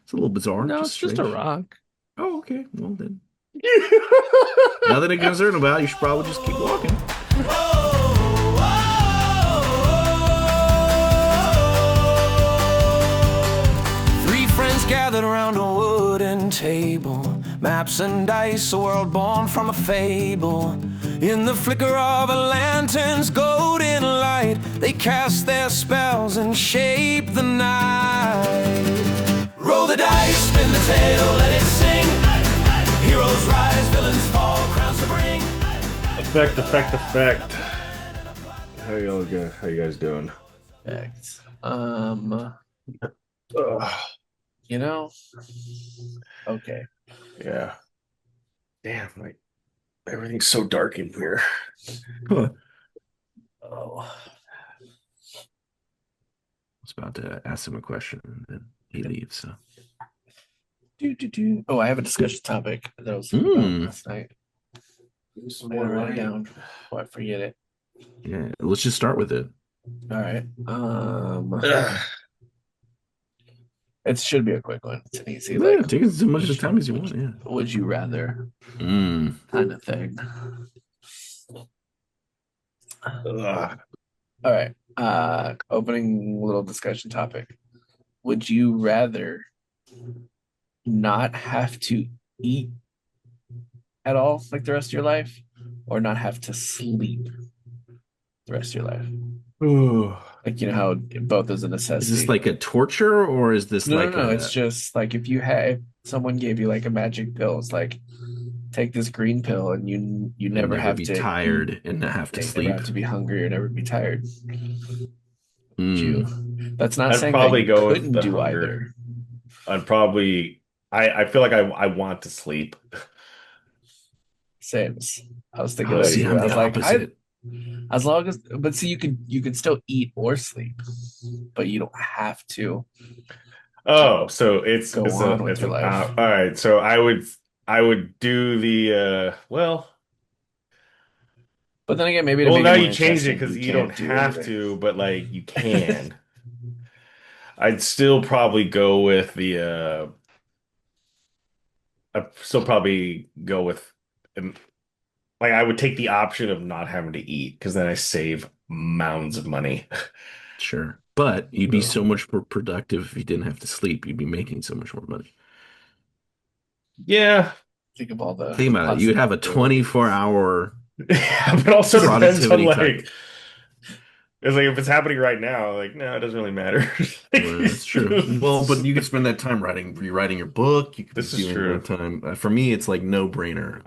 It's a little bizarre, No, just it's just a strange. rock. Oh, okay. Well then, nothing to concern about. You should probably just keep walking. Three friends gathered around a wooden table. Maps and dice, a world born from a fable. In the flicker of a lantern's golden light, they cast their spells and shape the night. Roll the dice, spin the tale, let it sing. Heroes rise, villains fall, crowns to bring. Effect, effect, effect. How you guys doing? Perfect. Ugh, You know, okay. yeah. Damn, like everything's so dark in here. Huh. I Oh, was about to ask him a question, and then he leaves. So, Oh, I have a discussion topic that I was thinking about mm, last night. Give me some I gotta more write it light. down before I forget it. yeah. Let's just start with it. All right. Ugh. It should be a quick one. It's an easy, Yeah, like, take as much would time as you want. Yeah. would you rather Mm. kind of thing. Ugh. All right. Opening little discussion topic. Would you rather not have to eat at all like the rest of your life or not have to sleep the rest of your life? Ugh. Like, you know how both is a Is this necessity. like a torture or is this No, no, like no. It's a just like if someone gave you like a magic pill, it's like take this green pill and you and never never have be to eat. tired and not have to Yeah, you never sleep? have to be hungry or never be tired. You. Mm. That's not I'd saying that probably you go with couldn't the do hunger. either. I'd probably I feel like I want to sleep. Same. I was thinking Oh, that see, Like too. I'm I the was like, I opposite. as long as but see you could still eat or sleep, but you don't have to oh, so go on with it's your an life. all right. So I would do the well. But then again, maybe to Well, make it now more you change it interesting, because you you don't can't do have anything. to, but like you can. I'd still probably go with the I'd still probably go with um, like I would take the option of not having to eat because then I save mounds of money. Sure. But you'd be So so much more productive if you didn't have to sleep. You'd be making so much more money. yeah. Think of all Think the about it. You would have a possibilities. 24-hour Yeah, but also depends on productivity type. like it's like if it's happening right now, like no, it doesn't really matter. Like, Well, that's true. Well, but you could spend that time rewriting your book. You could be this is doing that true. time. For me, it's like no brainer.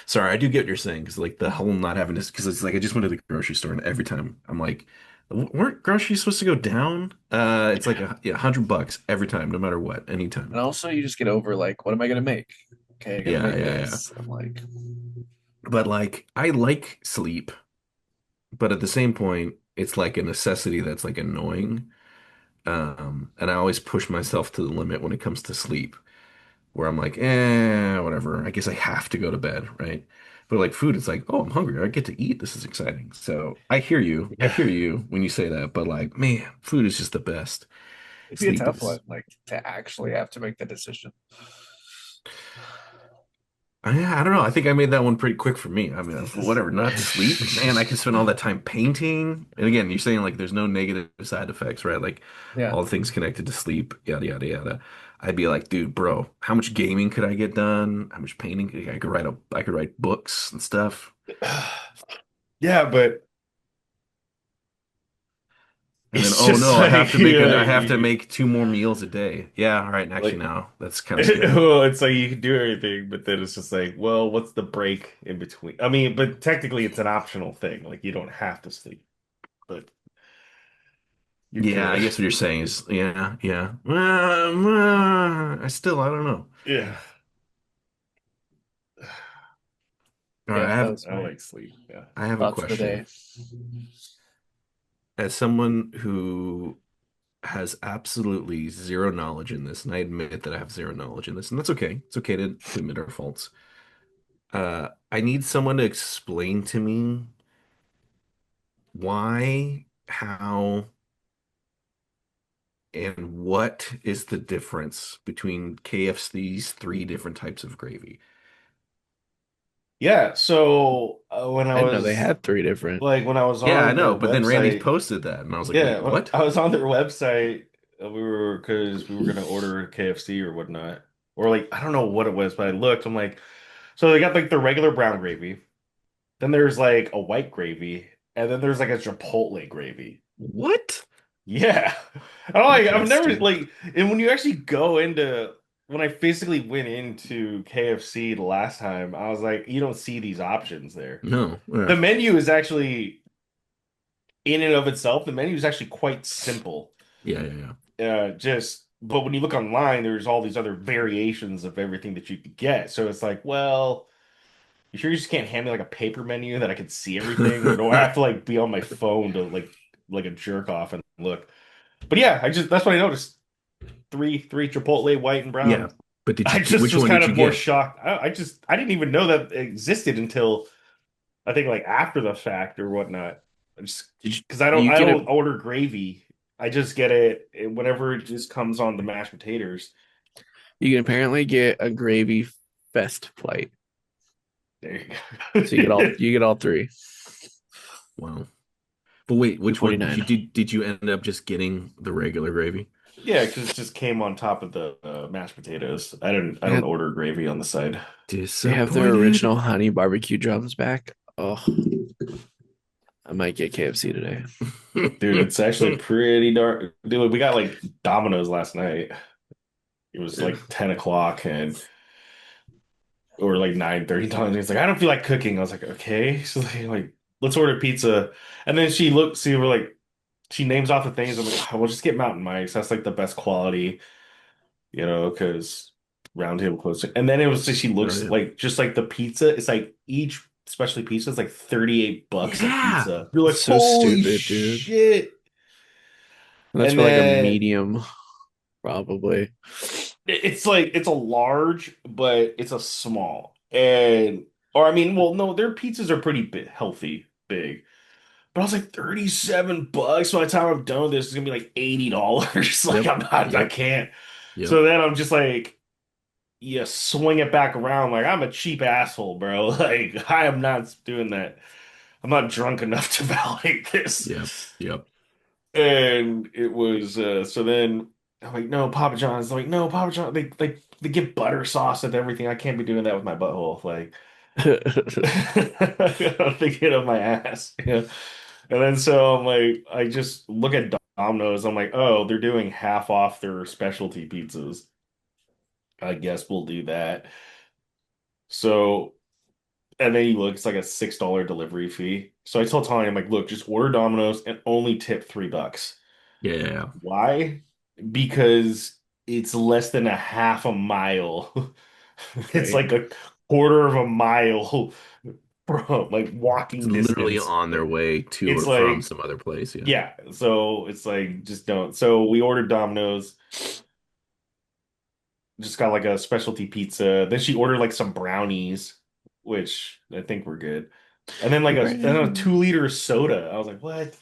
Sorry, I do get what you're saying because like the whole not having this because it's like I just went to the grocery store and every time I'm like, weren't groceries supposed to go down? It's like $100 every time, no matter what, And anytime. also you just get over like, what am I gonna make? Okay, I gotta Yeah, make yeah, yeah. this. I'm like, But like, I like sleep, but at the same point, it's like a necessity that's like annoying. And I always push myself to the limit when it comes to sleep, where I'm like, whatever. I guess I have to go to bed, right? But like food, it's like, oh, I'm hungry. I get to eat. This is exciting. So I hear you. I Yeah. hear you when you say that. But like, man, food is just the best. it'd be a Sleep tough one, is. like to actually have to make the decision. I don't know. I think I made that one pretty quick for me. I mean, whatever, not to sleep. Man, I can spend all that time painting. And again, you're saying like there's no negative side effects, right? Like Yeah. all the things connected to sleep, yada yada yada. I'd be like, dude, bro, how much gaming could I get done? How much painting? I could write books and stuff. Yeah, but And then, it's oh just no, like I have to make two more meals a day. Yeah, all right, and actually like now that's kind of scary. well, it's like you can do everything, but then it's just like, well, what's the break in between? I mean, but technically it's an optional thing. Like you don't have to sleep, but you Yeah, I could. guess what you're saying is, yeah, yeah. I don't know. Yeah. All right, Yeah, that was I my like sleep. Yeah. I have a thoughts of the question. day. As someone who has absolutely zero knowledge in this, and I admit that I have zero knowledge in this, and that's okay. It's okay to admit our faults. I need someone to explain to me why, how, And what is the difference between KFC's three different types of gravy? Yeah, so when I I didn't know they was had three different. when I was Yeah, I on know, their but then Randy website, posted that, and I was like, yeah, wait, when what? I was on their website, we were because we were gonna order KFC or whatnot, or like I don't know what it was, but I looked. I'm like, so they got like the regular brown gravy, then there's like a white gravy, and then there's like a Chipotle gravy. What? Yeah. I'm like, I've never Interesting. like, and when you actually go into, when I physically went into KFC the last time, I was like, you don't see these options there. No. The menu is actually, in and of itself, the menu is actually quite simple. Yeah, yeah, yeah. But when you look online, there's all these other variations of everything that you could get. So it's like, well, you sure you just can't hand me like a paper menu that I can see everything, or do I have to like be on my phone to like a jerk off and look? But yeah, I just that's what I noticed. Three Chipotle, white and Yeah. brown. But did I you get just which was one kind did you of more get? shocked. I didn't even know that it existed until I think like after the fact or whatnot. I just Did you because I don't you I get don't a order gravy. I just get whenever it just comes on the mashed potatoes. you can apparently get a gravy fest flight. There So you get all you go. you get all three. Wow. But wait, which one did 249. you end up just getting the regular gravy? Yeah, because it just came on top of the mashed potatoes. I They don't had order gravy on the side. they have their Disappointed. original honey barbecue drums back. Oh, I might get KFC today. Dude, it's actually pretty dark. Dude, we got like Domino's last night. It was like 10 o'clock and or like 9:30 times. He's like, I don't feel like cooking. I was like, okay. So like, let's order pizza. And then she looked, see, we're like, she names off the things. I'm like, oh, we'll just get Mountain Mike's. That's like the best quality, because round table closing. And then it was just, she Oh looks yeah. like just like the pizza. It's like each specialty pizza is like $38 a Yeah. pizza. You're like, So holy stupid, dude. shit. And that's And for like a then medium, probably. it's like it's a large, but it's a small. And or I mean, well, no, their pizzas are pretty big, healthy, big. But I was like, $37 by the time I'm done with this, it's gonna be like $80. Like Yep. I Yep. can't. Yep. So then I'm just like, you swing it back around like I'm a cheap asshole, bro. Like I am not doing that. I'm not drunk enough to validate this. Yep. Yep. And it was so then I'm like, no, Papa John's. I'm like, no, Papa John. They give butter sauce and everything. I can't be doing that with my butthole. Like I'm thinking of my ass. Yeah. And then so I'm like, I just look at Domino's. I'm like, oh, they're doing half off their specialty pizzas. I guess we'll do that. So and then you look, it's like a $6 delivery fee. So I told Tony, I'm like, look, just order Domino's and only tip $3. Yeah, yeah, yeah. Why? Because it's less than a half a mile. It's Right. like a quarter of a mile from like It's walking literally distance. on their way to It's or from like, some other place. Yeah. yeah. So it's like, just don't. So we ordered Domino's, just got like a specialty pizza. Then she ordered like some brownies, which I think were good. And then like a Brand 2 liter soda. I was like, what?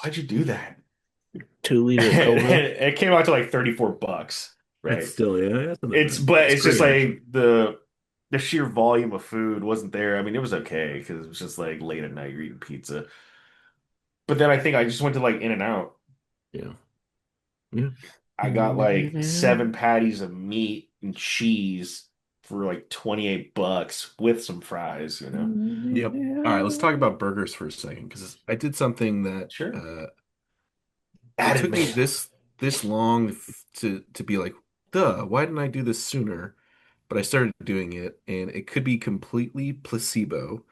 Why'd you do that? 2 liter And cola. it came out to like $34, It's right? still, yeah, that's not that It's bad. but It's it's just great actually. like the sheer volume of food wasn't there. I mean, it was okay because it was just like late at night you're eating pizza. But then I think I just went to like In and Out. Yeah. Yeah. I got like 7 patties of meat and cheese for like $28 with some fries. Yep. All right, let's talk about burgers for a second because I did something that Sure. it Added took me man. this long to be like, duh, why didn't I do this sooner? But I started doing it, and it could be completely placebo.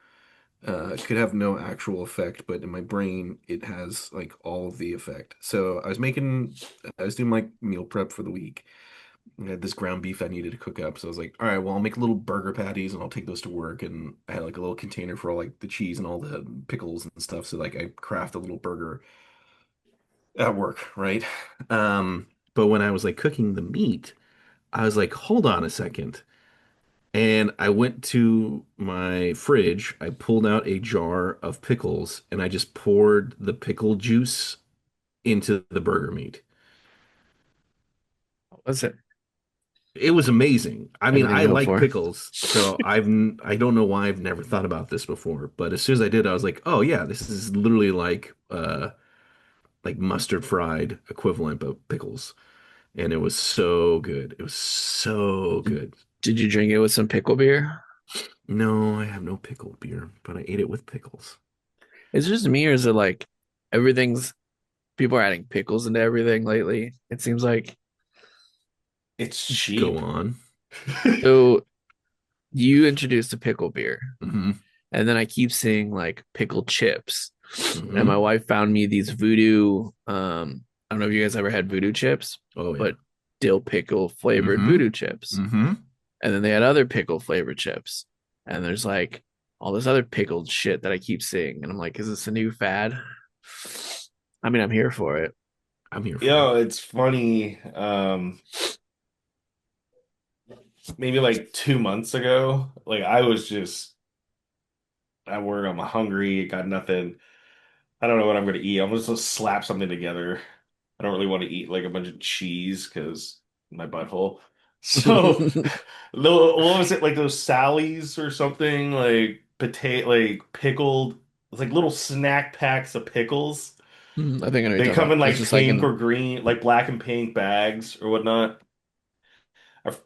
It could have no actual effect, but in my brain, it has like all of the effect. So I was doing like meal prep for the week. I had this ground beef I needed to cook up, so I was like, all right, well, I'll make little burger patties and I'll take those to work. And I had like a little container for all like the cheese and all the pickles and stuff. So like I craft a little burger at work, right? But when I was like cooking the meat, I was like, hold on a second. And I went to my fridge, I pulled out a jar of pickles, and I just poured the pickle juice into the burger meat. What's it? It was amazing. I mean, Everything I you hope like for. pickles, so I don't know why I've never thought about this before, but as soon as I did, I was like, oh yeah, this is literally like mustard fried equivalent of pickles, and it was so good. It was so Did, good. did you drink it with some pickle beer? No, I have no pickle beer, but I ate it with pickles. Is it just me or is it like everything's people are adding pickles into everything lately? It seems like It's Go cheap. on. so you introduced a pickle beer, Hmm. and then I keep seeing like pickle chips. And my Hmm. wife found me these voodoo, I don't know if you guys ever had voodoo chips, Oh yeah. but dill pickle flavored Hmm. voodoo chips. Hmm. And then they had other pickle flavored chips. And there's like all this other pickled shit that I keep seeing. And I'm like, is this a new fad? I mean, I'm here for it. I'm here for it. It's funny. Maybe like 2 months ago, like I was just at work, I'm hungry, got nothing. I don't know what I'm gonna eat. I'm just gonna slap something together. I don't really want to eat like a bunch of cheese because my butthole. So, what was it like those Sally's or something like potato, like pickled? It's like little snack packs of pickles. I think I know what you're They talking come about. in It's like just like pink in or green, like black and pink bags or whatnot.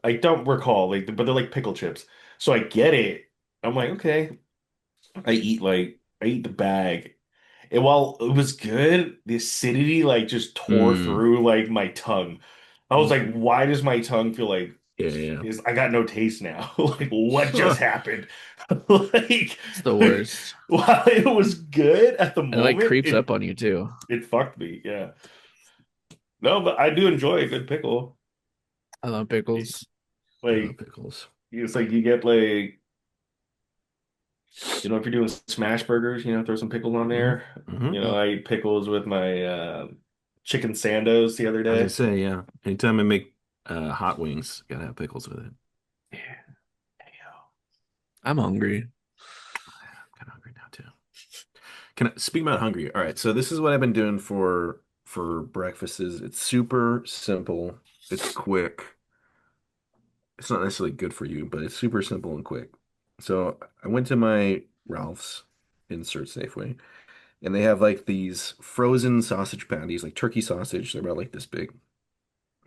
I don't recall, like, but they're like pickle chips. So I get it. I'm like, okay. I eat the bag. And while it was good, the acidity like just tore Mm. through like my tongue. I was like, why does my tongue feel like Yeah, yeah. is I got no taste now? Like what just Huh. happened? Like, it's the like worst. while it was good at the And it like moment, creeps up on you too. it fucked me. Yeah. No, but I do enjoy a good pickle. I love pickles. I love Like pickles. it's like you get like if you're doing smash burgers, throw some pickles on Hmm. there. Hmm. Mm. I ate pickles with my chicken sandos the other I was gonna day. say, yeah. Anytime I make hot wings, gotta have pickles with it. Yeah. I'm hungry. I'm kind of hungry now too. Can I speak about hungry? All right, so this is what I've been doing for breakfast. Is it's super simple. It's quick. It's not necessarily good for you, but it's super simple and quick. So I went to my Ralph's, insert Safeway, and they have like these frozen sausage patties, like turkey sausage. They're about like this big.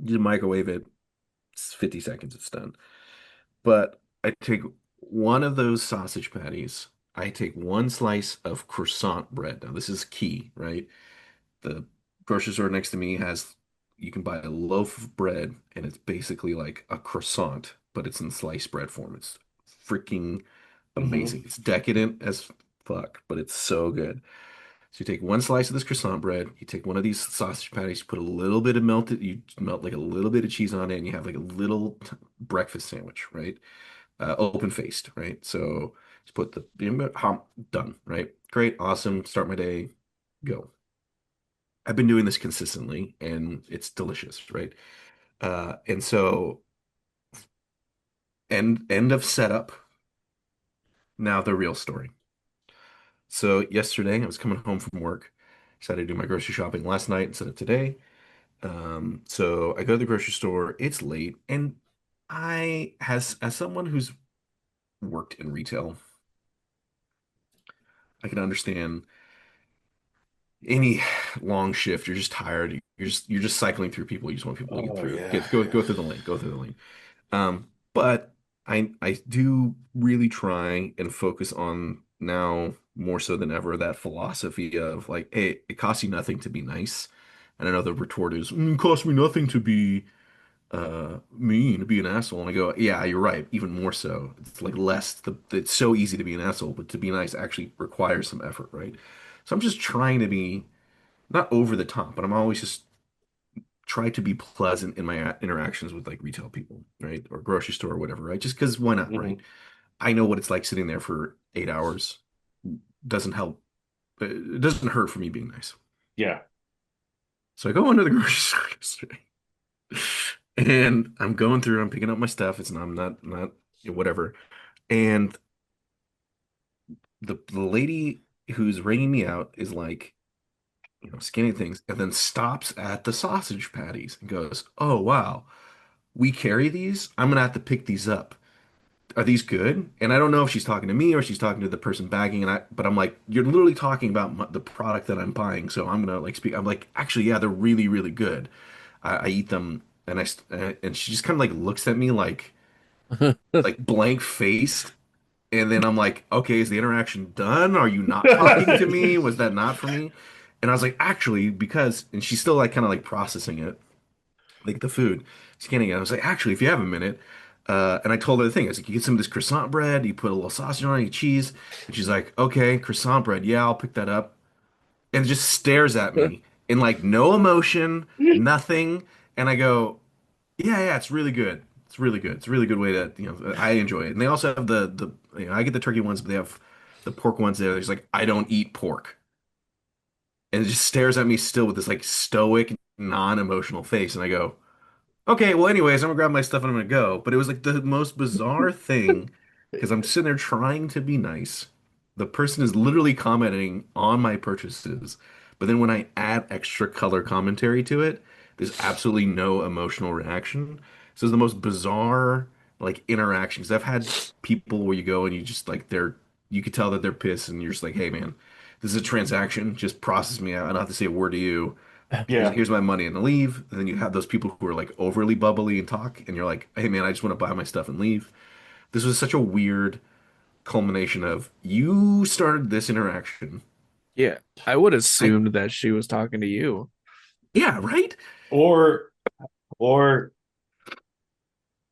You microwave it. It's 50 seconds. It's done. But I take one of those sausage patties. I take one slice of croissant bread. Now, this is key, right? The grocery store next to me has, you can buy a loaf of bread and it's basically like a croissant, but it's in sliced bread form. It's freaking Hmm. amazing. It's decadent as fuck, but it's so good. So you take one slice of this croissant bread, you take one of these sausage patties, you put a little bit of melted, you melt like a little bit of cheese on it, and you have like a little breakfast sandwich, right? Open faced, right? So just put done, right? Great, awesome. Start my day, go. I've been doing this consistently, and it's delicious, right? And so end of setup. Now the real story. So yesterday I was coming home from work, decided to do my grocery shopping last night instead of today. So I go to the grocery store. It's late, and I, as someone who's worked in retail, I can understand any long shift. You're just tired. You're just cycling through people. You just want people to get Oh through. yeah, Go yeah. through the lane. Go through the lane. But I do really try and focus on now more so than ever that philosophy of like, hey, it costs you nothing to be nice. And I know the retort is, it costs me nothing to be mean, to be an asshole. And I go, yeah, you're right. Even more so. It's like it's so easy to be an asshole, but to be nice actually requires some effort, right? So I'm just trying to be not over the top, but I'm always just try to be pleasant in my interactions with like retail people, right? Or grocery store or whatever, right? Just because why not, right? Hmm. I know what it's like sitting there for 8 hours. Doesn't help. It doesn't hurt for me being nice. Yeah. So I go into the grocery store yesterday, and I'm going through. I'm picking up my stuff. I'm not whatever. And the lady who's ringing me out is like, scanning things, and then stops at the sausage patties and goes, "Oh wow." we carry these. I'm gonna have to pick these up. Are these good? And I don't know if she's talking to me or she's talking to the person bagging. But I'm like, you're literally talking about the product that I'm buying. So I'm gonna like speak. I'm like, actually, yeah, they're really, really good. I eat them, and and she just kind of like looks at me like blank faced. And then I'm like, okay, is the interaction done? Are you not talking to me? Was that not for me? And I was like, actually, because, and she's still like kind of like processing it, like the food, scanning it. I was like, actually, if you have a minute, and I told her the thing. I was like, you get some of this croissant bread, you put a little sausage on it, you cheese. And she's like, okay, croissant bread. Yeah, I'll pick that up. And just stares at me in like no emotion, nothing. And I go, yeah, yeah, it's really good. It's really good. It's a really good way to, I enjoy it. And they also have I get the turkey ones, but they have the pork ones there. There's like, I don't eat pork. And it just stares at me still with this like stoic, non-emotional face. And I go, okay, well, anyways, I'm gonna grab my stuff and I'm gonna go. But it was like the most bizarre thing because I'm sitting there trying to be nice. The person is literally commenting on my purchases, but then when I add extra color commentary to it, there's absolutely no emotional reaction. So it's the most bizarre like interactions. I've had people where you go and you just like you could tell that they're pissed and you're just like, hey man, this is a transaction. Just process me out. I don't have to say a word to you. Yeah. Here's my money and leave. And then you have those people who are like overly bubbly and talk, and you're like, hey man, I just want to buy my stuff and leave. This was such a weird culmination of you started this interaction. Yeah, I would I assumed that she was talking to you. Yeah, right? Or or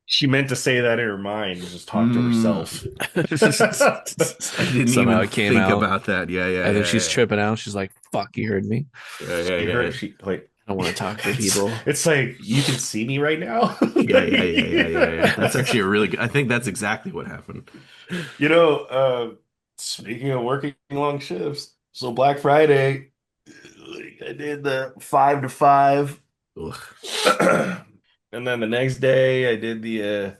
she meant to say that in her mind and just talk to Mm, herself. I didn't Somehow even it came think out. about that. Yeah, yeah, I think yeah, she's yeah. tripping out. She's like, "Fuck, you heard me. Yeah, yeah, She yeah. heard she like I don't want to talk to it's people." it's like you can see me right now. Yeah, yeah, yeah, yeah, yeah, yeah. That's actually a really good. I think that's exactly what happened. You know, speaking of working long shifts, so Black Friday, I did the 5 to 5. Ugh. And then the next day I did the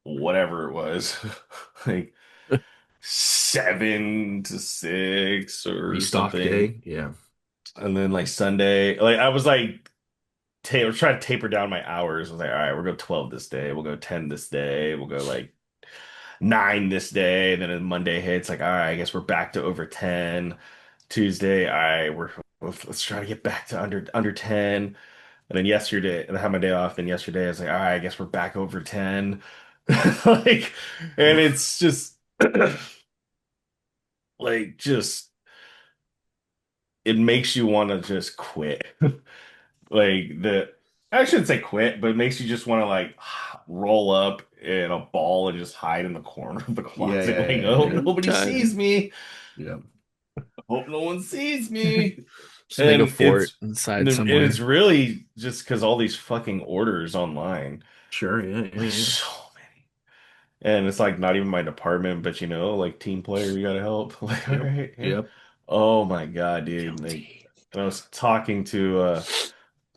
whatever it was, like 7 to 6 or Restock something. day. Yeah. And then like Sunday, like I was like I was trying to taper down my hours. I was like, all right, we'll go 12 this day, we'll go 10 this day, we'll go like 9 this day. And then on Monday hits, like, all right, I guess we're back to over 10. Tuesday, all right, let's try to get back to under 10. And then yesterday, and I had my day off. Then yesterday, I was like, all right, I guess we're back over 10. Like, and Oof. it's just like, just, it makes you want to just quit. Like, I shouldn't say quit, but it makes you just want to, like, roll up in a ball and just hide in the corner of the Yeah, closet. yeah, Like, yeah, no, yeah. nobody sees Time. me. Yeah. Hope no one sees me. Just make a And fort inside it's somewhere. really just because all these fucking orders online, Sure. Yeah, yeah, like yeah. so many. And it's like not even my department, but like team player, you gotta help. Like, all Yep. right, yeah. Yep. Oh my God, dude. Like, Guilty. and I was talking to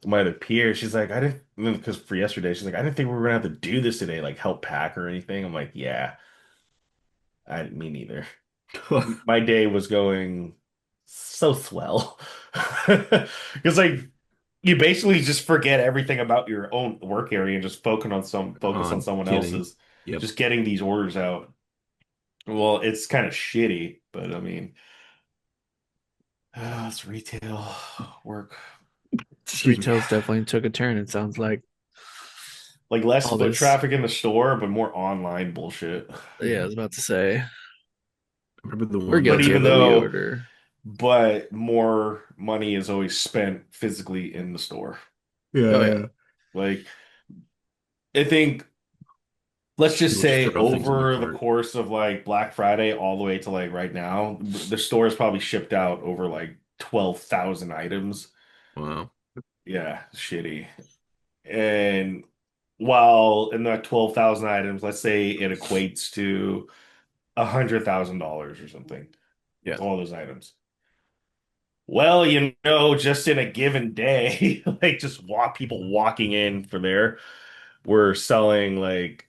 my other peer. She's like, I didn't, because for yesterday, she's like, I didn't think we were gonna have to do this today, like help pack or anything. I'm like, yeah, me neither. My day was going so swell. Because like you basically just forget everything about your own work area and just focus on On someone getting. else's, Yep. just getting these orders out. Well, it's kind of shitty, but I mean, it's retail work. Excuse me. Retail's definitely took a turn. It sounds like Like less all foot this. traffic in the store, but more online bullshit. Yeah, I was about to say I remember the we're one But guilty where of even it. We though, order. but more money is always spent physically in the store. Oh yeah, yeah, Like, I think, let's just people just say throw things in the over the cart. course of like Black Friday all the way to like right now, the store has probably shipped out over like 12,000 items. Wow. Yeah, shitty. And while in that 12,000 items, let's say it equates to $100,000 or something, yeah. all those items. Well, just in a given day, like just people walking in for there, we're selling like,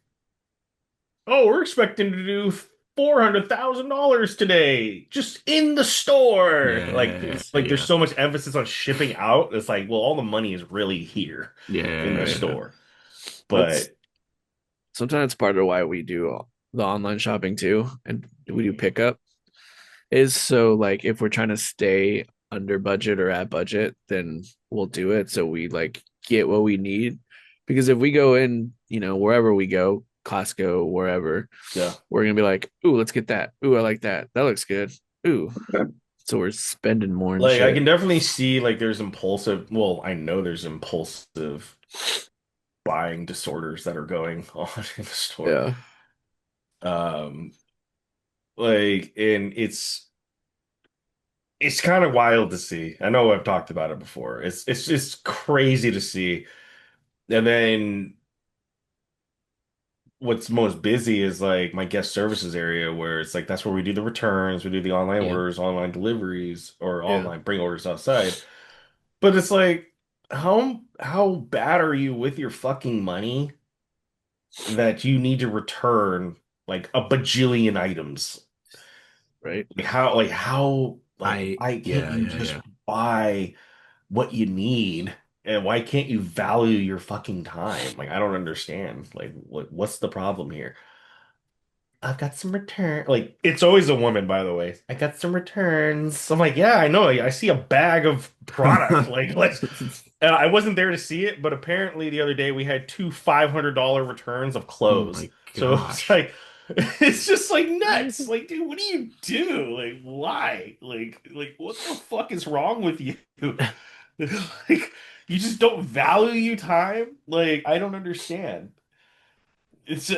oh, we're expecting to do $400,000 today just in the store. Yeah, Like there's yeah, so much emphasis on shipping out. It's like, well, all the money is really here in the yeah. store. That's But sometimes part of why we do the online shopping too, and we do pickup is so like if we're trying to stay under budget or at budget, then we'll do it so we like get what we need. Because if we go in, wherever we go, Costco, wherever, yeah. we're gonna be like, ooh, let's get that. Ooh, I like that. That looks good. Ooh. So we're spending more and Like I shit. can definitely see like there's impulsive, well, I know there's impulsive buying disorders that are going on in the store. Yeah. Um and it's kind of wild to see. I know I've talked about it before. It's just crazy to see. And then what's most busy is like my guest services area where it's like that's where we do the returns, we do the online Yeah. orders, online deliveries, or Yeah. online bring orders outside. But it's like how bad are you with your fucking money that you need to return like a bajillion items? Right. Like why can't Yeah, you yeah, just yeah. buy what you need? And why can't you value your fucking time? Like I don't understand. Like what's the problem here? I've got some return. Like it's always a woman, by the way. I got some returns. I'm like, yeah, I know. I see a bag of product. Like let's. And I wasn't there to see it, but apparently the other day we had two $500 returns of Oh clothes. my So it's gosh. like, it's just like nuts. Like, dude, what do you do? Like, why? Like, what the fuck is wrong with you? Like, you just don't value time? Like, I don't understand. It's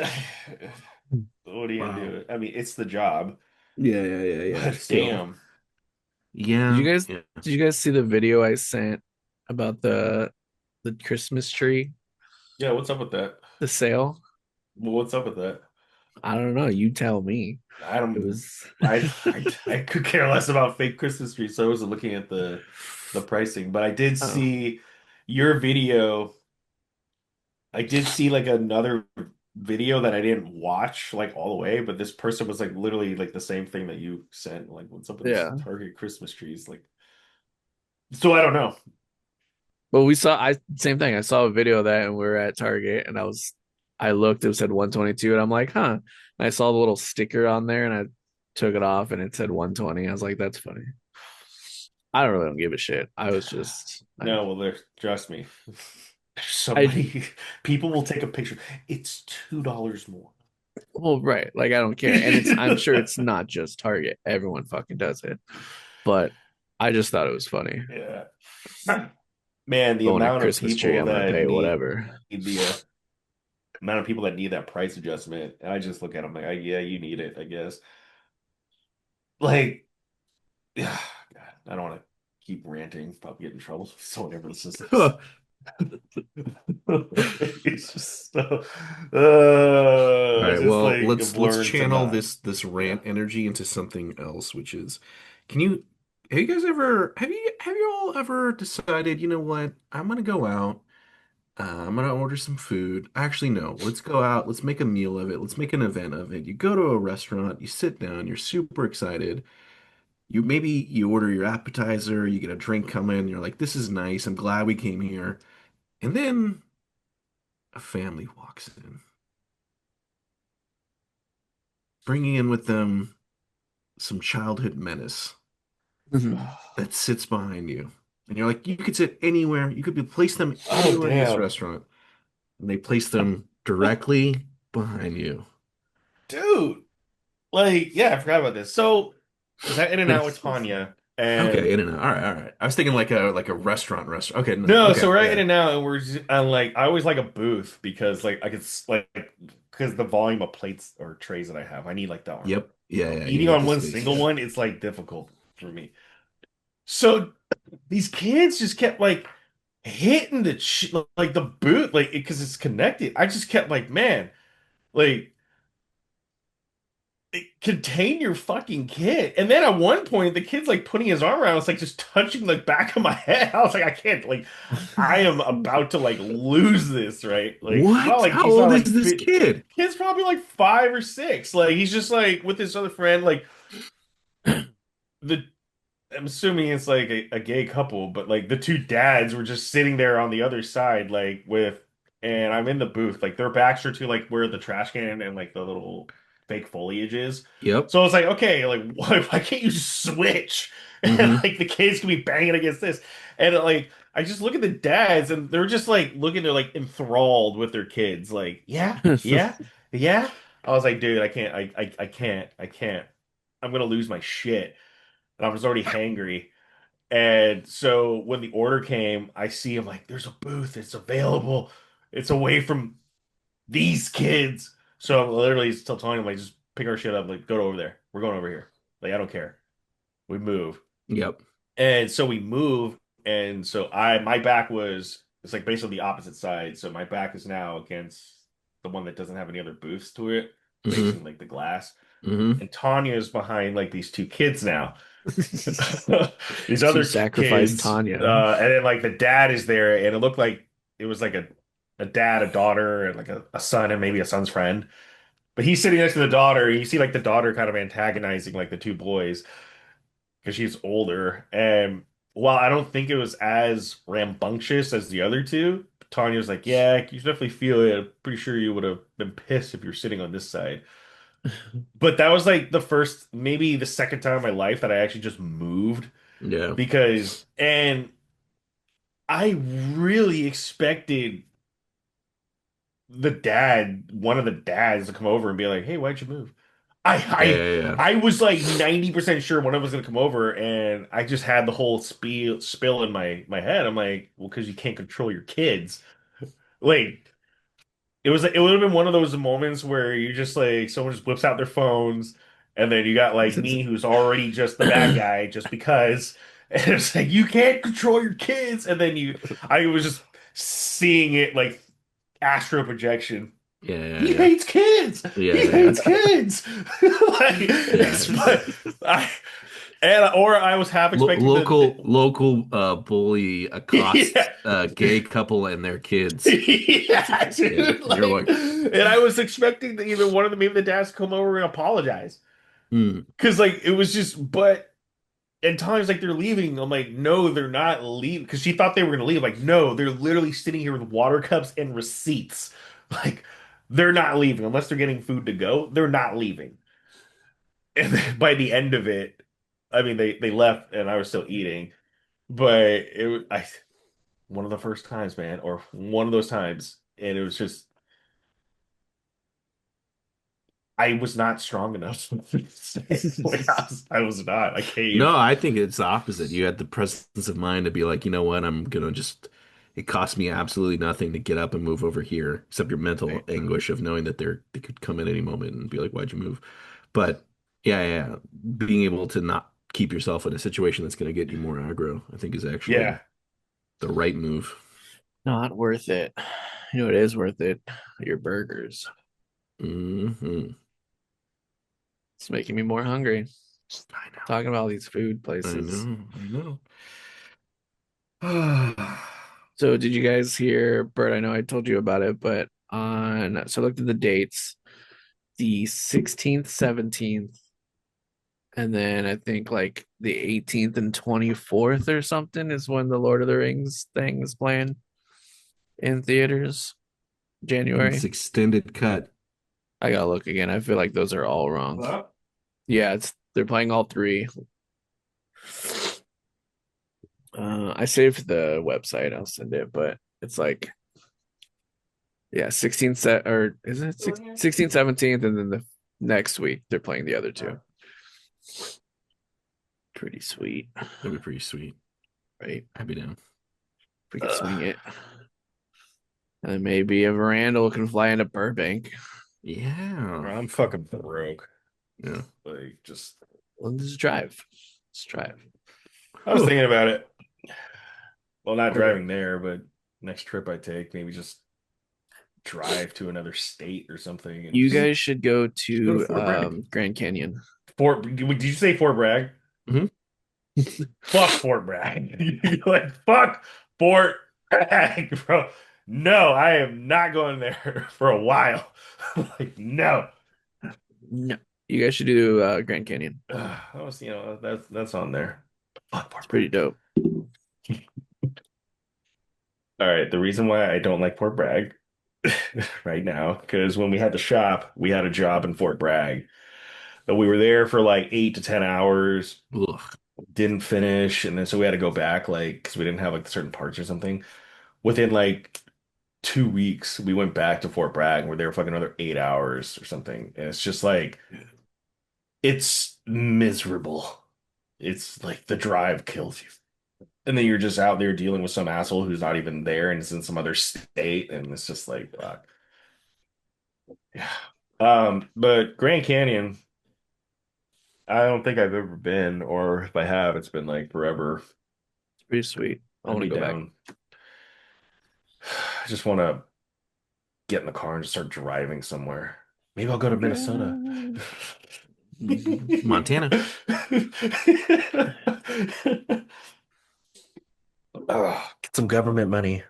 what are you gonna Wow. do? I mean, it's the job, Yeah, yeah, yeah, yeah. but Still. damn. Did you Yeah, guys yeah. did you guys see the video I sent about the Christmas tree, Yeah, what's up with that? the sale? Well, what's up with that? I don't know. You tell me. I It don't. was I could care less about fake Christmas trees, so I wasn't looking at the pricing. But I did oh see your video. I did see like another video that I didn't watch like all the way, but this person was like literally like the same thing that you sent. Like, what's up with this yeah. Target Christmas trees? Like, so I don't know. But we saw I same thing. I saw a video of that and we were at Target and I looked, it said 122 and I'm like, huh. And I saw the little sticker on there and I took it off and it said 120. I was like, that's funny. I don't give a shit. I was just No, well, there. Trust me. There's so I many people will take a picture. It's $2 more. well, right. Like I don't care. And I'm sure it's not just Target. Everyone fucking does it. But I just thought it was funny. Yeah. Man, the I want a amount of Christmas tree, people I'm gonna that pay need whatever. the amount of people that need that price adjustment, and I just look at them like, yeah, you need it, I guess. Like, God, I don't want to keep ranting, probably get in trouble if someone ever listens to this. It's just so, All it's right, just well, like I've let's learned to channel not. this Yeah. rant energy into something else, which is, can you have you guys ever have you all ever decided, you know what? I'm gonna go out, I'm gonna order some food. Actually, no, let's go out, let's make a meal of it, let's make an event of it. You go to a restaurant, you sit down, you're super excited. You order your appetizer, you get a drink coming, you're like, this is nice, I'm glad we came here. And then a family walks in, bringing in with them some childhood menace Mhm. that sits behind you. And you're like, you could sit anywhere, you could be place them Oh, anywhere in this damn. restaurant. And they place them directly behind you. Dude. Like, yeah, I forgot about this. So, is that In and Out with Tanya? Okay, And in and out. All right, all right. I was thinking like a restaurant. Okay, no, no, so okay, we're at yeah. In and Out, and and like, I always like a booth because like I could like because the volume of plates or trays that I have, I need like that one. Yep. Yeah, yeah, you Eating need on the one space, single yeah. one, it's like difficult for me. So these kids just kept like hitting like the boot, like because it's connected. I just kept like, man, like contain your fucking kid. And then at one point, the kid's like putting his arm around, it's like just touching the back of my head. I was like, I can't, like, I am about to like lose this, right? Like, What? How he's not old like is this kid? kid's probably like 5 or 6. Like, he's just like with his other friend, like the I'm assuming it's like a gay couple, but like the two dads were just sitting there on the other side, like with, and I'm in the booth, like their backs are to like where the trash can and like the little fake foliage is. Yep. So it's like, okay, like why can't you just switch? And Hmm. like the kids can be banging against this. And like I just look at the dads and they're just like looking, they're like enthralled with their kids. Like, yeah, yeah, yeah. I was like, dude, I can't. I'm gonna lose my shit and I was already hangry. And so when the order came, I see him like, there's a booth, it's available, it's away from these kids. So I'm literally still telling him, like, just pick our shit up, like, go over there. We're going over here. Like, I don't care. We move. Yep. And so we move, and so my back was, it's like basically the opposite side. So my back is now against the one that doesn't have any other booths to it, Hmm. facing like the glass. Hmm. And Tanya's behind like these two kids now. These She other sacrificed kids, Tanya. and then like the dad is there, and it looked like it was like a dad, a daughter, and like a son, and maybe a son's friend. But he's sitting next to the daughter, and you see like the daughter kind of antagonizing like the two boys because she's older. And while I don't think it was as rambunctious as the other two, Tanya was like, "Yeah, you definitely feel it. I'm pretty sure you would have been pissed if you're sitting on this side." But that was like the first, maybe the second time in my life that I actually just moved Yeah. because, and I really expected one of the dads to come over and be like, "Hey, why'd you move?" Yeah. Yeah. I was like 90% sure one of them was gonna come over, and I just had the whole spill in my head. I'm like, well, because you can't control your kids. Like, it would have been one of those moments where you just like someone just whips out their phones, and then you got like me who's already just the bad Yeah. guy just because, and it's like you can't control your kids, and then I was just seeing it like astral projection. Yeah. He Yeah. hates kids. He Yeah. hates kids. Like Yeah. it's but I and or I was half expecting Local bully accosts yeah. a gay couple and their kids. Yeah, Yeah. dude. You're Like, like, and I was expecting that even one of the maybe the dads come over and apologize. hmm. Because like it was just but at times like they're leaving. I'm like, no, they're not leaving. Because she thought they were gonna leave. Like, no, they're literally sitting here with water cups and receipts. Like, they're not leaving unless they're getting food to go. They're not leaving. And then by the end of it, I mean they left and I was still eating. But I one of the first times, man, or one of those times, and it was just I was not strong enough. Like, I was not. I No, caved. I think it's the opposite. You had the presence of mind to be like, you know what, I'm gonna just, it cost me absolutely nothing to get up and move over here, except your mental Right. anguish of knowing that they could come at any moment and be like, why'd you move? But yeah, yeah, being able to not keep yourself in a situation that's gonna get you more aggro, I think is actually Yeah. the right move. Not worth it. You know what is worth it? Your burgers. Hmm. It's making me more hungry. I Talking about all these food know, I places. know, I know. So did you guys hear, Bert? I know I told you about it, but I looked at the dates, the 16th, 17th, and then I think like the 18th and 24th or something is when the Lord of the Rings thing is playing in theaters. It's January. extended cut. I gotta look again. I feel like those are all wrong. Well, Yeah, they're playing all three. I saved the website. I'll send it, but it's like yeah, 16th set or is it 16th, 17th, and then the next week they're playing the other two. Pretty sweet, That'd be pretty sweet. right? I'd be down. If we could swing it. And then maybe a Randall can fly into Burbank. Yeah. I'm fucking broke. Yeah. Like, just Let's drive. Let's drive. I was thinking about it. Well, not Okay. driving there, but next trip I take, maybe just drive to another state or something and You guys should go just go to to Fort Bragg. Grand Canyon. Did you say Fort Bragg? Mhm. Fuck Fort Bragg. You're like, fuck Fort Bragg, bro. No, I am not going there for a while. Like, no. No, you guys should do Grand Canyon. I was, that's on there. Fuck It's Fort pretty dope. Bragg. All right, the reason why I don't like Fort Bragg right now, because when we had the shop, we had a job in Fort Bragg. But we were there for like 8 to 10 hours, Ugh. didn't finish, and then so we had to go back like because we didn't have like certain parts or something. Within like 2 weeks, we went back to Fort Bragg and we're there for like another 8 hours or something. And it's just like it's miserable. It's like the drive kills you. And then you're just out there dealing with some asshole who's not even there and is in some other state, and it's just like fuck. Yeah. But Grand Canyon, I don't think I've ever been, or if I have, it's been like forever. It's pretty sweet. I I'd want to be go back. down. I just want to get in the car and just start driving somewhere. Maybe I'll go to Minnesota. Montana. Get some government money.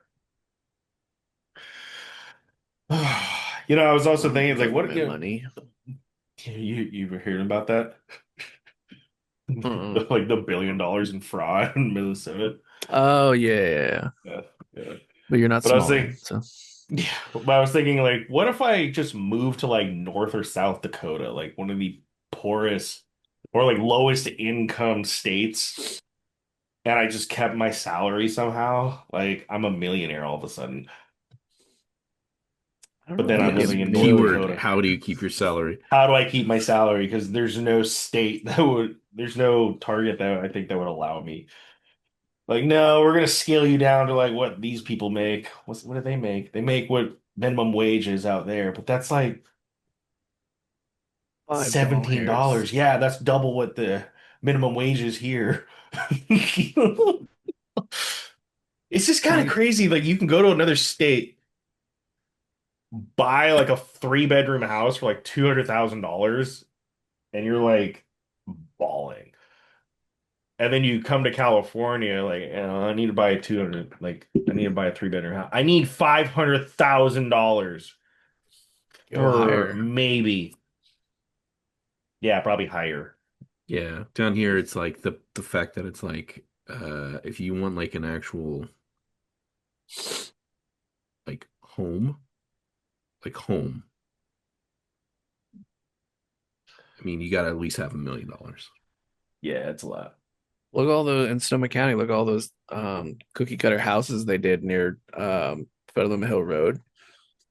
I was also thinking, like, what Government money. you ever heard about that? Mm-mm. Like the $1 billion in fraud in Minnesota. Oh yeah. Yeah, yeah. But you're not But I was small, thinking, so yeah, but I was thinking, like, what if I just moved to like North or South Dakota, like one of the poorest or like lowest income states, and I just kept my salary somehow? Like, I'm a millionaire all of a sudden. I don't But know if then you'd I'm be a living in North Keyword, Dakota. how do you keep your salary? How do I keep my salary? Because there's no state that would, there's no target that I think that would allow me. Like, no, we're gonna scale you down to like what these people make. What do they make? They make what minimum wage is out there, but that's like $17. $5. Yeah, that's double what the minimum wage is here. It's just kind of Five. crazy. Like you can go to another state, buy like a 3 bedroom house for like $200,000, and you're like balling. And then you come to California, like, I need to buy a 200, like, I need to buy a 3 bedroom house. I need $500,000 Go for higher. maybe, yeah, probably higher. Yeah, down here it's like the fact that it's like if you want like an actual like home, I mean you gotta at least have $1 million. Yeah, it's a lot. Look all the in Sonoma County, look all those cookie cutter houses they did near Federal Hill Road.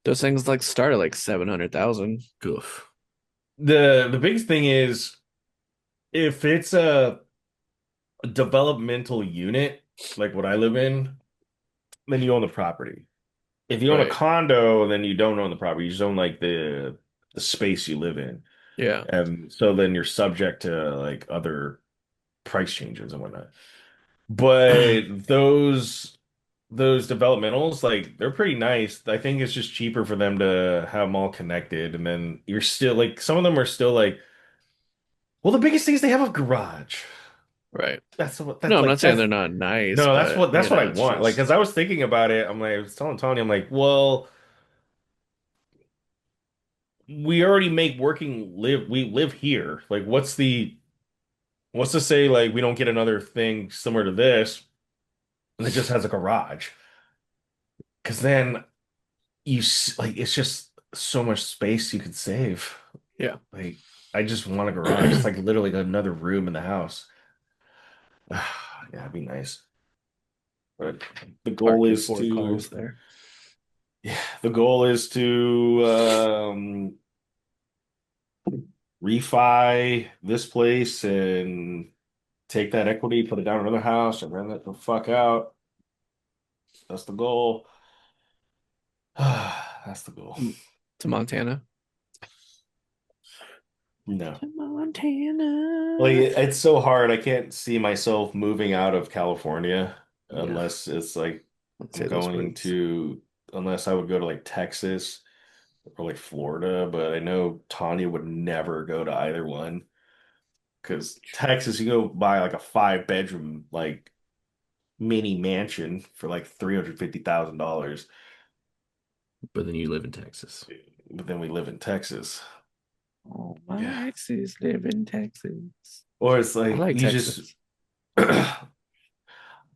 Those things like start at like 700,000. Goof. The biggest thing is if it's a developmental unit, like what I live in, then you own the property. If you own a Right. condo, then you don't own the property. You just own like the space you live in. Yeah. And so then you're subject to like other price changes and whatnot. But those developmentals, like they're pretty nice. I think it's just cheaper for them to have them all connected, and then you're still like some of them are still like, well, the biggest thing is they have a garage. Right. That's what No, that's I'm like not saying that's they're not nice, no, but that's what I it's want. Like, just as I was thinking about it, I'm like, I was telling Tony, I'm like, well, we already make working live we live here. Like, what's to say like we don't get another thing similar to this and it just has a garage? Because then like it's just so much space you could save. yeah. Like I just want a garage. It's like literally another room in the house. Yeah, it'd be nice. But the goal Park your is 4 cars there. yeah, the goal is to refi this place and take that equity, put it down in another house, and rent it the fuck out. That's the goal. That's the goal. To Montana. No. To Montana. Like it's so hard. I can't see myself moving out of California Yeah. unless it's like Let's I'm say those going words. to unless I would go to like Texas or like Florida, but I know Tanya would never go to either one because Texas, you go buy like a 5 bedroom like mini mansion for like $350,000, But then you live in Texas. but then we live in Texas. Oh, my Yeah. exes live in Texas. Or it's I like like you just Texas.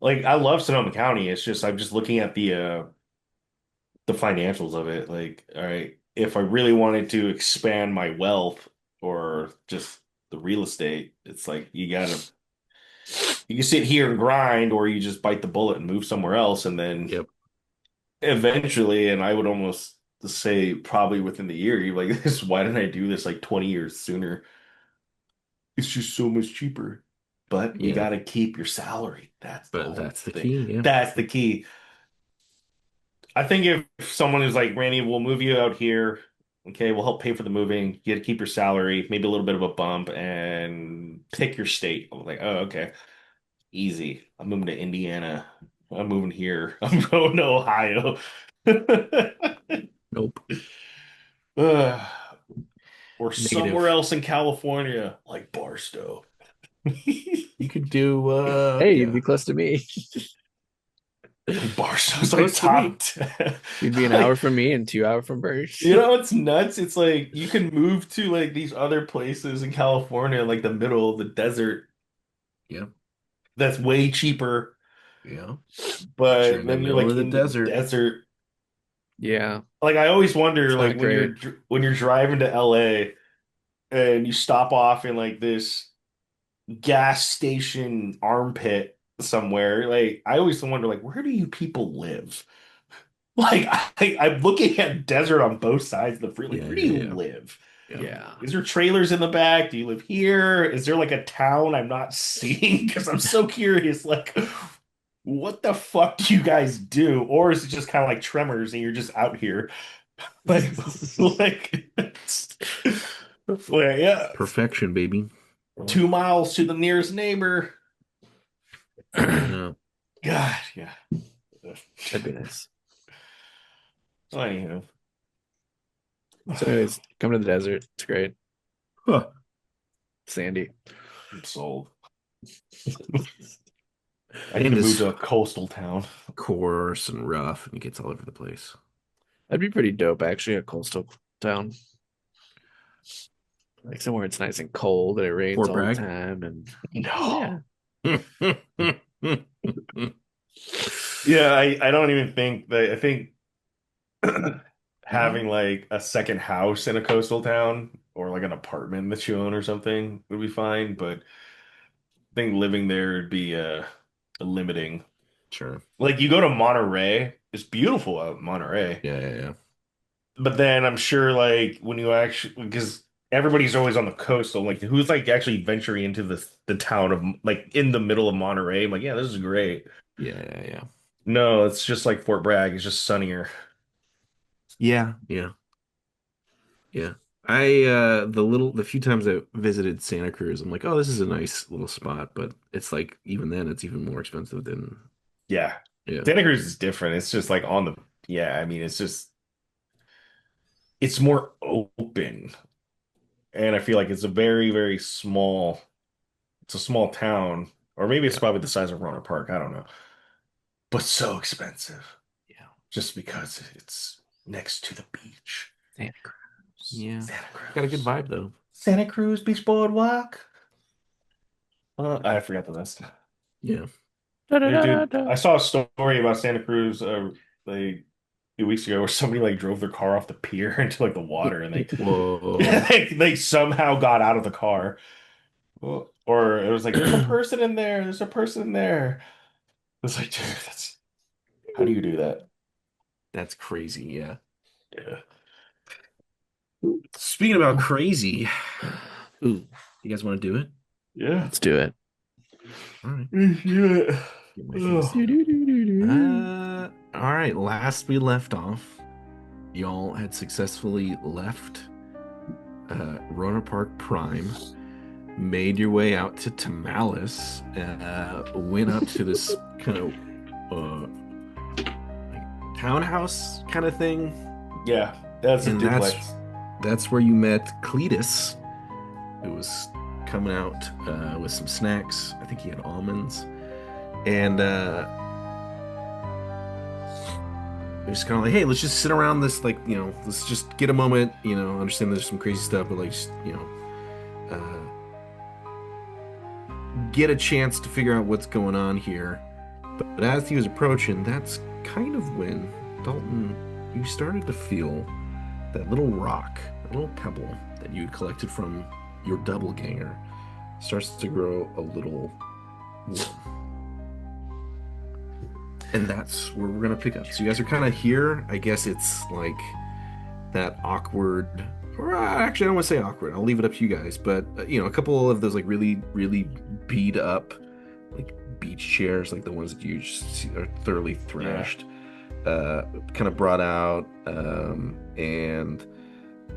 like I love Sonoma County. It's just I'm just looking at the financials of it. Like, all right, if I really wanted to expand my wealth or just the real estate, it's like you can sit here and grind, or you just bite the bullet and move somewhere else, and then Yep. eventually, and I would almost say probably within the year, you're like, this, why didn't I do this like 20 years sooner? It's just so much cheaper. But you Yeah. got to keep your salary. That's the But whole that's the thing. key. Yeah. That's the key. I think if someone is like, Randy, we'll move you out here. Okay, we'll help pay for the moving. You got to keep your salary, maybe a little bit of a bump, and pick your state. I'm like, oh, okay, easy. I'm moving to Indiana. I'm moving here. I'm going to Ohio. Nope. Ugh. Or somewhere Negative. else in California, like Barstow. You could do Hey, you'd yeah. be close to me. Be Barstow's like close to me. top 10. You'd be an hour Like, from me and 2 hours from Bert. you know, it's nuts. It's like you can move to like these other places in California, like the middle of the desert, Yeah. that's way cheaper. Yeah. But you're But in the then you're middle like of the in the desert. desert. Yeah, Like I always wonder, it's like not when great. you're driving to LA and you stop off in like this gas station armpit somewhere. Like I always wonder, like where do you people live? Like I'm looking at desert on both sides of the freeway. Like Yeah, where do yeah, you yeah. live? Yeah. Yeah. Is there trailers in the back? Do you live here? Is there like a town I'm not seeing? Because I'm so curious. Like, what the fuck do you guys do? Or is it just kind of like Tremors and you're just out here? Like, like, well, yeah, Perfection, baby. 2 miles to the nearest neighbor. Yeah. God, yeah. That'd be nice. Well, anywho. So, anyways, come to the desert. It's great. Huh. Sandy. I'm sold. I need And to move it's to a coastal town. coarse and rough and it gets all over the place. That'd be pretty dope, actually, a coastal town. Like somewhere it's nice and cold and it rains Fort all the Bragg. time. And No. yeah. Yeah, I don't even think that I think Yeah. having like a second house in a coastal town or like an apartment that you own or something would be fine, but I think living there would be a limiting. Sure. Like you go to Monterey, it's beautiful out in Monterey, Yeah, yeah, yeah. but then I'm sure like when you actually because everybody's always on the coast, so like who's like actually venturing into the town of like in the middle of Monterey? I'm like, yeah, this is great. Yeah, yeah, yeah. No, it's just like Fort Bragg. It's just sunnier. Yeah, yeah, yeah. The few times I visited Santa Cruz, I'm like, oh, this is a nice little spot, but it's like even then it's even more expensive than Yeah. yeah. Santa Cruz is different. It's just like on the, yeah, I mean, it's just, it's more open. And I feel like it's a very, very small, it's a small town, or maybe it's Yeah. probably the size of Rohnert Park. I don't know. But so expensive Yeah. just because it's next to the beach. Santa Cruz. Yeah. Santa Got a good Cruz. vibe though. Santa Cruz Beach Boardwalk. I forgot the rest. Yeah. Da, da, Hey, da, da, dude, da. I saw a story about Santa Cruz like a few weeks ago where somebody like drove their car off the pier into like the water and they Whoa. they somehow got out of the car. Well, or it was like, there's a person in there, there's a person in there. It's like, dude, that's how do you do that? That's crazy, yeah. Yeah. Speaking about crazy, Ooh, you guys want to do it? Yeah. let's do it. All right. Yeah. Get my things. Ugh. All right. Last we left off, y'all had successfully left Rohnert Park Prime, made your way out to Tamales, went up to this kind of like townhouse kind of thing, Yeah, that's a and duplex. that's where you met Cletus, who was coming out with some snacks. I think he had almonds, and it was kind of like, hey, let's just sit around this, like, let's just get a moment. I understand there's some crazy stuff, but like, get a chance to figure out what's going on here. But as he was approaching, that's kind of when Dalton, you started to feel that little rock, that little pebble that you had collected from your doppelganger starts to grow a little warm. And that's where we're gonna pick up. So you guys are kind of here. I guess it's like that awkward, or actually, I don't want to say awkward. I'll leave it up to you guys. But a couple of those like really, really beat up, like beach chairs, like the ones that you just see are thoroughly thrashed, kind of brought out, and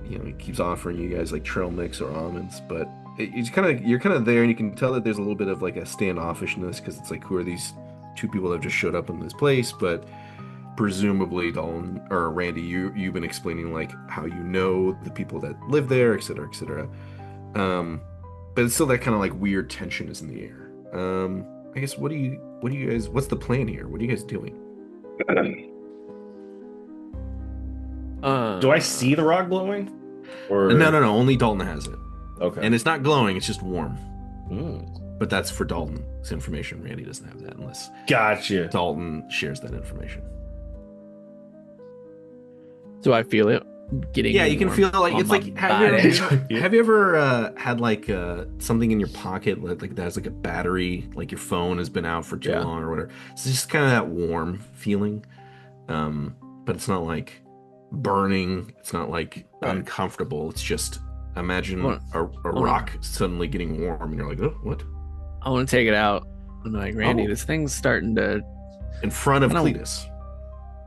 he keeps offering you guys like trail mix or almonds, but you're kind of there, and you can tell that there's a little bit of like a standoffishness because it's like, who are these two people that have just showed up in this place? But presumably Dalton or Randy, you've been explaining like how the people that live there, et cetera, et cetera. But it's still that kind of like weird tension is in the air. I guess what do you guys, what's the plan here? What are you guys doing? Do I see the rock glowing? Or No, only Dalton has it. Okay. And it's not glowing, it's just warm. Mm. But that's for Dalton's information. Randy doesn't have that unless Gotcha. Dalton shares that information. Do I feel it getting? Yeah, you can warm feel like on it's my like body? have you ever had like something in your pocket like that's like a battery, like your phone has been out for too long or whatever. It's just kind of that warm feeling. But it's not like burning, it's not like uncomfortable. It's just imagine a rock suddenly getting warm and you're like, oh, what? I want to take it out. I'm like, Randy, this thing's starting to in front of Cletus.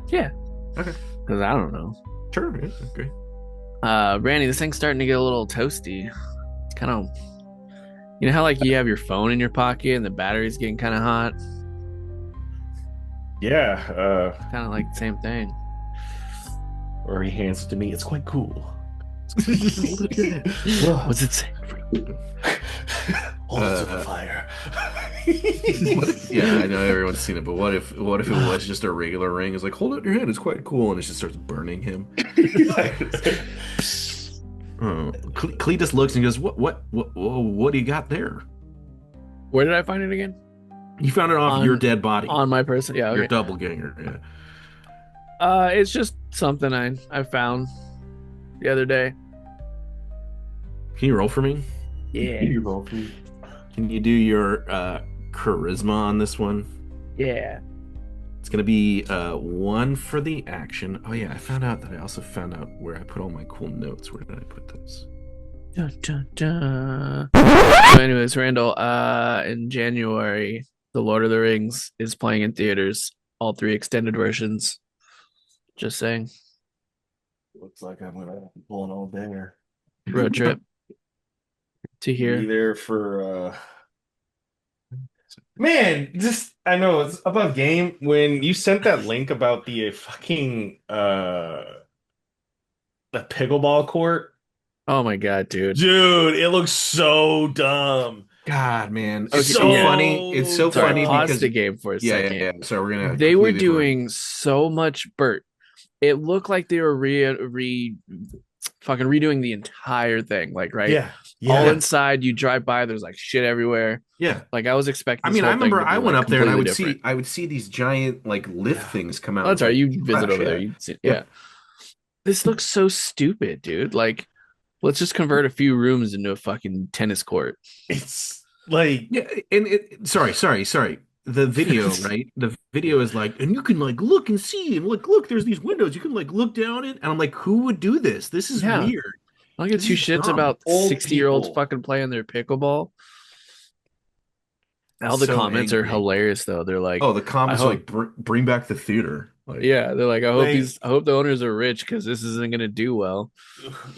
Yeah. Okay. Because I don't know. Sure, yeah, great. Randy, this thing's starting to get a little toasty. It's kind of, how like you have your phone in your pocket and the battery's getting kind of hot. Yeah. Kind of like the same thing. Or he hands it to me. It's quite cool. What's it say? Hold it to the fire. Yeah, I know everyone's seen it, but what if it was just a regular ring? It's like, hold it in your hand, it's quite cool, and it just starts burning him. Cletus looks and goes, what do you got there? Where did I find it again? You found it off your dead body. On my person, yeah. Okay. Your doppelganger, yeah. It's just something I found the other day. Can you roll for me? Yeah. Can you roll for me? Can you do your charisma on this one? Yeah. It's gonna be 1 for the action. Oh yeah, I also found out where I put all my cool notes. Where did I put those? Dun, dun, dun. So anyways, Randall, in January, The Lord of the Rings is playing in theaters, all 3 extended versions. Just saying. Looks like I'm gonna pull an old banger. Road trip to here. Be there for man, just I know it's above game. When you sent that link about the fucking the pickleball court. Oh my god, dude. It looks so dumb. God, man, Okay, it's so funny. It's so funny pause because the game for a second. Yeah. So we're gonna. They were completely doing so much Bert. It looked like they were fucking redoing the entire thing. Like, right? Yeah. All inside, you drive by, there's like shit everywhere. Yeah. Like I was expecting. I mean, I remember I went up there and different. I would see these giant like lift things come out. Oh, that's right. You visit over there. You'd see, yeah. This looks so stupid, dude. Like, let's just convert a few rooms into a fucking tennis court. It's like sorry. The video, right? The video is like, and you can like look and see, and look, there's these windows. You can like look down it, and I'm like, who would do this? This is weird. I don't get 2 shits about 60-year-olds fucking playing their pickleball. All the comments are hilarious though. They're like, oh, the comments are like, bring back the theater. Like, yeah, they're like, I hope the owners are rich because this isn't gonna do well.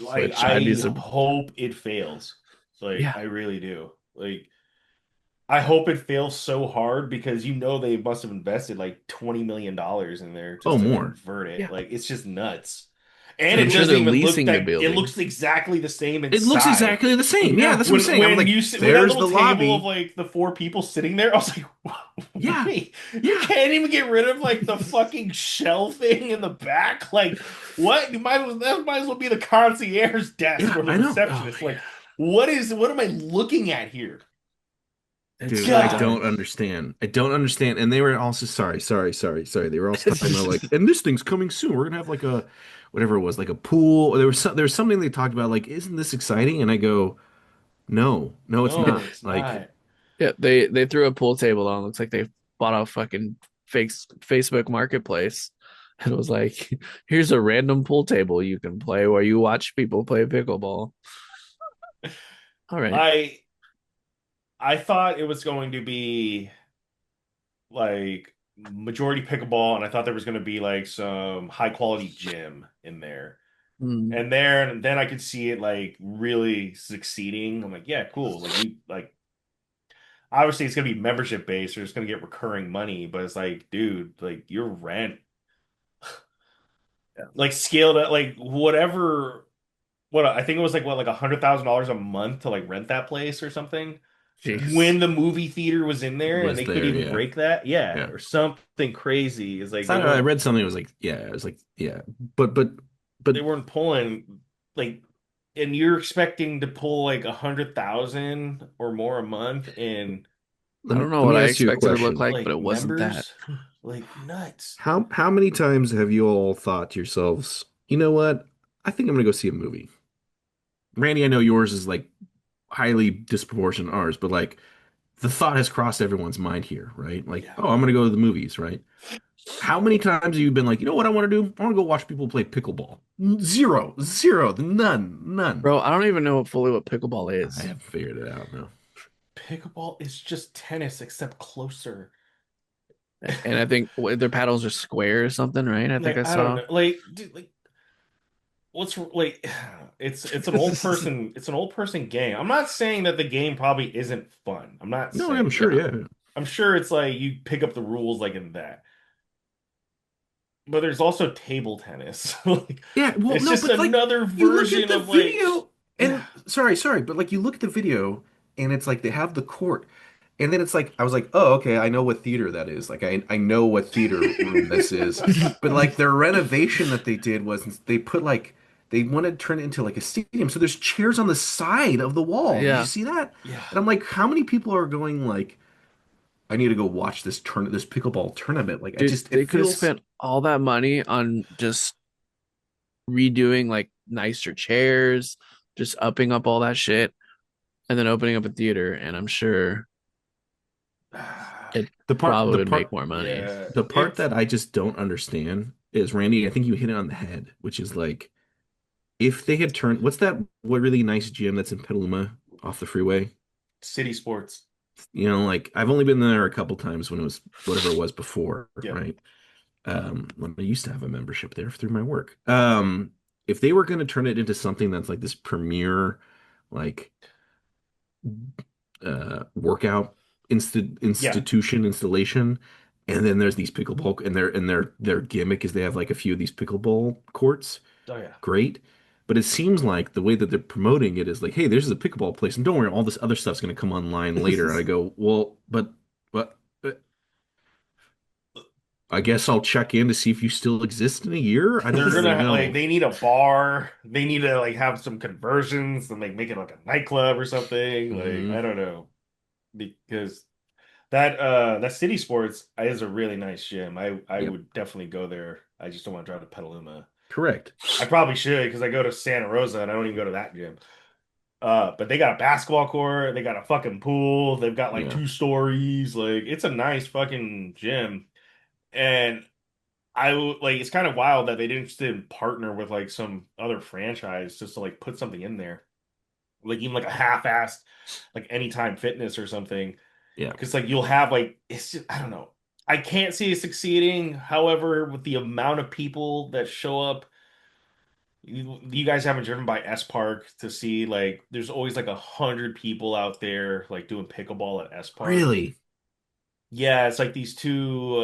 Like, I hope it fails. Like, I really do. Like, I hope it fails so hard because they must have invested like $20 million in there Oh, just to more. convert it. Yeah, Like it's just nuts. And I'm it sure doesn't they're even look leasing the that it building. looks exactly the same It looks inside. exactly the same. Yeah, Yeah, that's what I'm saying. I'm When like, you sit with that there's little the table of lobby. like the four people sitting there, I was like, Yeah, wait, you yeah, can't even get rid of like the fucking shelving in the back? Like, what? That might as well be the concierge desk yeah. or the I know. oh receptionist. Like, what am I looking at here? it's Dude, I God. don't dumb. understand. I don't understand. And they were also sorry. They were also talking about like, and this thing's coming soon. We're gonna have like a whatever it was, like a pool. There was something they talked about, like, isn't this exciting? And I go, no, no, it's No, not. it's Like, not. Yeah, they threw a pool table on. Looks like they bought a fucking fake Facebook Marketplace, and it was like, here's a random pool table you can play where you watch people play pickleball. All right. I I thought it was going to be like majority pickleball, and I thought there was going to be like some high quality gym in there. Hmm. And then I could see it like really succeeding. I'm like, yeah, cool. Like we like obviously it's gonna be membership based or it's gonna get recurring money, but it's like, dude, like your rent, Yeah. like scaled at like whatever what I think it was like what like $100,000 a month to like rent that place or something. Jeez. When the movie theater was in there and was they could there? even Yeah, break that, yeah, yeah. or something crazy. Is like So they I weren't read something. It was like, yeah, it was like, yeah, but they weren't pulling like, and you're expecting to pull like 100,000 or more a month in I don't know let what me I ask you a expected it to look question. like, but like it wasn't that. members, like nuts. How many times have you all thought to yourselves, you know what? I think I'm gonna go see a movie. Randy, I know yours is like highly disproportionate to ours, but like the thought has crossed everyone's mind here, right? Like, Yeah. oh, I'm gonna go to the movies, right? How many times have you been like, you know what I want to do? I want to go watch people play pickleball. Zero, zero, none, none. Bro, I don't even know fully what pickleball I is. haven't figured it out. No. Pickleball is just tennis except closer. And I think their paddles are square or something, right? I think Like I I don't saw. know. Like dude, like what's like it's an old person game. I'm not saying that the game probably isn't fun. I'm not No, I'm saying sure. Yeah. that. Yeah. I'm sure it's like you pick up the rules like in that. But there's also table tennis. Like Yeah, well, it's no, just but like another you look at version the of like video yeah. and sorry, but like you look at the video and it's like they have the court and then it's like I was like, "Oh, okay, I know what theater that is." Like I know what theater room this is. But like their renovation that they did was they put like they wanted to turn it into like a stadium. So there's chairs on the side of the wall. Did you Yeah. see that? Yeah. And I'm like, how many people are going like I need to go watch this pickleball tournament. Like I Dude, just it they could have feels spent all that money on just redoing like nicer chairs, just upping up all that shit, and then opening up a theater. And I'm sure it the part probably the would make part more money. Yeah. The part It's that I just don't understand is, Randy, I think you hit it on the head, which is like if they had turned, what's that what really nice gym that's in Petaluma off the freeway? city sports. You know, like I've only been there a couple times when it was whatever it was before, Yep. right? When I used to have a membership there through my work. If they were going to turn it into something that's like this premier, like workout Yeah. institution installation, and then there's these pickleball and their gimmick is they have like a few of these pickleball courts. Oh yeah. Great. But it seems like the way that they're promoting it is like, hey, there's a pickleball place, and don't worry, all this other stuff's going to come online later. And I go, well, but I guess I'll check in to see if you still exist in a year. I don't They're really gonna like know. they need a bar. They need to like have some conversions and like make it like a nightclub or something. Like I Hmm. don't know because that City Sports is a really nice gym. I Yep, would definitely go there. I just don't want to drive to Petaluma. correct. I probably should because I go to Santa Rosa and I don't even go to that gym. But they got a basketball court, they got a fucking pool, they've got like Yeah. 2 stories. Like it's a nice fucking gym. And like it's kind of wild that they didn't partner with like some other franchise just to like put something in there. Like even like a half-assed like Anytime Fitness or something. Yeah. Because like you'll have like it's just I don't know. I can't see it succeeding. However, with the amount of people that show up You guys haven't driven by S Park to see like there's always like 100 people out there like doing pickleball at S Park. Really? Yeah, it's like these two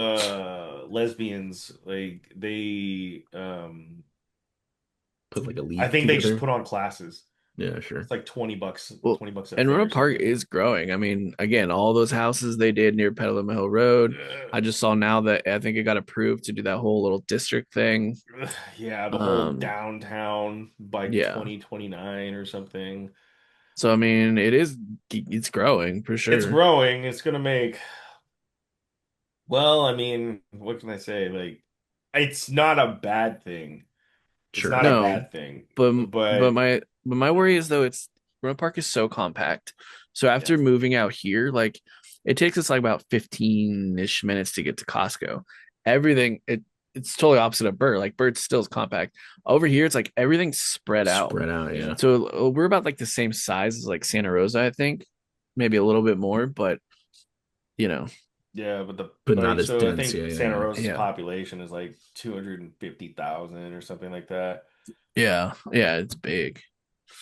lesbians like they Put like a I league think they just together? put on classes. Yeah, sure. It's like 20 bucks, Well, 20 bucks a and foot or Roanoke Park something. is growing. I mean, again, all those houses they did near Petaluma Hill Road. I just saw now that I think it got approved to do that whole little district thing. Yeah, the whole Um, downtown by yeah. 2029 or something. So I mean, it's growing for It's sure. growing. It's gonna make, well, I mean, what can I say? Like, it's not a bad thing. It's Sure. not a No, bad thing. but But my worry is though it's Roanoke Park is so compact. So yeah, after moving out here, like it takes us like about 15-ish minutes to get to Costco. Everything it's totally opposite of Burt. Like Burt still is compact. Over here, it's like everything's spread out. Spread out, yeah. So we're about like the same size as like Santa Rosa, I think, maybe a little bit more, but you know, yeah, but the But not like as so I dense. think Yeah, yeah, Santa yeah. Rosa's yeah, population is like 250,000 or something like that. yeah, it's big.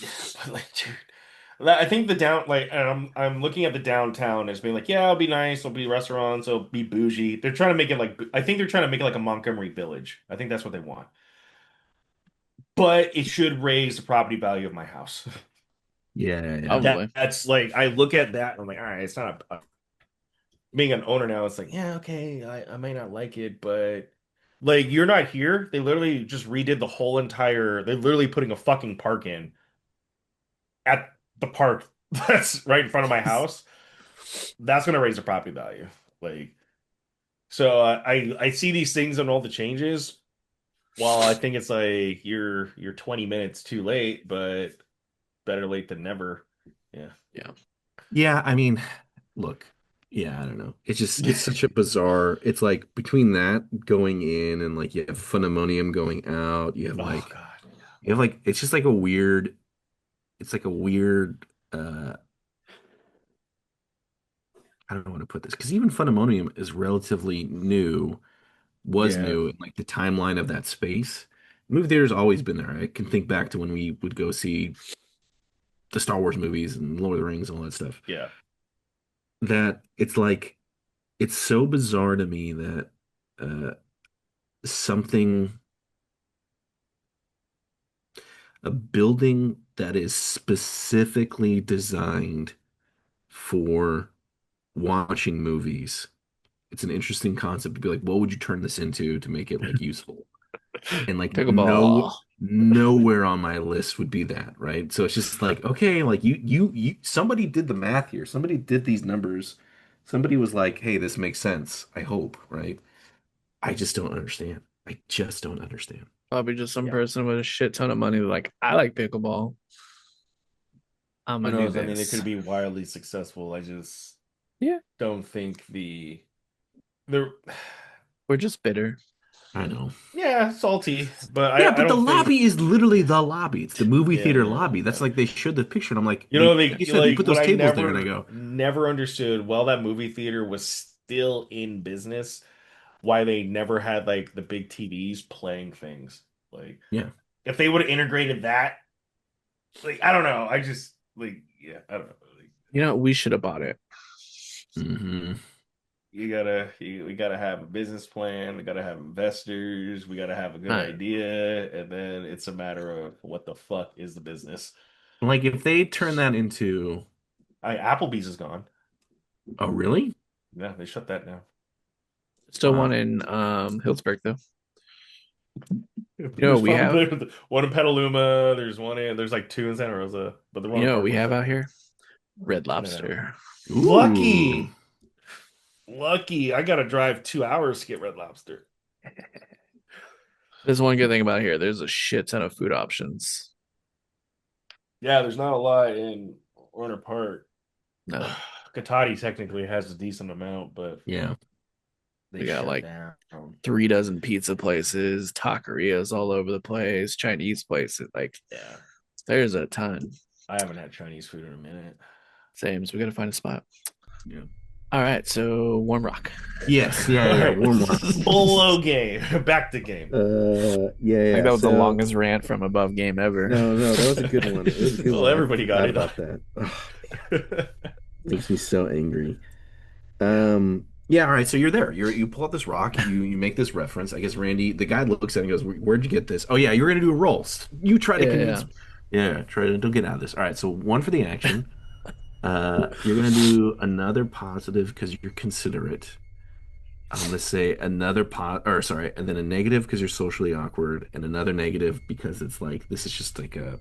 Yeah, but like, dude, I think the down like, and I'm looking at the downtown as being like, yeah, it'll be nice, it'll be restaurants, it'll be bougie. They're trying to make it like, I think they're trying to make it like a Montgomery Village. I think that's what they want. But it should raise the property value of my house. Yeah, yeah, yeah. Probably. That's like, I look at that and I'm like, all right, it's not being an owner now. It's like, yeah, okay, I may not like it, but like, you're not here. They literally just redid the whole entire. They're literally putting a fucking park in at the park that's right in front of my house. That's gonna raise the property value. Like, so I see these things and all the changes. While I think it's like you're 20 minutes too late, but better late than never. Yeah. Yeah. Yeah, I mean, look, yeah, I don't know. It's such a bizarre. It's like between that going in and like you have Funimonium going out, Oh God. you have like it's just like a weird it's like a weird I don't know how to put this because even Funimonium is relatively new, was Yeah. new in like the timeline of that space. Movie theater's always been there. I can think back to when we would go see the Star Wars movies and Lord of the Rings and all that stuff. Yeah. That it's like it's so bizarre to me that uh something a building that is specifically designed for watching movies. It's an interesting concept to be like, what would you turn this into to make it like useful? And like Pickleball. nowhere on my list would be that, right? So it's just like, okay, like you somebody did the math here. Somebody did these numbers. Somebody was like, hey, this makes sense, I hope, right? I just don't understand. I just don't understand. Probably just some Yeah. person with a shit ton of money like, I like pickleball. I'm Who gonna do knows? I mean, it this. could be wildly successful. I just Yeah. don't think the We're just bitter. I know. yeah, salty, but Yeah, I but the don't think lobby is literally the lobby. It's the movie yeah, theater yeah, lobby. That's yeah. like they showed the picture, and I'm like, You know, like they you said, you like put what those I tables there, and I go, never understood while that movie theater was still in business, why they never had like the big TVs playing things. Like yeah. if they would have integrated that, like I don't know. I just like yeah, I don't know. Like, We should have bought it. Hmm. we gotta have a business plan. We gotta have investors. We gotta have a good All right. idea, and then it's a matter of what the fuck is the business. Like if they turn that into, Applebee's is gone. oh really? Yeah, they shut that down. Still Wow. one in Hillsburg though. There's We have? probably one in Petaluma. There's like two in Santa Rosa, but the Roanoke What Park we one's have shut out down. here? Red No. Lobster. Ooh. Lucky, lucky. I gotta drive 2 hours to get Red Lobster. There's one good thing about here. There's a shit ton of food options. Yeah, there's not a lot in Roanoke Park. No. Katati technically has a decent amount, but Yeah. We they got shut like down. 3 dozen pizza places, taquerias all over the place, Chinese places. Like Yeah, there's a ton. I haven't had Chinese food in a minute. Same. So we gotta find a spot. Yeah. All right, so warm rock. Yes, yeah, All yeah, right. warm rock. Polo game. Back to game. Yeah, I think yeah. that was the So longest rant from above game ever. no, no, that was a good one. It was a good Well, one. I everybody got forgot it. about that. Oh, makes me so angry. Yeah, all right, so you're there. You pull out this rock, you make this reference. I guess Randy, the guy looks at it and goes, "Where'd you get this?" Oh yeah, you're gonna do a roll. You try to Yeah. convince. Yeah, try to don't get out of this. All right, so one for the action. You're gonna do another positive because you're considerate. I'm gonna say another or sorry, and then a negative because you're socially awkward, and another negative because it's like this is just like a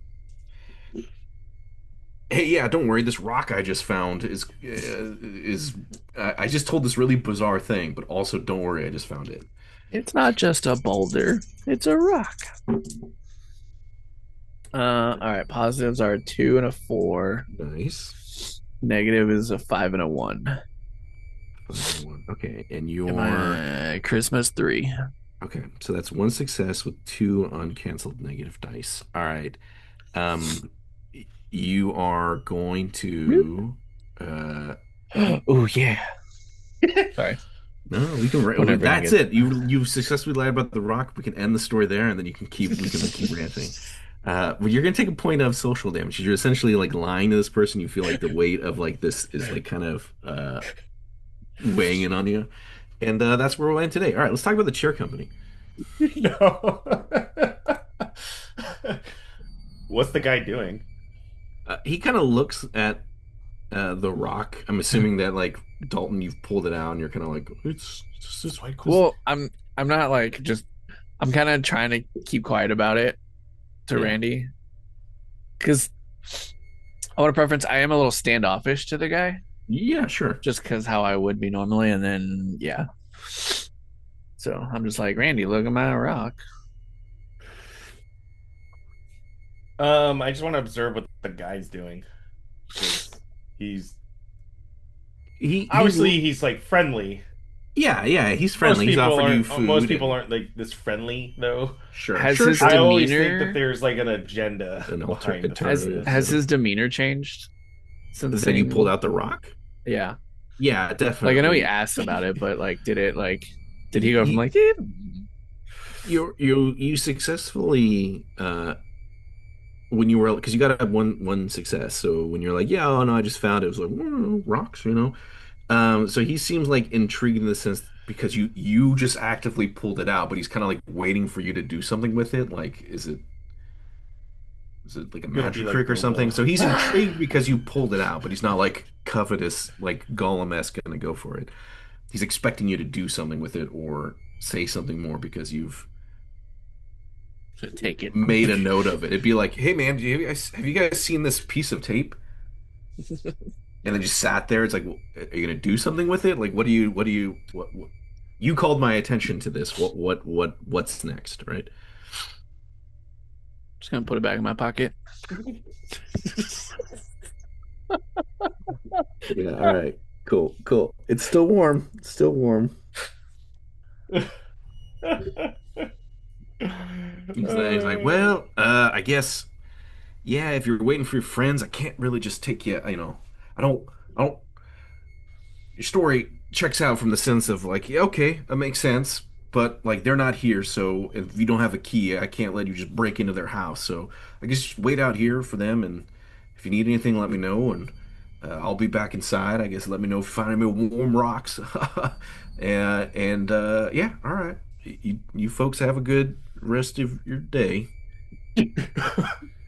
hey, yeah, don't worry. This rock I just found is I just told this really bizarre thing, but also don't worry, I just found it. It's not just a boulder, it's a rock. All right, positives are a 2 and a 4. Nice. Negative is a 5 and a 1. 5 and 1. Okay, and Am you're I Christmas 3? okay. So that's one success with two uncanceled negative dice. All right. Um, you are going Really? to uh Oh yeah. Sorry. no, we can. Whenever gonna That's get it. You've successfully lied about the rock. We can end the story there, and then you can keep. We can keep ranting. Well, you're gonna take a point of social damage. You're essentially like lying to this person. You feel like the weight of like this is like kind of weighing in on you, and that's where we'll end today. All right, let's talk about the chair company. No. What's the guy doing? He kind of looks at the rock. I'm assuming that like Dalton, you've pulled it out, and you're kind of like it's just this white. well, I'm not like just I'm kind of trying to keep quiet about it to Yeah. Randy because I want a preference. I am a little standoffish to the guy Yeah, sure. just because how I would be normally, and then yeah. So I'm just like Randy, look at my rock. I just want to observe what the guy's doing. 'Cause he's He's obviously he's like friendly. yeah, yeah, he's friendly. He's offered you Most food people and aren't like this friendly though. sure, Has sure, his I sure. always think that demeanor there's like an agenda An behind has alternative. has his demeanor changed since Then you pulled saying out the rock? yeah? Yeah, Like I know he definitely. asked about it, but like did he go from You like eh, you successfully when you were because you got to have one success. So when you're like, yeah, oh no, I just found it, it was like rocks, you know. So he seems like intrigued in the sense because you just actively pulled it out, but he's kind of like waiting for you to do something with it. Like, is it like a gonna be magic like trick or something? Bilbo. So he's intrigued because you pulled it out, but he's not like covetous, like Gollum-esque gonna go for it. He's expecting you to do something with it or say something more because you've take it? made a note of it. It'd be like, hey man, have you guys seen this piece of tape? And then just sat there. It's like, well, are you gonna do something with it? Like, what you called my attention to this. What's next, right? Just gonna put it back in my pocket. Yeah, all right. Cool, cool. It's still warm. It's still warm. He's like, well, I guess, yeah, if you're waiting for your friends, I can't really just take you, I don't, your story checks out from the sense of like, yeah, okay, that makes sense, but like they're not here, so if you don't have a key, I can't let you just break into their house. So I guess just wait out here for them, and if you need anything, let me know, and I'll be back inside. I guess let me know if you find any warm rocks, and yeah, all right. You folks have a good rest of your day.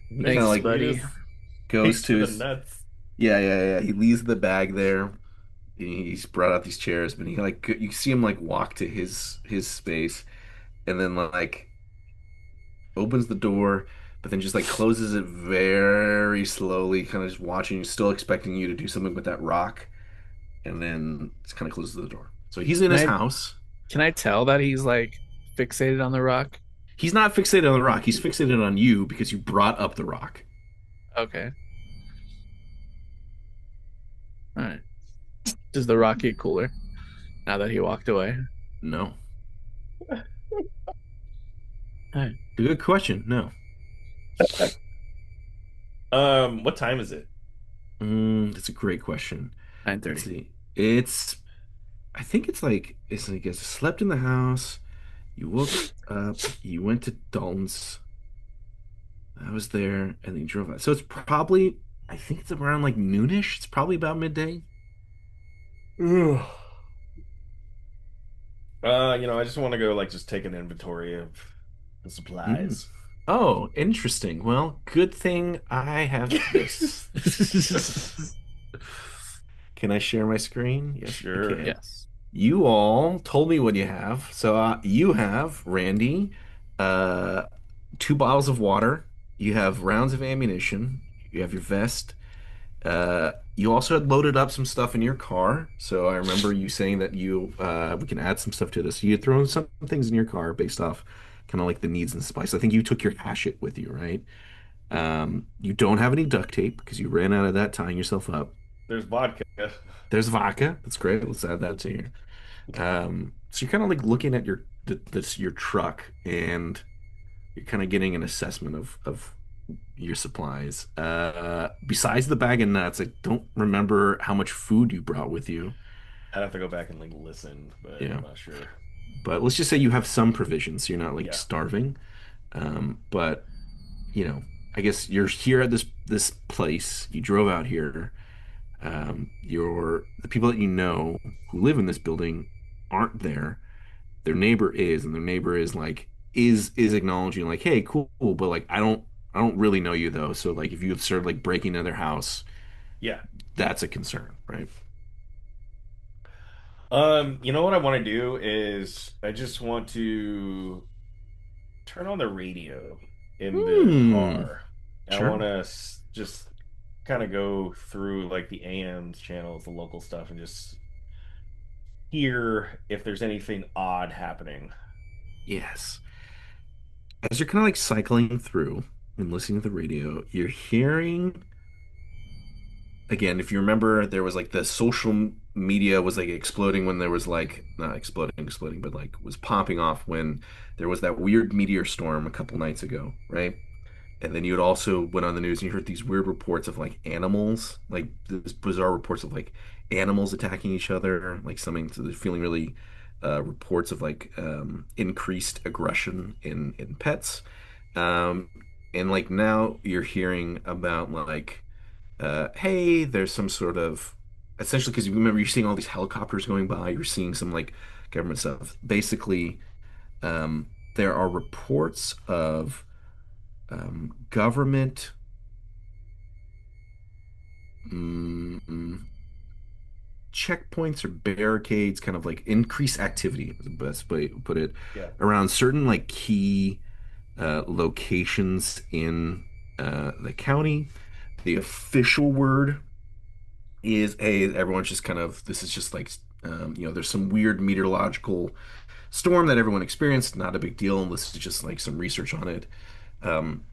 He kind of Thanks, like He buddy. just goes takes to to the his nuts. yeah, yeah, yeah. He leaves the bag there. He's brought out these chairs, but he like you see him like walk to his space, and then like opens the door, but then just like closes it very slowly, kind of just watching, still expecting you to do something with that rock, and then just kind of closes the door. So he's in Can his I house. can I tell that he's like fixated on the rock? He's not fixated on the rock. He's fixated on you because you brought up the rock. Okay. All right. Does the rock get cooler now that he walked away? No, All right. good question. No, What time is it? that's a great question. Let's 9:30. see. It's I think it's like you slept in the house, you woke up, you went to Dalton's, I was there, and then you drove out. So it's probably I think it's around like noonish. It's probably about midday. Ugh. I just want to go like just take an inventory of the Mm. supplies. Oh, interesting. Well, good thing I have this. Can I share my screen? Yes, I Sure. can. Yes. You all told me what you have. So you have, Randy, uh, two bottles of water. You have rounds of ammunition. You have your vest. You also had loaded up some stuff in your car. So I remember you saying that we can add some stuff to this. You had thrown some things in your car based off kind of like the needs and spice. I think you took your hatchet with you, right? You don't have any duct tape because you ran out of that tying yourself up. There's vodka. There's vodka. That's great. Let's add that to you. So you're kind of like looking at your truck and you're kind of getting an assessment of your supplies. Besides the bag of nuts, I don't remember how much food you brought with you. I'd have to go back and like listen, but Yeah, I'm not sure. but let's just say you have some provisions, so you're not like Yeah. starving. But you know, I guess you're here at this place. You drove out here. The people that you know who live in this building aren't there. Their neighbor is, and their neighbor is like is acknowledging like, hey, cool, but like I don't really know you though. So like if you started like breaking into their house, Yeah. that's a concern, right? You know what I want to do is I just want to turn on the radio in the Hmm. car. I want Sure. to just kind of go through like the AM channels, the local stuff, and just hear if there's anything odd happening. Yes. As you're kind of like cycling through and listening to the radio, you're hearing again, if you remember, there was like the social media was like exploding when there was like not exploding, but like was popping off when there was that weird meteor storm a couple nights ago, right? And then you had also went on the news and you heard these weird reports of like animals, like this bizarre reports of like animals attacking each other, like something so they're feeling really reports of like increased aggression in pets. Um, and like now you're hearing about like hey, there's some sort of essentially because you remember you're seeing all these helicopters going by, you're seeing some like government stuff. Basically, there are reports of government mm, mm, checkpoints or barricades, kind of like increased activity, is the best way to put it, Yeah. around certain like key locations in the county. The official word is hey, everyone's just kind of this is just like there's some weird meteorological storm that everyone experienced, not a big deal, and this is just like some research on it.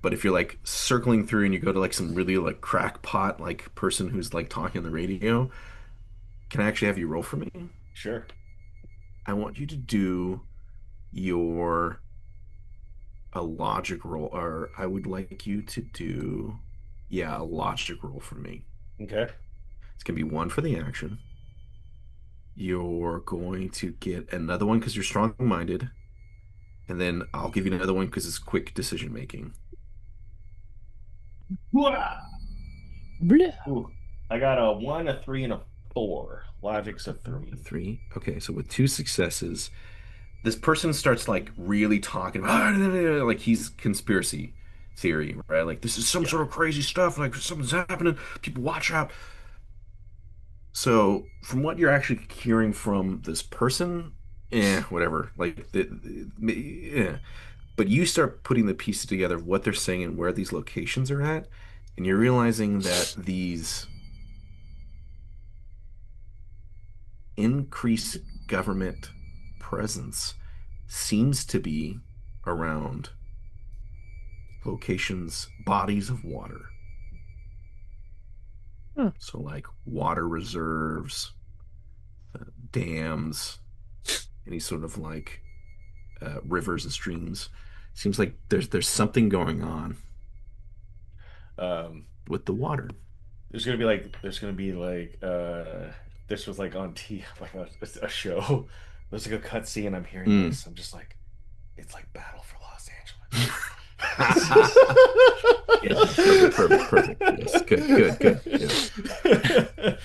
But if you're like circling through and you go to like some really like crackpot like person who's like talking on the radio, can I actually have you roll for me? Sure. I want you to do your a logic roll, or I would like you to do yeah, a logic roll for me. Okay. It's gonna be one for the action. You're going to get another one because you're strong-minded, and then I'll give you another one because it's quick decision making. Wah! Bleh. Ooh, I got a one, a three, and a four. Logic's a A three. three. Okay, so with two successes, this person starts like really talking about like he's conspiracy theory, right? Like this is some Yeah. sort of crazy stuff. Like something's happening. People watch out. So from what you're actually hearing from this person, whatever. Like yeah. But you start putting the pieces together of what they're saying and where these locations are at, and you're realizing that these increased government presence seems to be around locations, bodies of water. Huh. So, like water reserves, dams, any sort of like rivers and streams. Seems like there's something going on Um, with the water. there's gonna be like this was like on T like a show. There's like a cut scene. I'm hearing Mm. this. I'm just like, it's like Battle for Los Yeah, perfect, perfect, perfect. Yes, good, good, good. Yeah.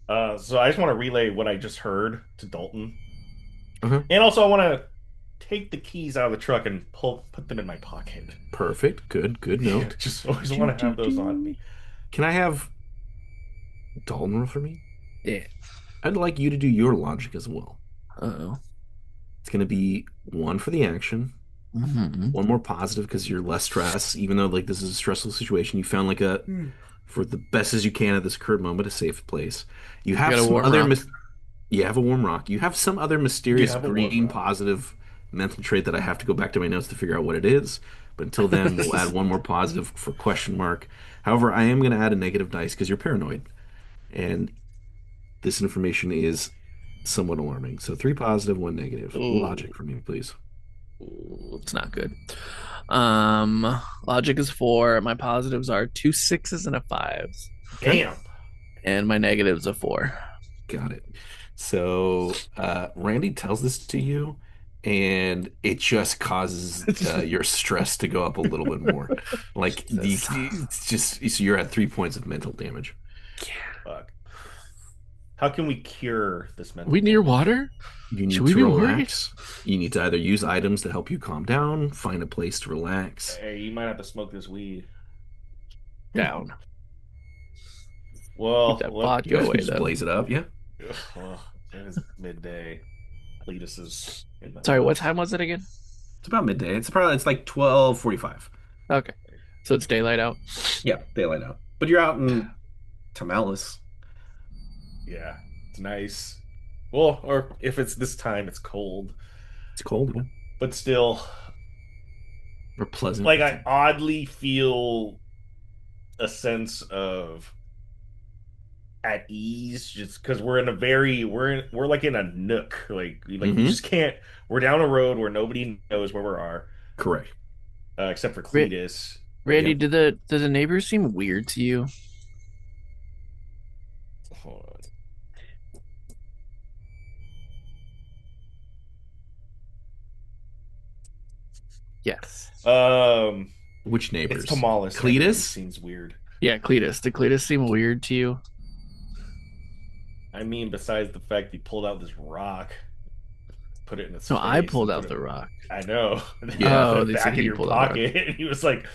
Angeles. So I just want to relay what I just heard to Dalton. Uh-huh. And also I want to take the keys out of the truck and put them in my pocket. Perfect. Good, good Yeah, note. just always Do, want to do, have those on do. me. Can I have Dalton roll for me? Yeah. I'd like you to do your logic as well. Uh-oh. It's going to be one for the action, Hmm. one more positive because you're less stressed, even though like this is a stressful situation. You found like a, for the best as you can at this current moment, a safe place. You I have got a some warm other rock. you have a warm rock. You have some other You mysterious have a warm green rock. positive mental trait that I have to go back to my notes to figure out what it is. But until then, we'll add one more positive for question mark. However, I am going to add a negative dice because you're paranoid, and this information is somewhat alarming. So three positive, one negative. Ooh, Logic for me, please. it's not good. Logic is four. My positives are two sixes and a fives, Okay, Damn. and my negatives are four. got it. So Randy tells this to you, and it just causes your stress to go up a little bit more. Like Jesus. it's just so you're at 3 points of mental damage. Fuck. How can we cure this mental We near damage? water? You Should need we to be worried? relax. You need to either use items to help you calm down, find a place to relax. Hey, you might have to smoke this weed. Down. Keep Well, that let, You vodka guys away can just then. blaze it up, yeah. well, it is midday. Cletus is in the Sorry, what house. time was it again? It's about midday. It's like 12:45. Okay. So it's daylight out. Yeah, daylight out. But you're out in Tamales. Yeah, it's nice. Well, or if it's this time, it's cold. It's cold, yeah. But still, Or pleasant. like I oddly feel a sense of at ease just because we're in a very we're like in a nook. Like we Mm-hmm. just can't we're down a road where nobody knows where we are, Correct. except for Ra- Cletus. Randy, Yep. did the neighbors seem weird to you? Hold Yes. on. Which It's neighbors? Tamales. Everybody Cletus? seems weird. Yeah, Cletus. Did Cletus seem weird to you? I mean, besides the fact he pulled out this rock, put it in his No, I face, pulled and put out it. the rock. I know. And then you Yeah. put Oh, it they said back in he your pulled out the rock. pocket. And he was like,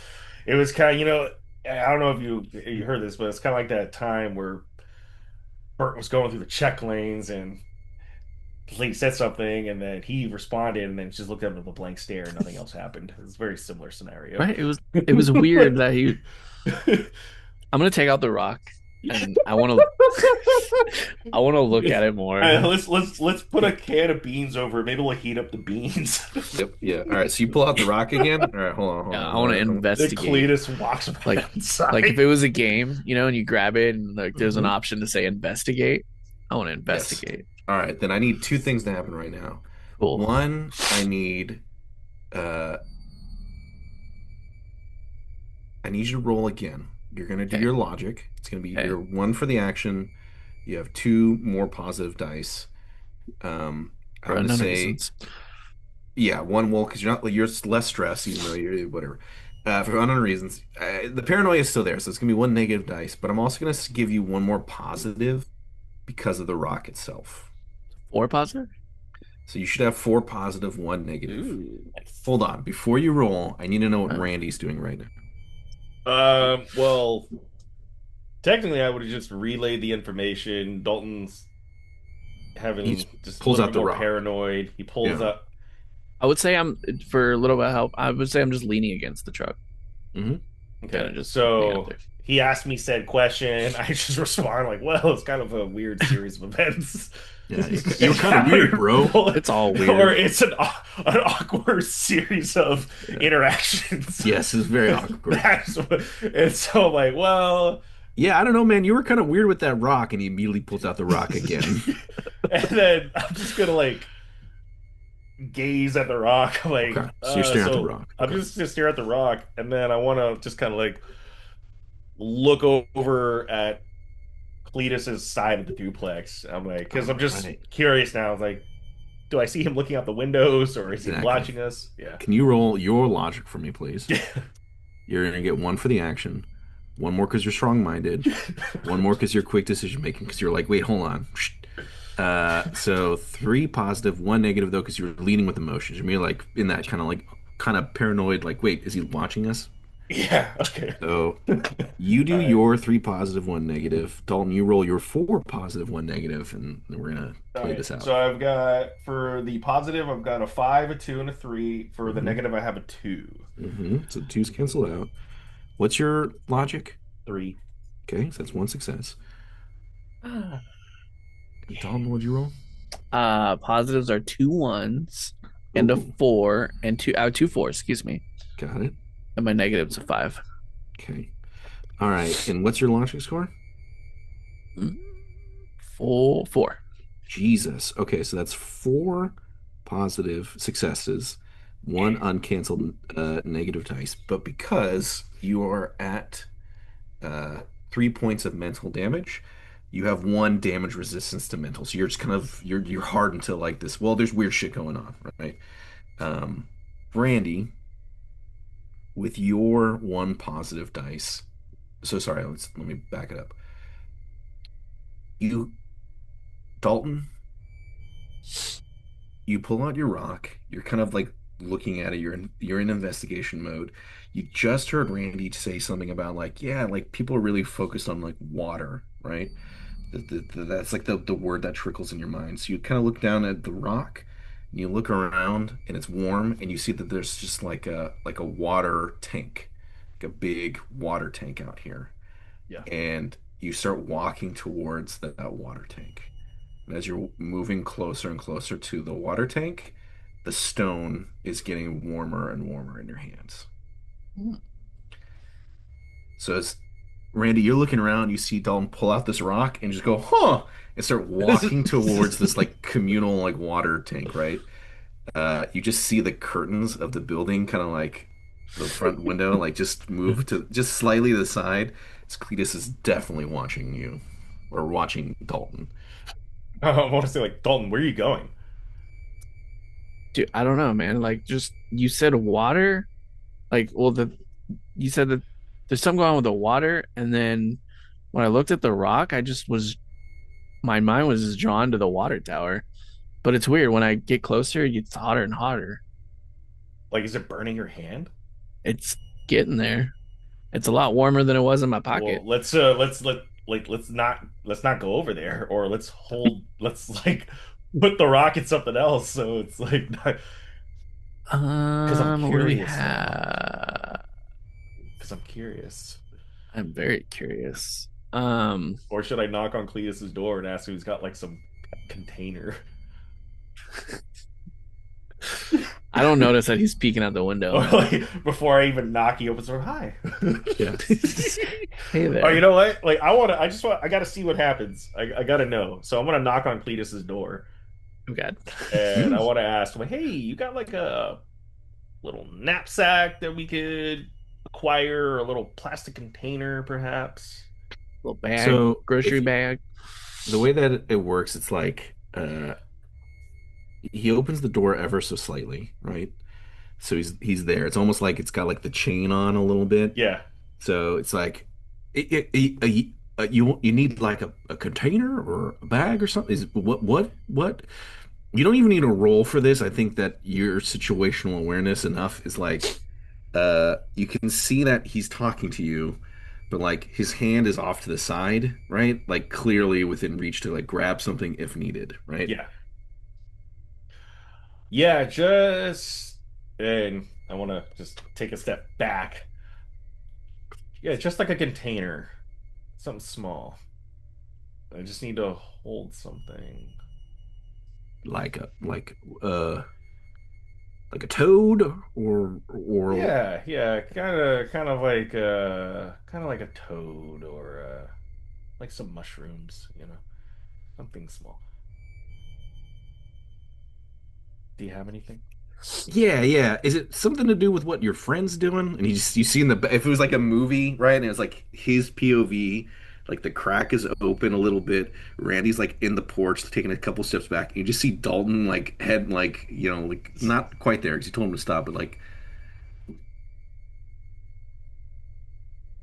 it was kind of, I don't know if you heard this, but it's kind of like that time where Bert was going through the check lanes and the lady said something, and then he responded, and then just looked at him with a blank stare, and nothing else happened. It's a very similar scenario. Right? It was weird that he. I'm gonna take out the rock, and I want to. I want to look at it more. Let's put a can of beans over it. Maybe we'll heat up the beans. Yep. Yeah. All right. So you pull out the rock again. All right. Hold on. Hold Yeah, on. I want to The investigate. Cletus walks right Like if it outside. was a game, and you grab it, and like there's an Mhm. option to say investigate. I want to Yes. investigate. All right. Then I need two things to happen right now. Cool. One, uh I need you to roll again. You're gonna do Okay. your logic. It's gonna be Okay. your one for the action. You have two more positive dice. I'm For gonna unknown say, reasons. yeah, one will because you're less stressed, even though you're whatever. For unknown reasons, the paranoia is still there, so it's gonna be one negative dice. But I'm also gonna give you one more positive because of the rock itself. Four positive. So you should have four positive, one negative. Ooh. Hold on, before you roll, I need to know what Oh. Randy's doing right now. Well, technically, I would have just relayed the information. Dalton's He having just a pulls little out bit the more rock. paranoid. He pulls Yeah. up. I would say I'm for a little bit of help. I would say I'm just leaning against the truck, Hmm. kind Okay, of just hang out so there. he asked me said question. I just respond like, "Well, it's kind of a weird series of events." Yeah, you were kind of weird, bro. It's all Or weird. it's an awkward series of Yeah. interactions. Yes, it's very awkward. And so I'm like, well, Yeah, I don't know, man. You were kind of weird with that rock, and he immediately pulls out the rock again. and then I'm just gonna like gaze at the rock, Okay, so you're staring at the so rock. I'm Okay. just gonna stare at the rock, and then I want to just kind of like look over at Cletus's side of the duplex. I'm like, because I'm All just right. curious now. Like, do I see him looking out the windows or is he Exactly. watching us? Yeah. Can you roll your logic for me, please? You're gonna get one for the action, one more because you're strong-minded, one more because you're quick decision making because you're like, wait, hold on. So three positive, one negative though, because you're leading with emotions. You're like in that kind of paranoid, like, wait, is he watching us? Yeah. Okay. So you do All right. your three positive, one negative. Dalton, you roll your four positive, one negative, and we're gonna All play right. this out. So I've got for the positive, I've got a five, a two, and a three. For the Mm-hmm. negative, I have a two. So two's canceled out. What's your logic? Three. Okay, so that's one success. Okay. Dalton, what'd you roll? Positives are two ones and a Ooh, four and two fours, excuse me. got it. And my negative's a five. Okay. All right. And what's your logic score? Mm, four. Jesus. Okay, so that's four positive successes, one uncanceled negative dice. But because you are at 3 points of mental damage, you have one damage resistance to mental. So you're just kind of you're hardened to like this. Well, there's weird shit going on, right? Um, Brandy, with your one positive dice. So sorry, let me back it up. You, Dalton, you pull out your rock. You're kind of like looking at it. You're in investigation mode. You just heard Randy say something about like, yeah, like people are really focused on like water, right? That's like the word that trickles in your mind. So you kind of look down at the rock, and you look around, and it's warm, and you see that there's just like a water tank, like a big water tank out here, Yeah. and you start walking towards that water tank. And as you're moving closer and closer to the water tank, the stone is getting warmer and warmer in your hands. Mm. So as Randy, you're looking around, you see Dalton pull out this rock and just go, huh, and start walking towards this like communal like water tank, right? You just see the curtains of the building kind of like the front window, like just move to just slightly to the side. So Cletus is definitely watching you or watching Dalton. I want to say like Dalton, where are you going? Dude, I don't know, man. Like, just you said water. Like, well, you said that there's something going on with the water, and then when I looked at the rock, my mind was just drawn to the water tower. But it's weird when I get closer, it's hotter and hotter. Like, is it burning your hand? It's getting there. It's a lot warmer than it was in my pocket. Well, let's not go over there, or let's like put the rock in something else. So it's like because I'm What do we curious now. have? Because I'm curious. I'm very curious. Or should I knock on Cletus's door and ask if he's got like some container? I don't notice that he's peeking out the Or window. like before I even knock, he opens the door. Hi. Yeah. Hey Or you there. know what? Like I gotta see what happens. I gotta know. So I'm gonna knock on Cletus's door Oh God. and I Mm. want to ask him, hey, you got like a little knapsack that we could acquire, or a little plastic container, perhaps? Little bag, So grocery if you, bag. the way that it works, it's like he opens the door ever so slightly, right? So he's there. It's almost like it's got like the chain on a little bit. Yeah. So it's like you need like a container or a bag or something. Is what? You don't even need a roll for this. I think that your situational awareness enough is like you can see that he's talking to you, but like his hand is off to the side, right? Like clearly within reach to like grab something if needed, right? Yeah. Yeah, just and I want to just take a step back. Yeah, just like a container, something small. I just need to hold something. Uh like a toad or Yeah, kind of like a toad or like some mushrooms, something small. Do you have anything? Yeah, yeah. Is it something to do with what your friend's doing? And you see in the if it was like a movie, right? And it was like his POV, like the crack is open a little bit. Randy's like in the porch, taking a couple steps back. And you just see Dalton like head like like not quite there because he told him to stop, but like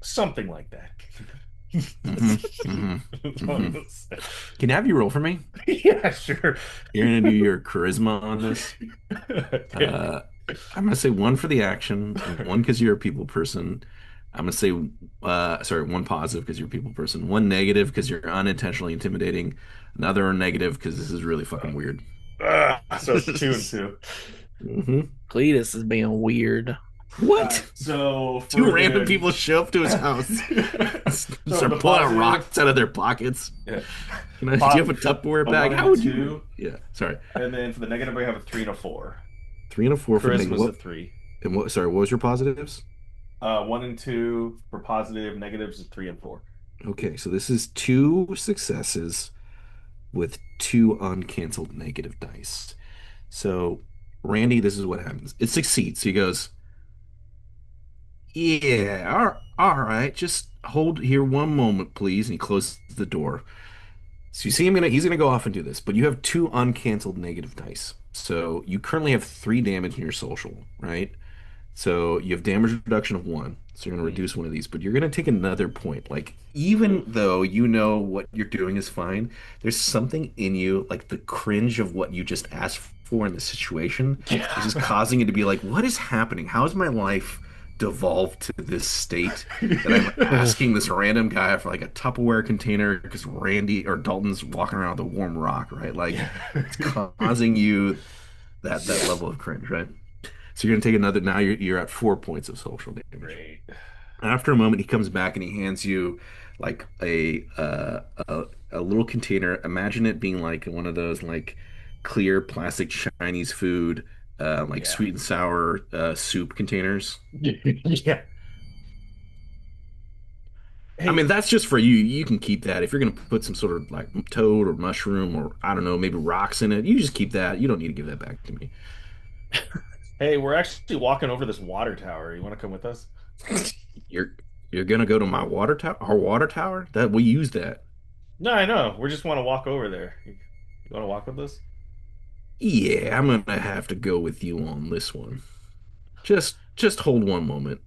Something like that. hmm hmm That's all I'm hmm gonna say. Can I have you roll for me? Yeah, sure. You're gonna do your charisma on this. Okay. Uh, I'm gonna say one for the action, one because you're a people person. I'm gonna say, sorry, one positive because you're a people person, one negative because you're unintentionally intimidating, another negative because this is really fucking weird. So it's two and two. Cletus is being weird. All right, What? so Two for random the people show up to his house, so start the pulling out positive, rocks out of their pockets. yeah, Do you have a Tupperware a bag? one and How a would you? two, Yeah, sorry. and then for the negative, I have a three and a four. Three and a four for negative. Charisma's a What? three. And what? Sorry, what was your positives? One and two for positive, negatives is three and four. Okay, so this is two successes with two uncanceled negative dice. So, Randy, this is what happens. It succeeds. He goes, yeah, all right, just hold here one moment, please. And he closes the door. So you see he's gonna go off and do this, but you have two uncanceled negative dice. So you currently have three damage in your social, right? So you have damage reduction of one. So you're going to Mhm. reduce one of these, but you're going to take another point. Like, even though you know what you're doing is fine, there's something in you, like the cringe of what you just asked for in the situation, is just Yeah. causing you to be like, what is happening? How has my life devolved to this state that I'm asking this random guy for like a Tupperware container because Randy or Dalton's walking around with a warm rock, right? Like, Yeah. it's causing you that level of cringe, right? So you're gonna take another. Now you're at 4 points of social damage. Great. After a moment, he comes back and he hands you like a little container. Imagine it being like one of those like clear plastic Chinese food, like Yeah. sweet and sour soup containers. Yeah. I mean, Hey, that's just for you. You can keep that if you're gonna put some sort of like toad or mushroom or I don't know, maybe rocks in it. You just keep that. You don't need to give that back to me. hey, we're actually walking over this water tower. You want to come with us? You're you're gonna go to my water tower, our water tower. That we use that. No, I know. We just want to walk over there. You want to walk with us? Yeah, I'm gonna have to go with you on this one. Just hold one moment.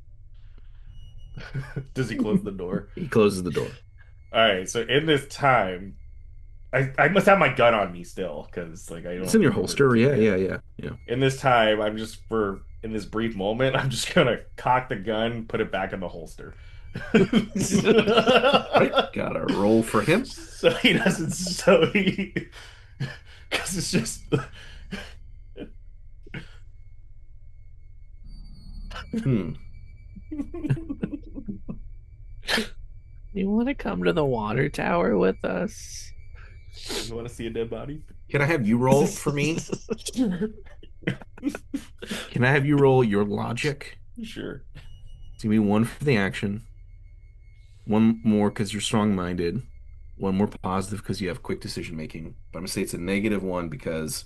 Does he close the door? He closes the door. All right. So in this time, I must have my gun on me still because like I It's in don't your remember. holster. Yeah, Yeah. yeah, yeah, yeah. In this time, I'm just for in this brief moment, I'm just gonna cock the gun, put it back in the holster. Right, gotta roll for him. So he doesn't. So he, because it's just. Hmm. You want to come to the water tower with us? You want to see a dead body? Can I have you roll for me? Sure. Can I have you roll your logic? Sure. Give me one for the action, one more because you're strong-minded, one more positive because you have quick decision making. But I'm gonna say it's a negative one because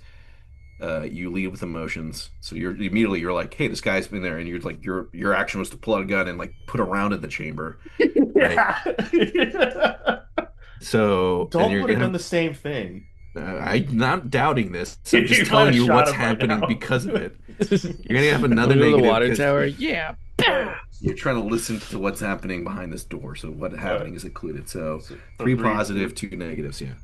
you lead with emotions. So you're like, hey, this guy's been there, and you're like your action was to pull out a gun and like put a round in the chamber, right? Yeah. So and Dalton you're would have done gonna. the same thing. I'm not doubting this. I'm He just might telling have you shot what's him by happening now. because of it. You're gonna have Come another to the negative water because tower. Yeah. you're trying to listen to what's happening behind this door. So what Uh, happening is included. So so three three. positive, two negatives. Yeah.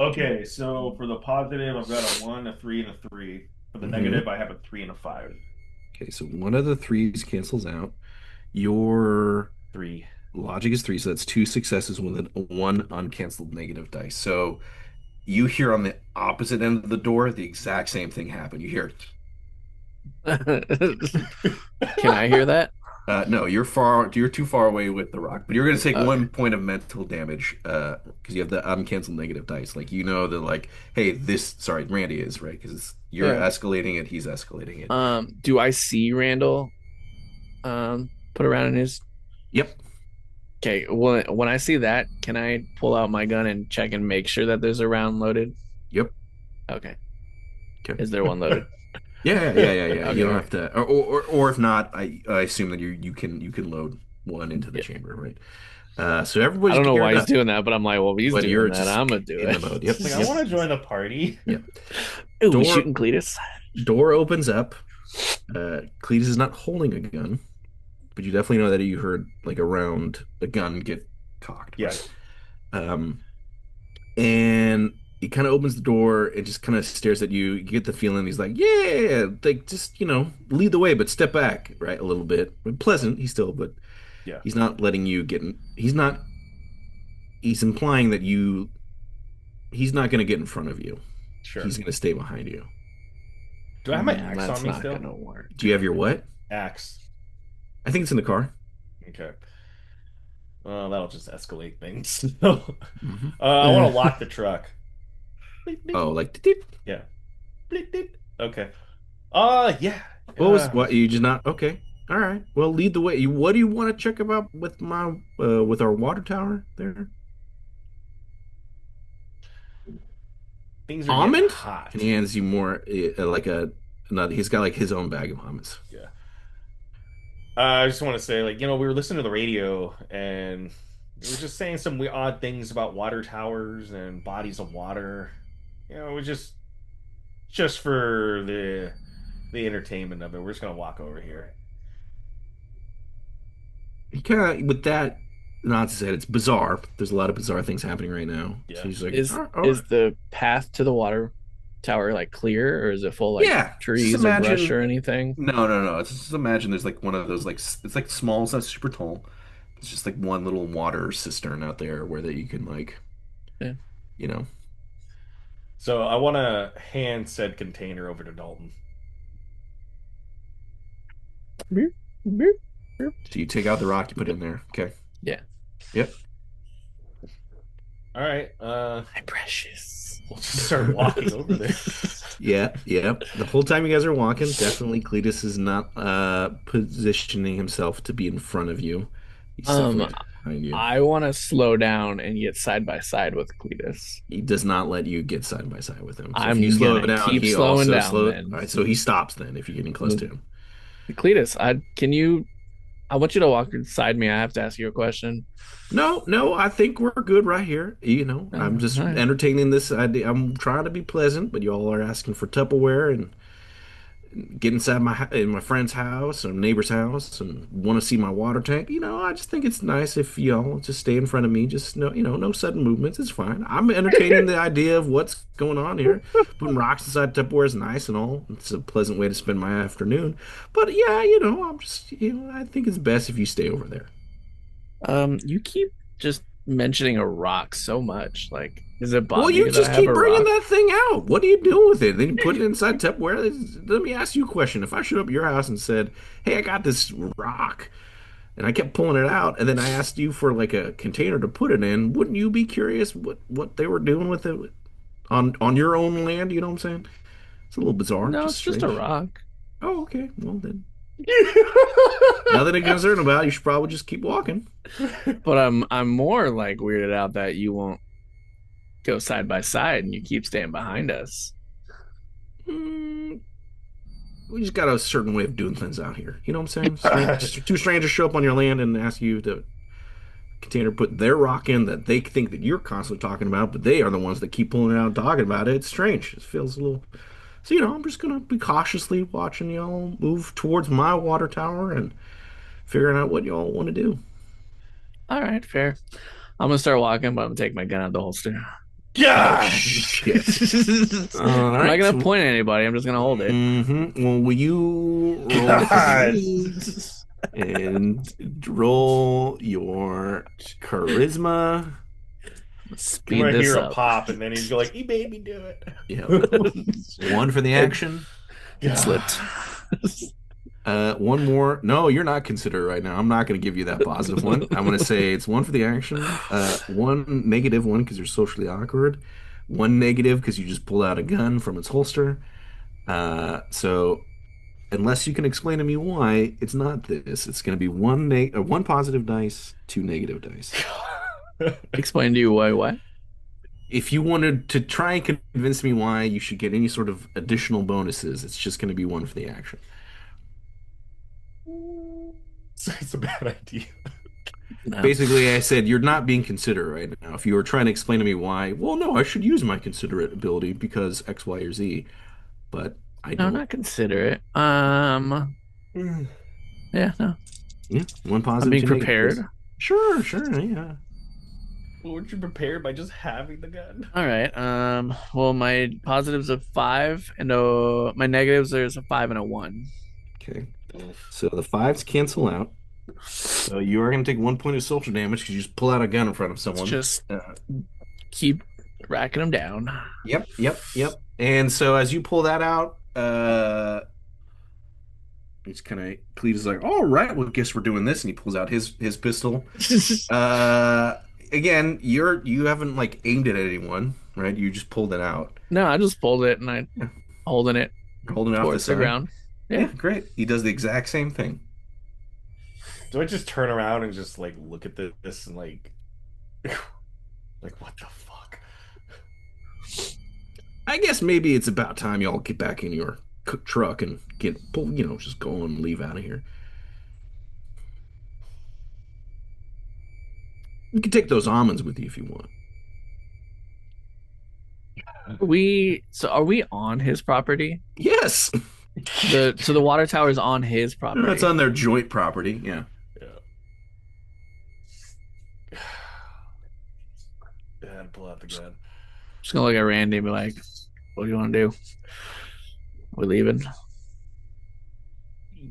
Okay, so for the positive, I've got a one, a three, and a three. For the hmm negative, I have a three and a five. Okay, so one of the threes cancels out. Your Three. logic is three, so that's two successes with one uncanceled negative dice. So you hear on the opposite end of the door the exact same thing happen. You hear, Can I hear that? no, you're too far away with the rock, but you're gonna take Okay. 1 point of mental damage, because you have the uncanceled negative dice. Like you know that, like, hey, sorry, Randy is right because you're Yeah. escalating it, he's escalating it. Do I see Randall put around in his Yep, okay, when I see that, can I pull out my gun and check and make sure that there's a round loaded? yep. Okay. Okay. Is there one loaded? Yeah. You don't Okay. have to, or if not, I assume that you can load one into the Yeah. chamber, right? So I everybody's don't know why geared he's up, doing that, but I'm like, well, if he's but doing you're that, just I'm gonna do in the it. mode. It's like I want to join the party. Yep. Ooh, we Door shooting Cletus? door opens up. Cletus is not holding a gun, but you definitely know that you heard like a gun get cocked, Yeah, right? Um, and he kind of opens the door and just kind of stares at you. You get the feeling he's like, yeah, like just lead the way, but step back, right, a little bit. Pleasant, he's still, but yeah, he's not letting you get in. He's not. He's implying that you. He's not going to get in front of you. sure. He's going to stay behind you. Do I have my axe on That's me not still? gonna work. Do you have your what? Axe. I think it's in the car. Okay. Well, that'll just escalate things. So, Hmm. I want to lock the truck. Bleep, bleep. Oh, like did Yeah. Bleep, bleep. Okay. Yeah. what you just not okay. All right. Well, lead the way. What do you want to check about with with our water tower there? Things are getting Almond? And hot. he hands you more like another. He's got like his own bag of almonds. Yeah. I just want to say, like, we were listening to the radio and it was just saying some odd things about water towers and bodies of water. It was just for the entertainment of it. We're just gonna walk over here. He kind of with that. Not to say it's bizarre. There's a lot of bizarre things happening right now. So Yeah. he's like, Is all right. is the path to the water tower like clear, or is it full like Yeah. Just trees or brush or imagine. anything? No. It's just imagine there's like one of those it's like small, it's not super tall. It's just like one little water cistern out there where that you can like, Yeah. you know. So I want to hand said container over to Dalton. Beep, beep, beep. So you take out the rock, you put it in there. Okay. Yeah. Yep. All right. My precious. We'll just start walking over there. Yeah. The whole time you guys are walking, definitely Cletus is not positioning himself to be in front of you. He's Um, definitely behind you. I want to slow down and get side by side with Cletus. He does not let you get side by side with him. So if you I'm slow gonna down, keep he slowing also down slow. All then. right, so he stops then if you're getting close to him. Cletus, I want you to walk beside me. I have to ask you a question. No, I think we're good right here. I'm All just right. entertaining this idea. I'm trying to be pleasant, but y'all are asking for Tupperware and get inside in my friend's house or neighbor's house and want to see my water tank. I just think it's nice if y'all just stay in front of me. Just no sudden movements. It's fine. I'm entertaining the idea of what's going on here. Putting rocks inside Tupperware is nice and all. It's a pleasant way to spend my afternoon. But yeah, I'm just I think it's best if you stay over there. You keep just mentioning a rock so much. Like, does it Well, bother you you that I just have keep a bringing rock? that thing out. What are you doing with it? Then you put it inside Tupperware. Let me ask you a question. If I showed up at your house and said, "Hey, I got this rock," and I kept pulling it out, and then I asked you for like a container to put it in, wouldn't you be curious what they were doing with it on your own land? You know what I'm saying? It's a little bizarre, No, just it's just a strange. rock. Oh, okay. Well then, nothing to concern about. You should probably just keep walking. But I'm more like weirded out that you won't go side by side and you keep staying behind us. Hmm, we just got a certain way of doing things out here. You know what I'm saying? Two strangers show up on your land and ask you to container put their rock in that they think that you're constantly talking about, but they are the ones that keep pulling it out and talking about it. It's strange. It feels a little. So I'm just gonna be cautiously watching y'all move towards my water tower and figuring out what y'all want to do. All right, fair. I'm gonna start walking, but I'm gonna take my gun out of the holster. Oh God. shit! All I'm not right. gonna So, point at anybody. I'm just gonna hold it. well, will you roll for God. me and roll your charisma? You Speed might this hear a up. pop, and then he's go like, "He made me do it." Yeah. One for the action. It slipped. One more. No, you're not considerate right now. I'm not going to give you that positive one. I'm going to say it's one for the action, one negative one because you're socially awkward, one negative because you just pulled out a gun from its holster. So unless you can explain to me why, it's not this. It's going to be one positive dice, two negative dice. Explain to you why what? If you wanted to try and convince me why you should get any sort of additional bonuses, it's just going to be one for the action. It's a bad idea. No, Basically, I said you're not being considerate right now. If you were trying to explain to me why, well, no, I should use my considerate ability because X, Y, or Z, but I no, don't. not considerate. Mm. Yeah, no, Yeah, one I'm positive, being two negatives. prepared. Sure, sure, yeah. Weren't you prepared by just having the gun? All right. Well, my positives are 5, and my negatives there's a 5 and a 1. Okay. Oof. So the fives cancel out. So you are going to take 1 point of social damage because you just pull out a gun in front of Let's someone. just keep racking them down. Yep, yep, yep. And so as you pull that out, it's kind of Cleve is like, "All right, well, guess we're doing this," and he pulls out his pistol. Uh, Again, you haven't like aimed it at anyone, right? You just pulled it out. No, I just pulled it and I Yeah, holding it you're holding it off the towards the side. ground. Yeah, Yeah. great. He does the exact same thing. Do I just turn around and just like look at this and like, like what the fuck? I guess maybe it's about time y'all get back in your truck and just go and leave out of here. You can take those almonds with you if you want. Are we on his property? Yes, The water tower is on his that's property. on their joint property. Yeah. Yeah. Yeah, I'd pull out the gun. Just gonna look at Randy and be like, "What do you want to do? We're leaving."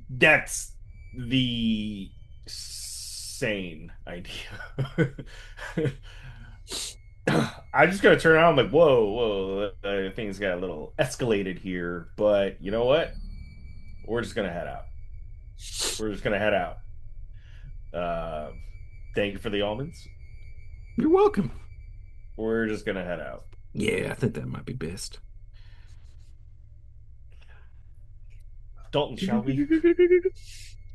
That's the sane idea. I just gotta turn around like, whoa, things got a little escalated here, but you know what? We're just gonna head out. We're just gonna head out. Uh, thank you for the almonds. You're welcome. We're just gonna head out. Yeah, I think that might be best. Dalton, shall we?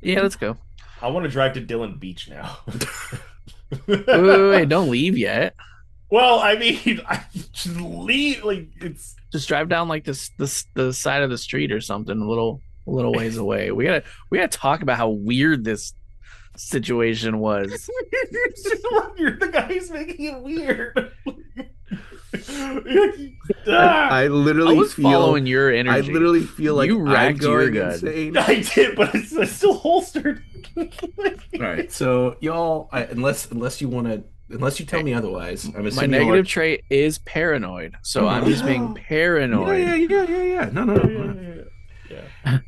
Yeah, let's go. I want to drive to Dillon Beach now. Wait, don't leave yet. Well, I mean, I just leave. Like Just drive down like this the side of the street or something, a little ways away. We gotta talk about how weird this situation was. it's just you're the guy who's making it weird. Ah, I I literally was feel following your I energy. literally feel like You I'm racked your going gun. insane. I did, but it's still holstered. All right, so y'all, unless you tell me otherwise, I'm My assuming y'all are. negative trait is paranoid, so I'm just being Yeah, paranoid. yeah, yeah, yeah, yeah. No, no, no. Yeah.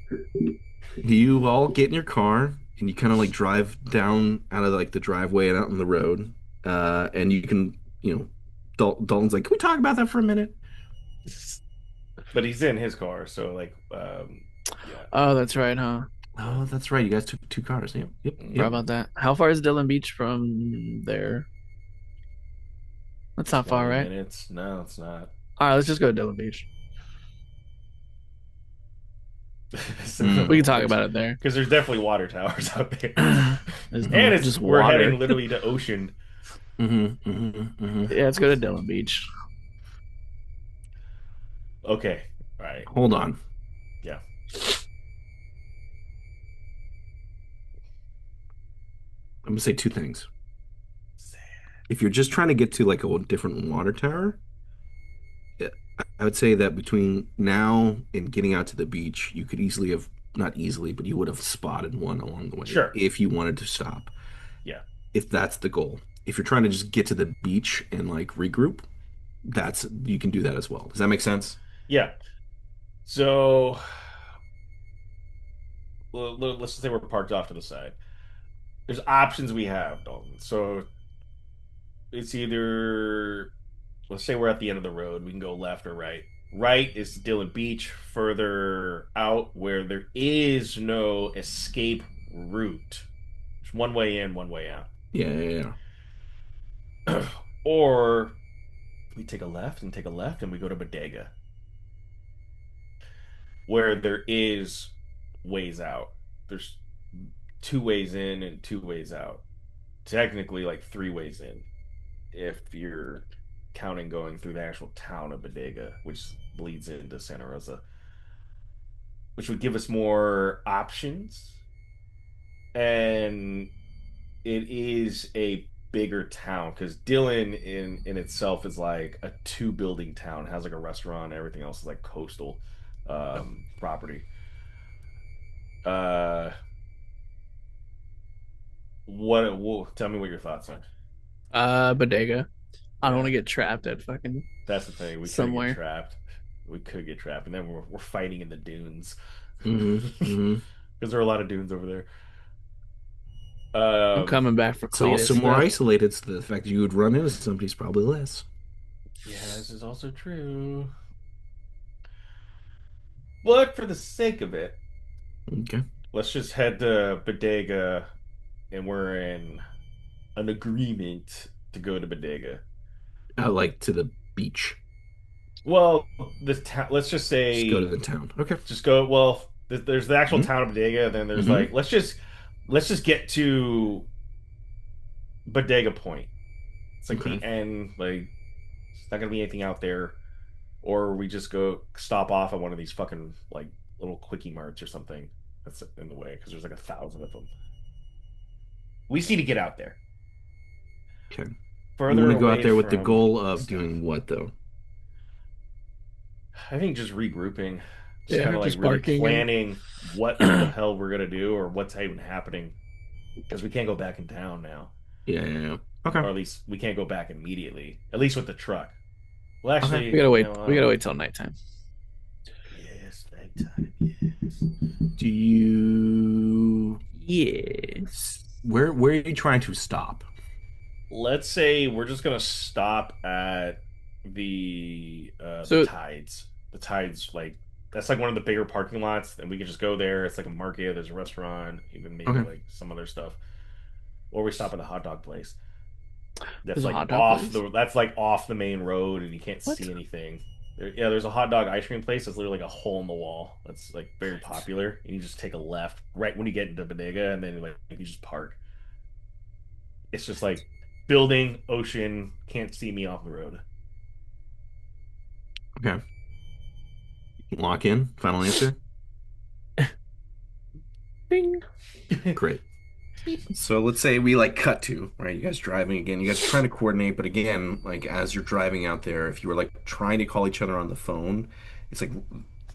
Do you all get in your car and you kind of like drive down out of like the driveway and out on the road, and you can, Dalton's like, can we talk about that for a minute? But he's in his car, so like, yeah. Oh, that's right, huh? Oh, that's right. You guys took two cars. Yep, yep, How yep. about that? How far is Dillon Beach from there? That's not far, 20 right? minutes. No, it's not. All right, let's just go to Dillon Beach. Mm. We can talk about it there. Because there's definitely water towers out there. There's And no, it's just we're water. heading literally to ocean. Mm-hmm, mm-hmm, mm-hmm. Yeah, let's go to Dillon Beach. Okay. All right. Hold on. Yeah. I'm gonna say two things. If you're just trying to get to like a different water tower, yeah, I would say that between now and getting out to the beach, you could easily have, not easily, but you would have spotted one along the way Sure. if you wanted to stop, Yeah. if that's the goal. If you're trying to just get to the beach and like regroup, you can do that as well. Does that make sense? Yeah. So let's just say we're parked off to the side. There's options we have, Dalton. So it's either, let's say we're at the end of the road. We can go left or right. Right is Dillon Beach, further out where there is no escape route. It's one way in, one way out. Yeah, yeah, Or we take a left and take a left and we go to Bodega, where there is ways out. There's two ways in and two ways out. Technically, like three ways in if you're counting going through the actual town of Bodega, which bleeds into Santa Rosa, which would give us more options. And it is a bigger town because Dillon in itself is like a two building town, it has like a restaurant, everything else is like coastal property. Uh, tell me what your thoughts are. Bodega. I don't want Yeah, to get trapped at fucking that's the thing. We could get somewhere. trapped. We could get trapped, and then we're fighting in the dunes Hmm. Hmm. because there are a lot of dunes over there. I'm Um, coming back for It's also Cletus more though. isolated, so the fact that you would run into somebody's probably less. yeah, this is also true. But for the sake of it, Okay. let's just head to Bodega, and we're in an agreement to go to Bodega. Like to the beach. Well, this town, let's just Just go to say, the town. Okay. just go. Well, there's the actual Hmm. town of Bodega, then there's Hmm. like, let's just get to Bodega Point. It's like Okay. the end. Like, it's not gonna be anything out there, or we just go stop off at one of these fucking like little quickie marts or something that's in the way because there's like 1,000 of them. We just need to get out there, Okay. You want further to go out away there with the from goal of stuff. doing what, though? I think just regrouping, just kind Yeah, of like just really barking and planning what the hell we're gonna do or what's even happening because we can't go back in town now, Yeah, yeah, yeah. Okay. or at least we can't go back immediately. At least with the truck. Well, Okay. we actually, gotta you wait. know, We gotta wait till nighttime. yes, nighttime, yes. Do you Yes. where are you trying to stop? Let's say we're just gonna stop at the So tides. The tides, like that's like one of the bigger parking lots, and we can just go there. It's like a market. There's a restaurant, even maybe Okay. like some other stuff. Or we stop at a hot dog place. there's a hot dog place. That's like off the main road, and you can't What? see anything. Yeah, there's a hot dog ice cream place that's literally like a hole in the wall. That's like very popular, and you just take a left right when you get into Bodega, and then like you just park. It's just like building, ocean, can't see me off the road. Okay. Lock in. Final answer. Ding. Great. So let's say we like cut to, right? You guys driving again. You guys are trying to coordinate, but again, like as you're driving out there, if you were like trying to call each other on the phone, it's like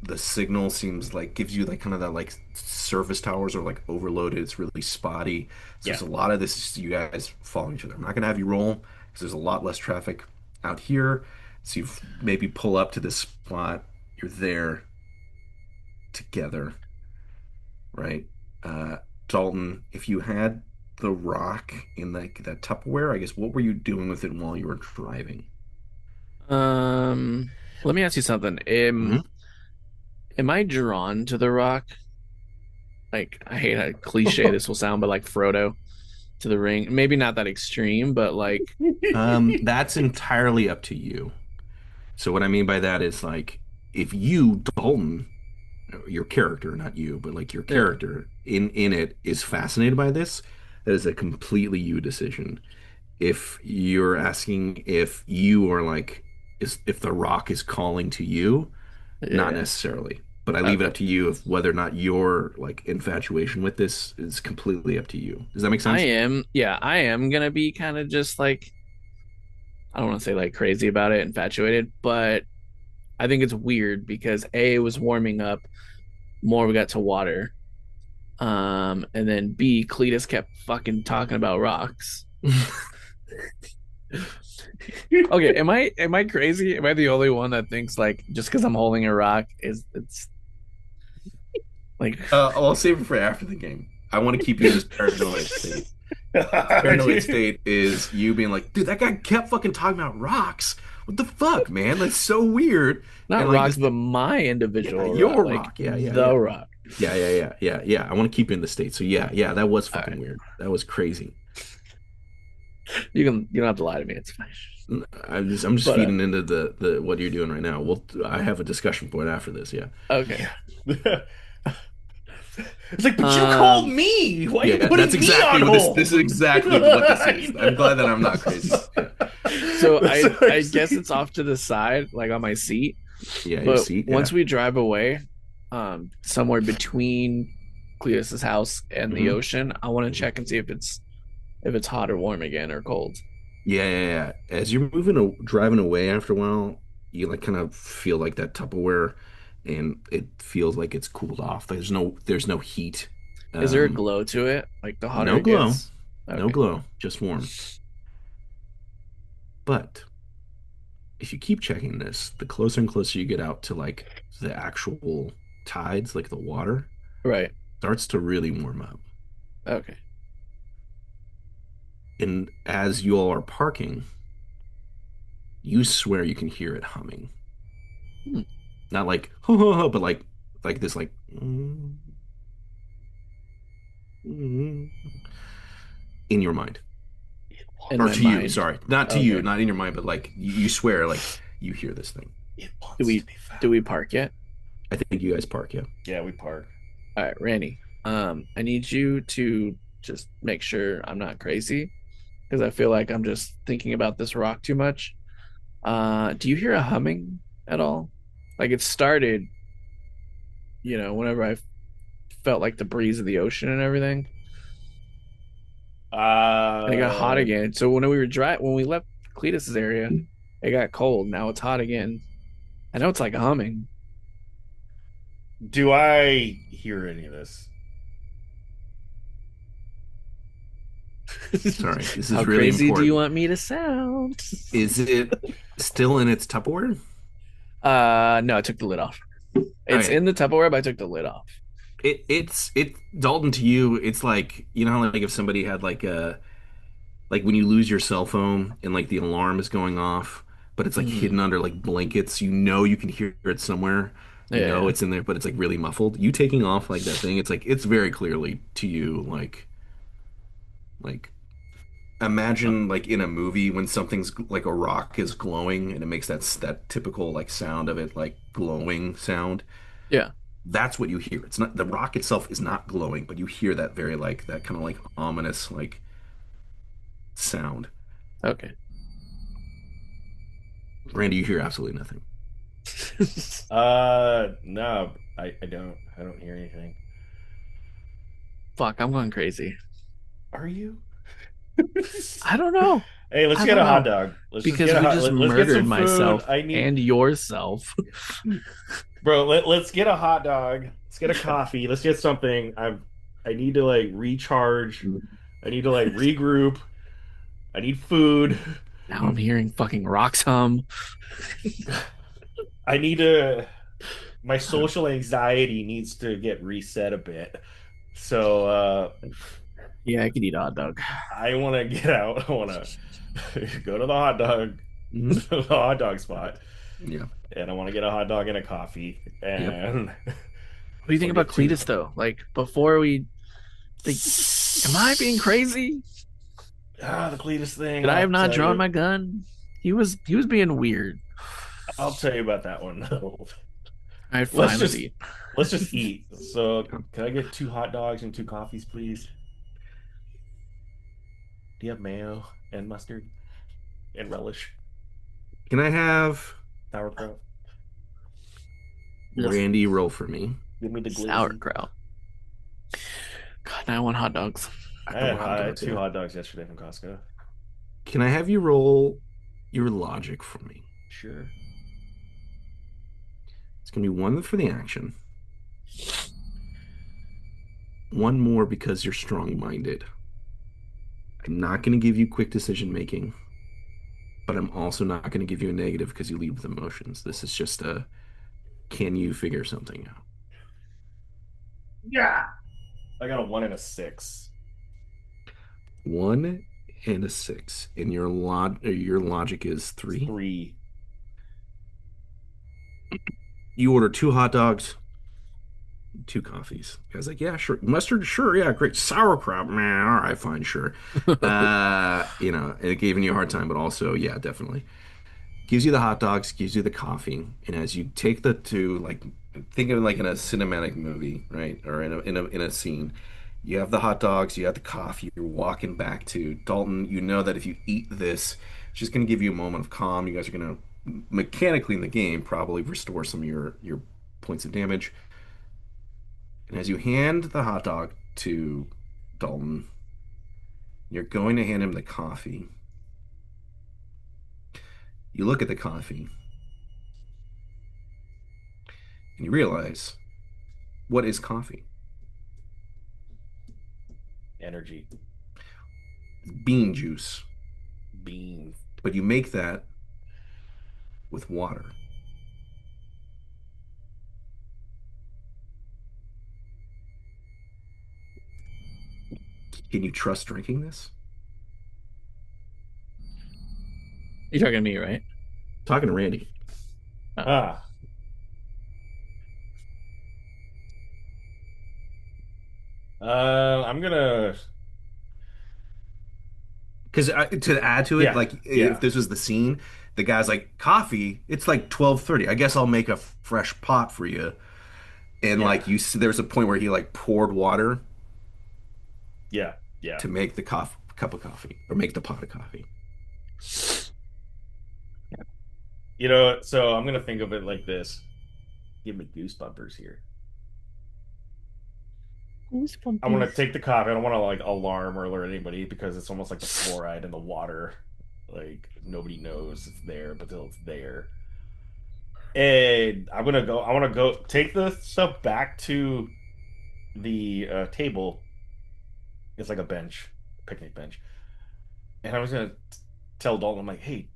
the signal seems like gives you like kind of that like surface towers are like overloaded. It's really spotty. So Yeah. there's a lot of this is you guys following each other. I'm not gonna have you roll because there's a lot less traffic out here. So you maybe pull up to this spot. You're there together, right? Uh, Dalton, if you had the rock in like that Tupperware, I guess what were you doing with it while you were driving? Let me ask you something. Hmm. Am I drawn to the Rock? Like, I hate how cliche this will sound, but like Frodo to the ring. Maybe not that extreme, but like, That's entirely up to you. So what I mean by that is like if you, Dalton, your character, not you, but like your yeah, character in it is fascinated by this, that is a completely you decision. If you're asking if you are like is if the rock is calling to you, not yeah. necessarily. But I leave it Okay. up to you if whether or not your like infatuation with this is completely up to you. Does that make sense? I am gonna be kind of just like, I don't want to say like crazy about it, infatuated, but I think it's weird because A, it was warming up, more we got to water. And then B, Cletus kept fucking talking about rocks. Okay, am I crazy? Am I the only one that thinks like just because I'm holding a rock is it's like I'll save it for after the game. I want to keep you in this paranoid state. Paranoid state is you being like, dude, that guy kept fucking talking about rocks. What the fuck, man? That's so weird. not And like rocks, this, but my yeah, individual rock, your like rock. Yeah, yeah, the yeah. rock. Yeah, yeah, yeah, yeah, yeah. I want to keep you in the state. So yeah, yeah, that was All fucking right, weird. That was crazy. you don't have to lie to me. It's fine. I'm just But feeding into the what you're doing right now. I have a discussion point after this. Yeah. okay, Yeah. It's like, but you called Um, me. Why are you Yeah, that's putting me exactly on what this hold? is exactly what this I is. I'm glad that I'm not crazy. know. Yeah. so That's I what I'm I guess saying. it's off to the side, like on my seat. Yeah, your But seat, once yeah. we drive away, somewhere between Cletus's house and the Hmm. ocean, I want to check and see if it's hot or warm again or cold. Yeah, yeah, yeah. As you're driving away after a while, you like kind of feel like that Tupperware and it feels like it's cooled off. There's no heat. Is there a Um, glow to it? Like the hotter no it glow. gets? No Okay. glow, just warm. But if you keep checking this, the closer and closer you get out to like the actual tides, like the water, Right. starts to really warm up. Okay. And as you all are parking, you swear you can hear it humming. Hmm. Not like ho ho ho, but like this like mm, mm, in your mind. In Or my to you, mind. sorry. Not to you, Okay. not in your mind, but like you swear like you hear this thing. It Do wants to we be do found. we park yet? I think you guys park, yeah. Yeah, we park. All right, Randy. I need you to just make sure I'm not crazy because I feel like I'm just thinking about this rock too much. Do you hear a humming at all? Like it started, whenever I felt like the breeze of the ocean and everything, and it got hot Uh, again. So when we left Cletus's area, it got cold. Now it's hot again. I know it's like humming. do I hear any of this? Sorry, this How is really crazy do you important. want me to sound? Is it still in its Tupperware? No, I took the lid off. It's Okay. in the Tupperware, but I took the lid off. It's Dalton to you, it's like you know how like if somebody had like when you lose your cell phone and like the alarm is going off, but it's like hidden Mm. under like blankets, you know you can hear it somewhere. You know Yeah. it's in there, but it's like really muffled. You taking off like that thing, it's like it's very clearly to you like Oh, imagine like in a movie when something's like a rock is glowing and it makes that typical like sound of it like glowing sound. yeah. That's what you hear. It's not the rock itself is not glowing, but you hear that very like that kind of like ominous like sound. Okay. Randy, you hear absolutely nothing. No, I don't hear anything. Fuck, I'm going crazy. Are you? I don't know. Hey, let's I get don't a hot know dog. Let's just because get a we hot. just Let's get some murdered food. myself I need, and yourself. bro. Let's get a hot dog. Let's get a coffee. Let's get something. I need to like recharge. I need to like regroup. I need food. Now I'm hearing fucking rocks hum. I need to. My social anxiety needs to get reset a bit. So Yeah, I could eat a hot dog. I want to get out. I want to go to the hot dog, Hmm. the hot dog spot, Yeah. and I want to get a hot dog and a coffee. Yep. And What do you think or about get two. Cletus though? Like before we think, am I being crazy? The Cletus thing. Did I have I'll not tell drawn you. my gun? He was being weird. I'll tell you about that one. All right, Let's fine, let's just eat. let's just eat. So, can I get two hot dogs and two coffees, please? Do you have mayo and mustard and relish, Can I have sauerkraut? Ugh, Randy roll for me? Give me the glizzy. sauerkraut. God, now I want hot dogs. I I don't had, want hot I had dogs, two yeah. hot dogs yesterday from Costco. Can I have you roll your logic for me? Sure. It's gonna be one for the action, one more because you're strong-minded. I'm not gonna give you quick decision making, but I'm also not gonna give you a negative because you lead with emotions. This is just a can you figure something out? Yeah. I got a 1 and a 6. One and a six, and your logic is three. 3. You order two hot dogs, two coffees. Guy's like, yeah, sure. Mustard, sure, yeah, great. Sauerkraut, man. All right, fine, sure. And it giving you a hard time, but also, yeah, definitely. Gives you the hot dogs, gives you the coffee, and as you take the two, like think of it like in a cinematic movie, right? Or in a scene. You have the hot dogs, you have the coffee, you're walking back to Dalton. You know that if you eat this, it's just going to give you a moment of calm. You guys are going to mechanically in the game probably restore some of your points of damage. And as you hand the hot dog to Dalton, you're going to hand him the coffee. You look at the coffee and you realize, what is coffee? Energy, Bean juice. beans. But you make that with water. Can you trust drinking this? You're talking to me, right? Talking to Randy. Oh, Ah, I'm gonna. Because to add to it, Yeah, like if yeah, this was the scene, the guy's like, coffee, it's like 12:30. I guess I'll make a fresh pot for you. And yeah, like you see, there's a point where he like poured water yeah, yeah. to make the cup of coffee or make the pot of coffee. So I'm gonna think of it like this. Give me goosebumpers here. I want to take the coffee. I don't want to like alarm or alert anybody because it's almost like the fluoride in the water. Like nobody knows it's there, but still it's there. And I'm gonna go. I want to go take the stuff back to the table. It's like a bench, picnic bench, and I was gonna tell Dalton, I'm like, hey,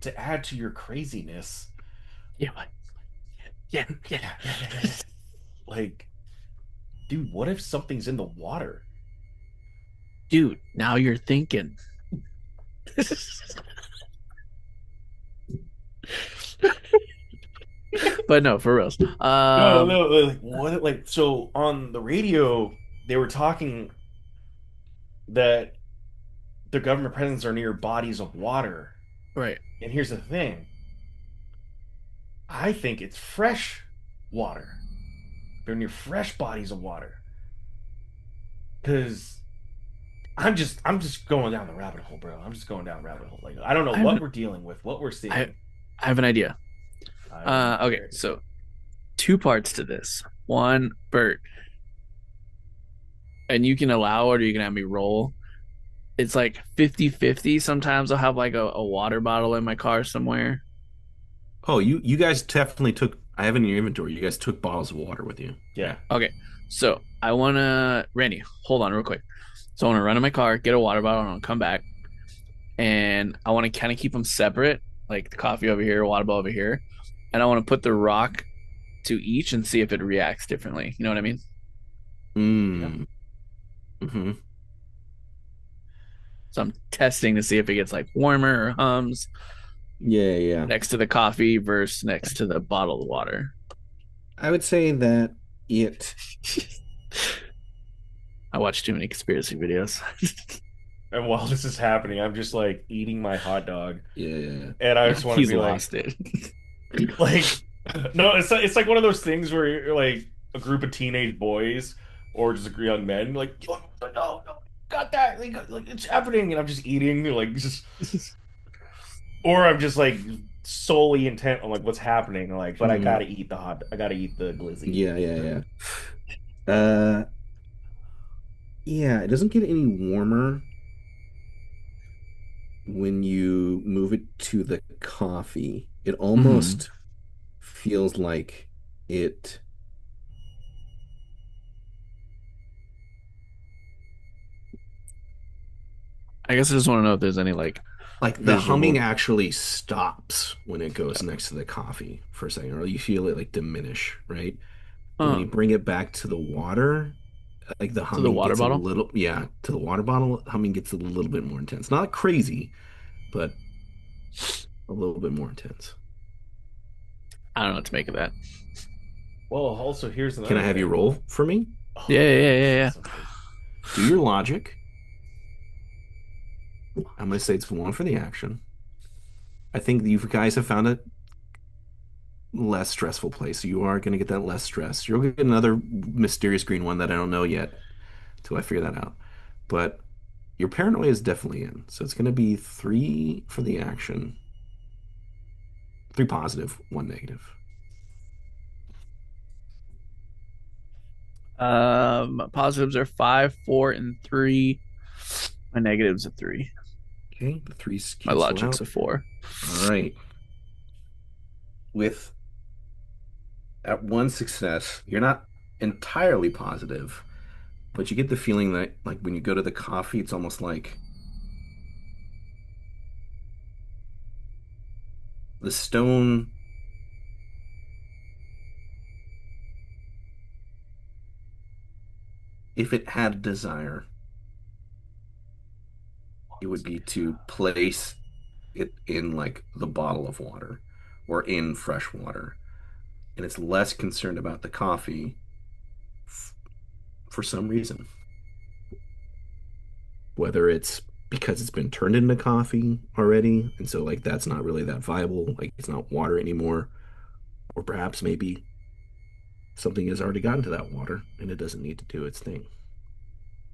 to add to your craziness, yeah, what? Yeah, yeah. yeah. Like, dude, what if something's in the water? Dude, now you're thinking. But no, for reals. No, no, like what? Like so on the radio, they were talking that the government presence are near bodies of water. Right. And here's the thing: I think it's fresh water. They're near fresh bodies of water. Because I'm just going down the rabbit hole, bro. I'm just going down the rabbit hole. Like I don't know I have what an, we're dealing with, what we're I, seeing. I have an idea. I'm Okay, very so two parts to this. One, Bert, and you can allow it or you can have me roll. It's like 50-50. Sometimes I'll have like a water bottle in my car somewhere. Oh, you guys definitely took. I have it in your inventory. You guys took bottles of water with you. yeah. Okay, so I wanna Randy, hold on real quick. So I wanna run in my car, get a water bottle, and I'll come back. And I want to kind of keep them separate, like the coffee over here, water bottle over here. And I want to put the rock to each and see if it reacts differently. You know what I mean? Yeah. Mm. Hmm. So I'm testing to see if it gets like warmer or hums Yeah, yeah. next to the coffee versus next to the bottle of water. I would say that it. I watch too many conspiracy videos. And while this is happening, I'm just like eating my hot dog. Yeah. And I just want to He's be like, lost it. like, no, it's like one of those things where you're like a group of teenage boys or just young men, like, "Oh, no, no, got that, like it's happening," and I'm just eating, like, just, or I'm just like solely intent on like what's happening, like, but Hmm. I gotta eat the glizzy. Yeah, yeah, yeah. Yeah, it doesn't get any warmer when you move it to the coffee. It Mhm. almost feels it I guess I just want to know if there's any like like the humming visual. actually stops when it goes next to the coffee for a second, or you feel it like diminish, right? But when Uh, you bring it back to the water, like the to the humming water gets a bottle. little, yeah, to the water bottle, humming gets a little bit more intense. Not crazy, but a little bit more intense. I don't know what to make of that. Well, also here's Can I another have you thing. roll for me? Yeah, Oh, yeah, yeah, this yeah, is yeah. so crazy. Do your logic. I'm going to say it's one for the action. I think you guys have found less stressful place. So you are going to get that less stress. You'll get another mysterious green one that I don't know yet till I figure that out. But your paranoia is definitely in. So it's going to be three for the action, three positive, one negative. Positives are 5, 4, and 3. My negatives are 3. Okay, the threes My cancel logic's out. a 4. All right. With at one success, you're not entirely positive, but you get the feeling that like when you go to the coffee, it's almost like the stone, if it had a desire, it would be to place it in like the bottle of water or in fresh water. And it's less concerned about the coffee f for some reason, whether it's because it's been turned into coffee already, and so like that's not really that viable, like it's not water anymore, or perhaps maybe something has already gotten to that water and it doesn't need to do its thing.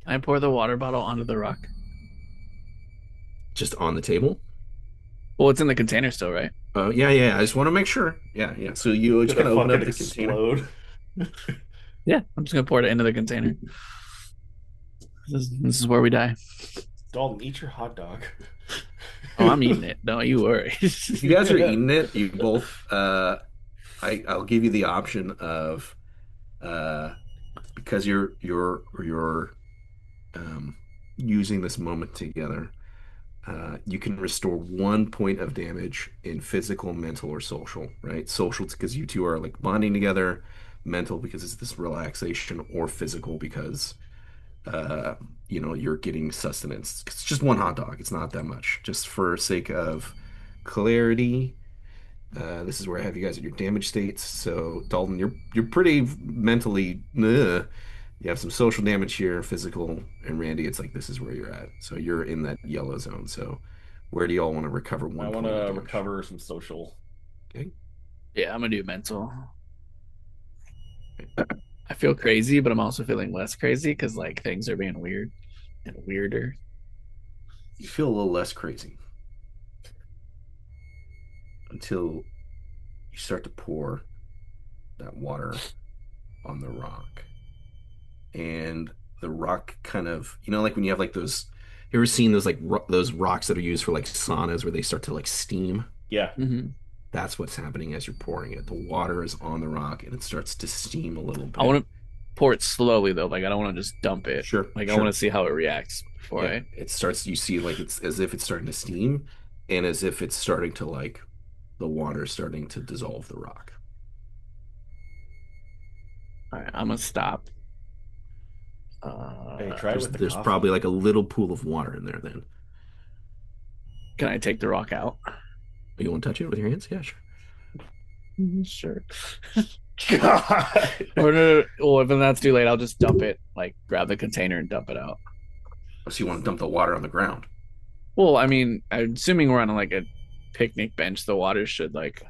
Can I pour the water bottle onto the rock? Just on the table. Well, it's in the container still, right? Yeah, yeah. I just want to make sure. Yeah, yeah. So you just Gonna kind of open fucking up the container. explode. Yeah, I'm just gonna pour it into the container. This is where we die. Dalton, eat your hot dog. Oh, I'm eating it. Don't you worry. If you guys are eating it, you both I'll give you the option of uh because you're um using this moment together, you can restore 1 point of damage in physical, mental, or social, right? Social because you two are like bonding together, mental because it's this relaxation, or physical because uh, you're getting sustenance. It's just one hot dog. It's not that much. Just for sake of clarity, this is where I have you guys at your damage states. So Dalton, you're pretty mentally. You have some social damage here, physical, and Randy, it's like this is where you're at. So you're in that yellow zone. So where do y'all want to recover I one want point of to damage? recover some social. Okay. Yeah, I'm gonna do mental. I feel crazy, but I'm also feeling less crazy because like things are being weird and weirder. You feel a little less crazy until you start to pour that water on the rock. And the rock kind of, like when you have like those, you ever seen those like those rocks that are used for like saunas where they start to like steam? Yeah. Mm-hmm. That's what's happening as you're pouring it. The water is on the rock and it starts to steam a little I bit. want to pour it slowly though. Like I don't want to just dump it. Sure, Like I want sure. to see how it reacts before Yeah, I. it starts, you see like it's as if it's starting to steam and as if it's starting to like the water starting to dissolve the rock. All right, I'm gonna stop. Hey, try it with the There's coffee. probably like a little pool of water in there then. Can I take the rock out? You want to touch it with your hands? Yeah, sure. Sure. God. Or no, well, if that's too late, I'll just dump it. Like grab the container and dump it out. So you want to dump the water on the ground. Well, I mean, I'm assuming we're on like a picnic bench. The water should like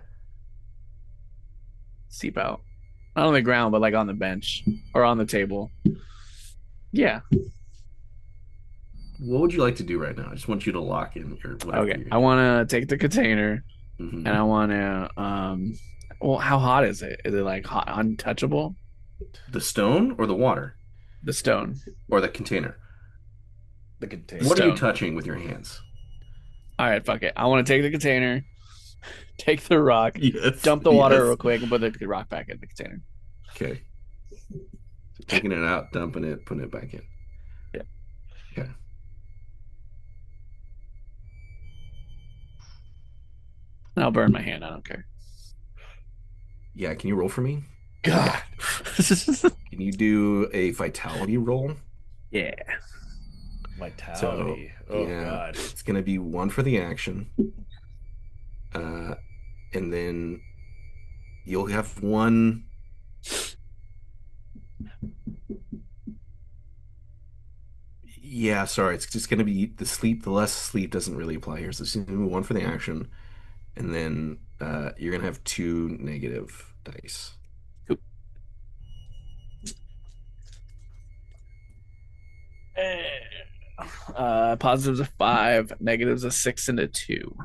seep out. Not on the ground, but like on the bench or on the table. Yeah. What would you like to do right now? I just want you to lock in your whatever Okay. you're I doing. want to take the container and I Hmm. want to well, how hot is it? Is it like hot untouchable? The stone or the water The stone. or the container? The The container. What are you stone. touching with your hands? All right, fuck it. I want to take the container, take the rock, Yes, dump the water yes. real quick, and put the rock back in the container. Okay. So taking it out, dumping it, putting it back in. Yeah. Okay. And I'll burn my hand. I don't care. Yeah, can you roll for me? God. Can you do a vitality roll? Yeah. So, Vitality. Oh yeah, God. it's gonna be one for the action. Uh, and then you'll have one. Yeah, sorry, it's just gonna be the sleep. The less sleep doesn't really apply here. So it's gonna be one for the action, and then you're gonna have two negative dice. Cool. Positives a 5, negatives a 6 and a 2.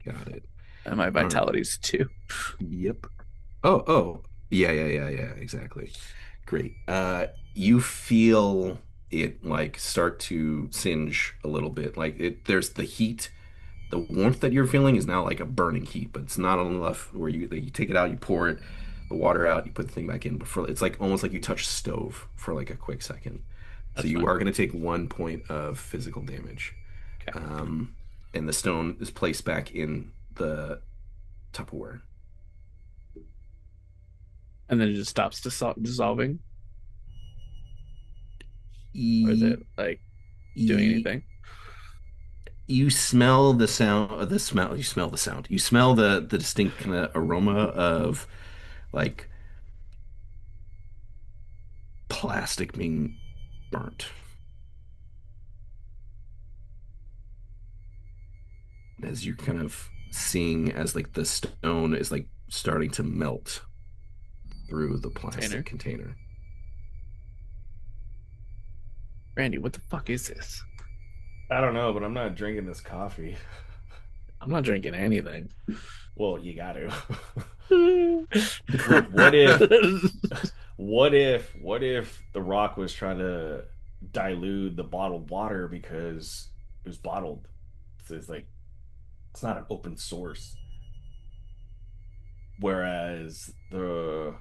Got it. And my All right. vitality's 2. Yep. Oh. Yeah, exactly. Great. You feel it like start to singe a little bit. Like there's the heat, the warmth that you're feeling is now like a burning heat, but it's not enough where you take it out, you pour it, the water out, you put the thing back in. But it's like almost like you touch stove for like a quick second. So That's you fine. are going to take 1 point of physical damage. Okay. Um, and the stone is placed back in the Tupperware. And then it just stops dissolving. Or is E, it like doing e, anything? you smell the sound the smell you smell the sound you smell the distinct kind of aroma of like plastic being burnt as you're kind of seeing as like the stone is like starting to melt through the plastic Container. container. Randy, what the fuck is this? I don't know, but I'm not drinking this coffee. I'm not drinking anything. Well, you got to. Look, what if The Rock was trying to dilute the bottled water because it was bottled? So it's like it's not an open source. Whereas the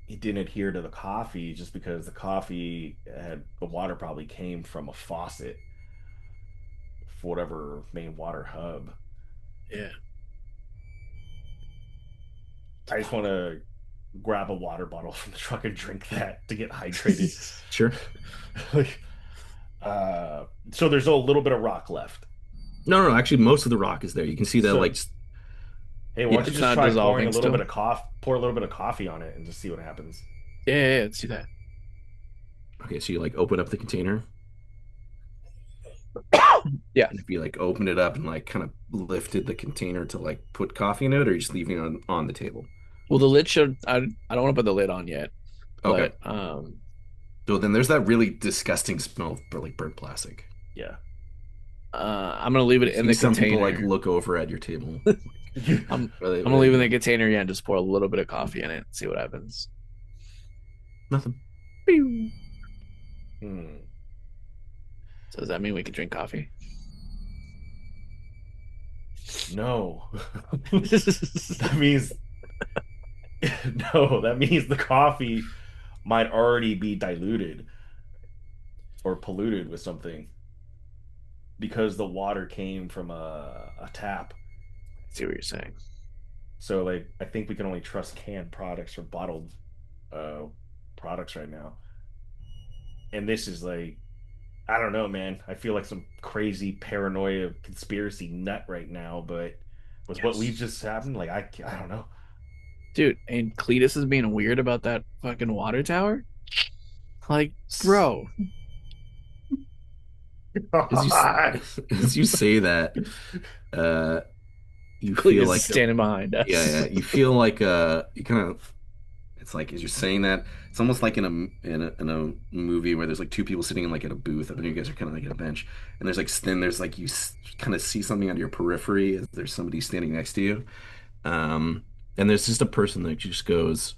he didn't adhere to the coffee just because the water probably came from a faucet for whatever main water hub. Yeah. I just want to grab a water bottle from the truck and drink that to get hydrated. Sure. Like, so there's a little bit of rock left. No, actually most of the rock is there. You can see that like So hey, why don't you yeah. It's just not try pouring a dissolving little bit still. of coffee, pour a little bit of coffee on it, and just see what happens. Yeah, let's do that. Okay, so you like open up the container Yeah. and if you like opened it up and like kind of lifted the container to like put coffee in it, or you just leaving it on the table. Well, the lid should. I don't want to put the lid on yet, Okay. but So then there's that really disgusting smell for like burnt plastic. Yeah. I'm gonna leave it You in see the some people like container. look over at your table. I'm What gonna are they leave it in the doing? container, yeah, and just pour a little bit of coffee in it. See what happens. Nothing. Pew. Hmm. So does that mean we can drink coffee? No. That means no, that means the coffee might already be diluted or polluted with something because the water came from a tap. See what you're saying. So like I think we can only trust canned products or bottled uh products right now. And this is like I don't know, man. I feel like some crazy paranoia conspiracy nut right now, but with what we Yes. just happened, like I don't know. Dude, and Cletus is being weird about that fucking water tower. Like, bro, As you as you say that, uh, you feel Cletus is like standing behind us. yeah, you feel like you kind of it's like as you're saying that, it's almost like in a movie where there's like two people sitting in like at a booth, and then you guys are kind of like at a bench, and there's like then there's like kind of see something on your periphery as there's somebody standing next to you, um, and there's just a person that just goes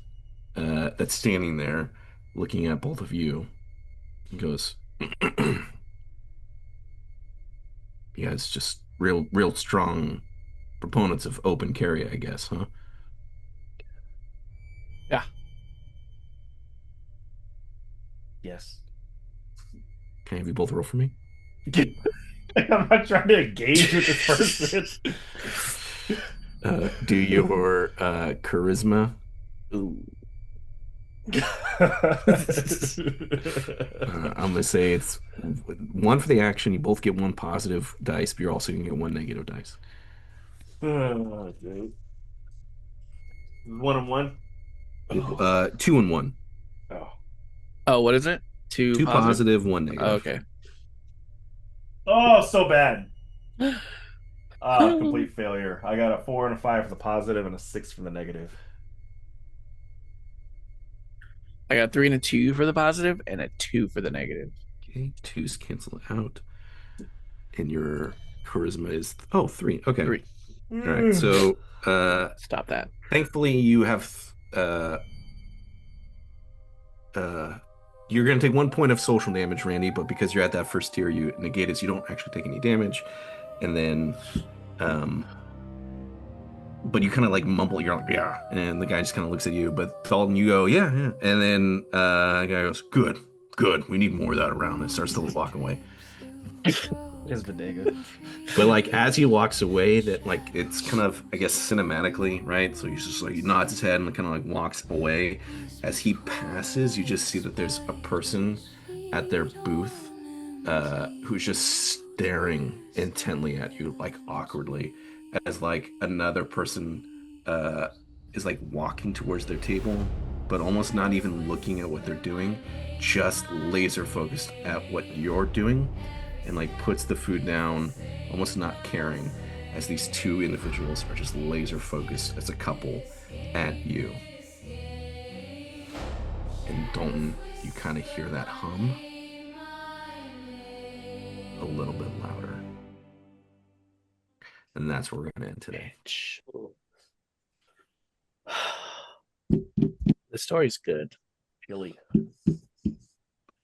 that's standing there looking at both of you and goes, yeah, it's just real strong proponents of open carry, I guess, huh? Yeah. Yes. Can I have you both roll for me? I'm not trying to engage with this person. Do your charisma. Ooh. I'm gonna say it's one for the action. You both get one positive dice, but you're also gonna get one negative dice. Oh, dude. 1 on 1. Two and one. Oh. Oh, what is it? Two Two positive? positive, one Oh, negative. okay. Oh, so bad. Complete failure. I got a 4 and a 5 for the positive and a 6 for the negative. I got 3 and a 2 for the positive and a 2 for the negative. Okay, twos cancel out, and your charisma is 3. Okay, 3. all right. So, Stop that. thankfully, you have uh, you're going to take 1 point of social damage, Randy, but because you're at that first tier, you negate it, so you don't actually take any damage. And then, um, but you kind of like mumble, you're like, yeah. And the guy just kind of looks at you, but Dalton, you go, yeah, yeah. And then the guy goes, good, good. We need more of that around, and starts to walk away. Is bodega. But like as he walks away, that like it's kind of I guess cinematically, right? So he's just like he nods his head and kind of like walks away. As he passes, you just see that there's a person at their booth who's just staring intently at you, like awkwardly, as like another person is like walking towards their table, but almost not even looking at what they're doing, just laser focused at what you're doing and like puts the food down, almost not caring, as these two individuals are just laser focused as a couple at you. And Dalton, you kind of hear that hum a little bit louder. And that's where we're going to end today. The story's good. Chili.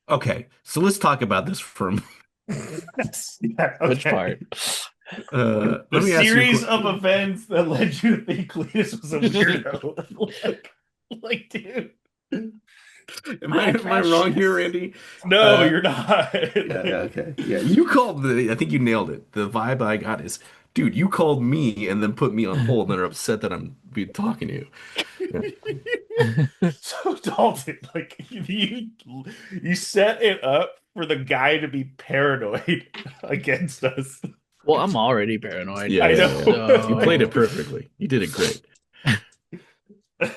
Okay, so let's talk about this for a moment. Yeah, Which part? The Let me ask you a series question. of events that led you to think Cletus was a weirdo. like, dude. Am I wrong here, Randy? No, you're not. Okay. Yeah, you called I think you nailed it. The vibe I got is, dude, you called me and then put me on hold and are upset that I'm be talking to you. Yeah. So Dalton, like you set it up for the guy to be paranoid against us. Well, I'm already paranoid. Yeah, I yeah, know. yeah. You played it perfectly. You did it great. I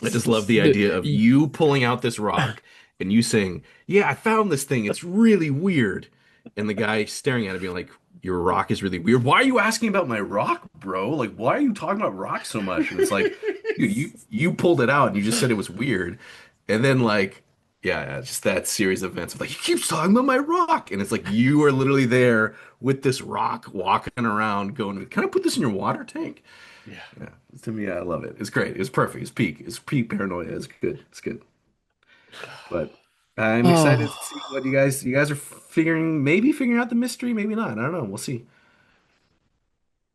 just love the idea of you pulling out this rock and you saying, "Yeah, I found this thing. It's really weird." And the guy staring at it being like, "Your rock is really weird. Why are you asking about my rock, bro? Like, why are you talking about rock so much?" And it's like, dude, you pulled it out and you just said it was weird. And then like, yeah, just that series of events of like, he keeps talking about my rock. And it's like you are literally there with this rock walking around going, "Can I put this in your water tank?" Yeah. Yeah, to me, I love it. It's great. It's perfect. It's peak. It's peak paranoia. It's good. It's good. But I'm excited to Oh, see what you guys are maybe figuring out the mystery, maybe not. I don't know. We'll see.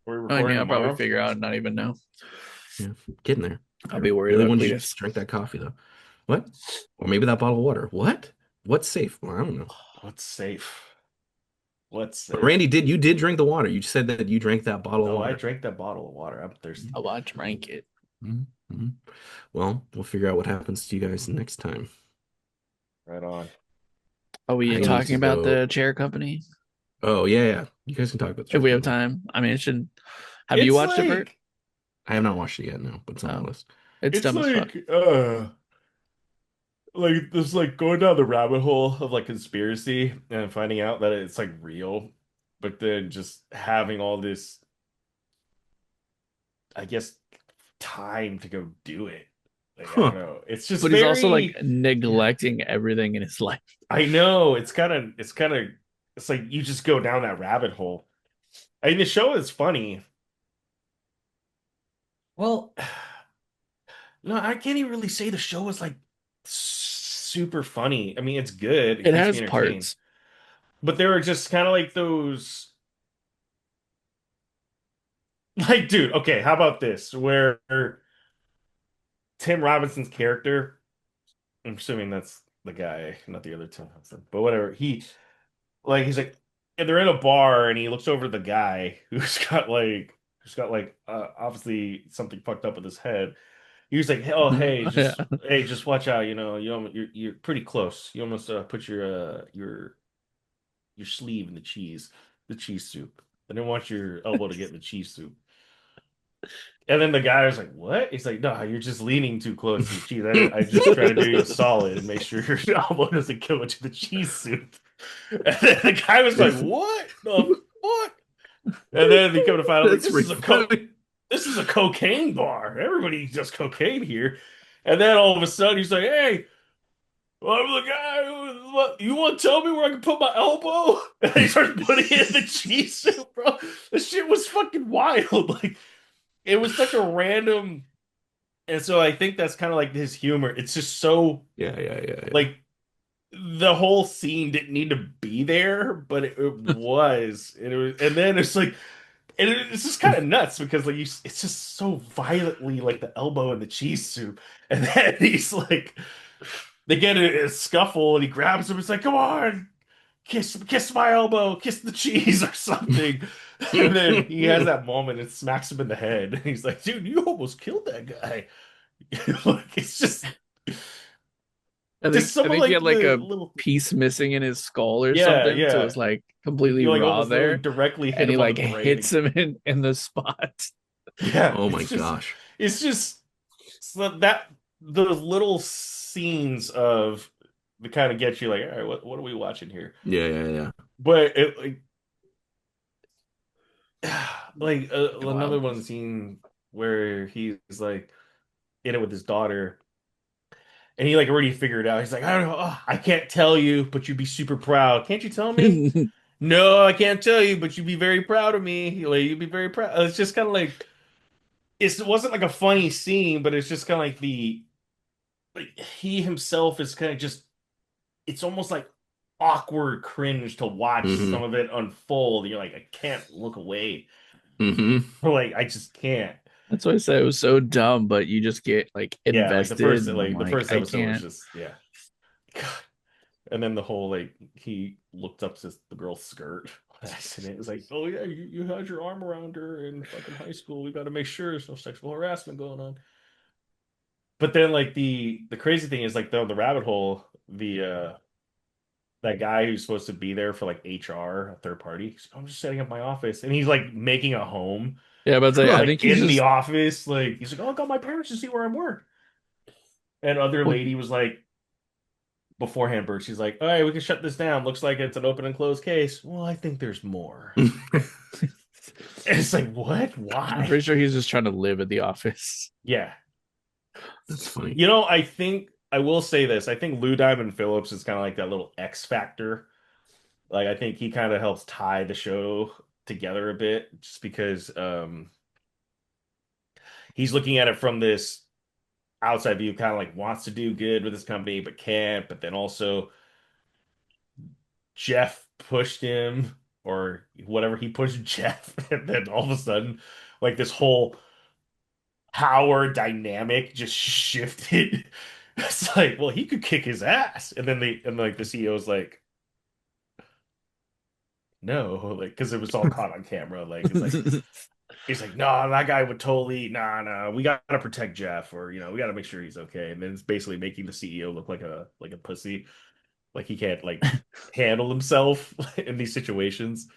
We're I mean, recording I'll probably tomorrow. figure out and not even know. Yeah, getting there. I'll be worried Really about want you to Cletus. just drink that coffee though. What? Or maybe that bottle of water. What? What's safe? Well, I don't know. What's safe? What's But safe? Randy, you did drink the water. You said that you drank that bottle of No, I water. drank that bottle of water. I'm thirsty. Oh, I drank it. Mm-hmm. Well, we'll figure out what happens to you guys next time. Right on. Are we I need talking to about go- the chair company? Oh yeah, yeah. You guys can talk about the If we show. have time. I mean, it should. Have It's you watched it, like, Bert? I have not watched it yet, no, but it's on Oh. the list. It's dumb as fuck. like this like going down the rabbit hole of like conspiracy and finding out that it's like real, but then just having all this, I guess, time to go do it. Like, I don't know. It's just But he's also very- like neglecting everything in his life. I know it's like you just go down that rabbit hole. I mean, the show is funny. Well, no, I can't even really say the show is like super funny. I mean, it's good. It keeps has me entertained. parts. But there are just kind of like those, like, dude, okay, how about this? Where Tim Robinson's character, I'm assuming that's the guy, not the other Tim Robinson, but whatever. He's like, and they're in a bar, and he looks over to the guy who's got obviously something fucked up with his head. He was like, "Oh, hey, just watch out. You're pretty close. You almost put your sleeve in the cheese soup. I didn't want your elbow to get in the cheese soup." And then the guy was like, "What?" He's like, "No, you're just leaning too close to the cheese. I just try to do you a solid and make sure your elbow doesn't go into the cheese soup." And then the guy was like, "What the fuck?" And then he come to find out like That's pretty funny. this is a cocaine bar. Everybody does cocaine here. And then all of a sudden he's like, "Hey, I'm the guy. You want to tell me where I can put my elbow?" And he starts putting it in the cheese soup, bro. This shit was fucking wild. Like it was such a random. And so I think that's kind of like his humor. It's just so Yeah. like the whole scene didn't need to be there, but it was. And then it's like, it's just kind of nuts because like it's just so violently like the elbow in the cheese soup, and then he's like, they get a scuffle, and he grabs him. It's like, come on, kiss my elbow, kiss the cheese or something. And then he has that moment and smacks him in the head. And he's like, dude, you almost killed that guy. Like it's just I some of think he like had like the a little piece missing in his skull or yeah, something, so it yeah. was like completely You like raw almost literally there, directly hit and he him on the like brain. hits him in the spot. Yeah, Oh my gosh. it's just so that those little scenes of the kind of get you like, all right, what are we watching here? Yeah. But it like another Wild. one scene where he's like in it with his daughter, and he like already figured it out. He's like, I don't know, I can't tell you, but you'd be super proud. Can't you tell me? No, I can't tell you, but you'd be very proud of me. Like you'd be very proud. It's just kind of like it wasn't like a funny scene, but it's just kind of like the like he himself is kind of just it's almost like awkward cringe to watch some hmm of it unfold. You're like, I can't look away. hmm Or like I just can't. That's why I said it was so dumb, but you just get like Yeah, invested, and I'm the like, first I episode was can't. just yeah. God. And then the whole like he looked up to the girl's skirt on accident. It's like, oh yeah, you had your arm around her in fucking high school. We got to make sure there's no sexual harassment going on. But then like the crazy thing is like the rabbit hole, the that guy who's supposed to be there for like HR, a third party. I'm just setting up my office, and he's like making a home, Yeah, but I like think he's in the just. office. Like he's like, oh, I got my parents to see where I work. And other Well, lady was like, beforehand, Bert, she's like, all right, we can shut this down. Looks like it's an open and closed case. Well, I think there's more. And it's like, what? I'm Why? pretty sure he's just trying to live at the office. Yeah. That's funny. You know, I think I will say this. I think Lou Diamond Phillips is kind of like that little X factor. Like I think he kind of helps tie the show together a bit just because he's looking at it from this outside view, kind of like wants to do good with his company but can't, but then also Jeff pushed him or whatever he pushed Jeff and then all of a sudden like this whole power dynamic just shifted. It's like, well, he could kick his ass. And then like the CEO's like, no, like because it was all caught on camera. Like it's like, no, that guy would totally nah, we gotta protect Jeff, or we gotta make sure he's okay. And then it's basically making the CEO look like a pussy. Like he can't like handle himself in these situations.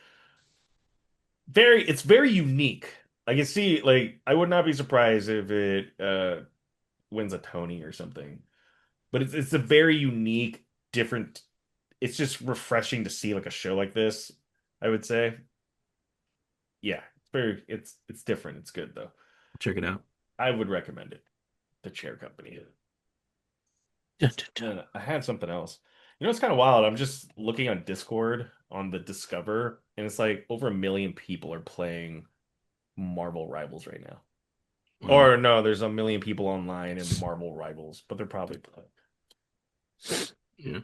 It's very unique. I can see like I would not be surprised if it wins a Tony or something. But it's a very unique, different. It's just refreshing to see like a show like this, I would say. Yeah, it's different. It's good though. Check it out. I would recommend it. The Chair Company. And I had something else. It's kind of wild. I'm just looking on Discord on the Discover, and it's like over 1 million people are playing Marvel Rivals right now. Wow. Or no, there's 1 million people online in Marvel Rivals, but they're probably playing. Yeah.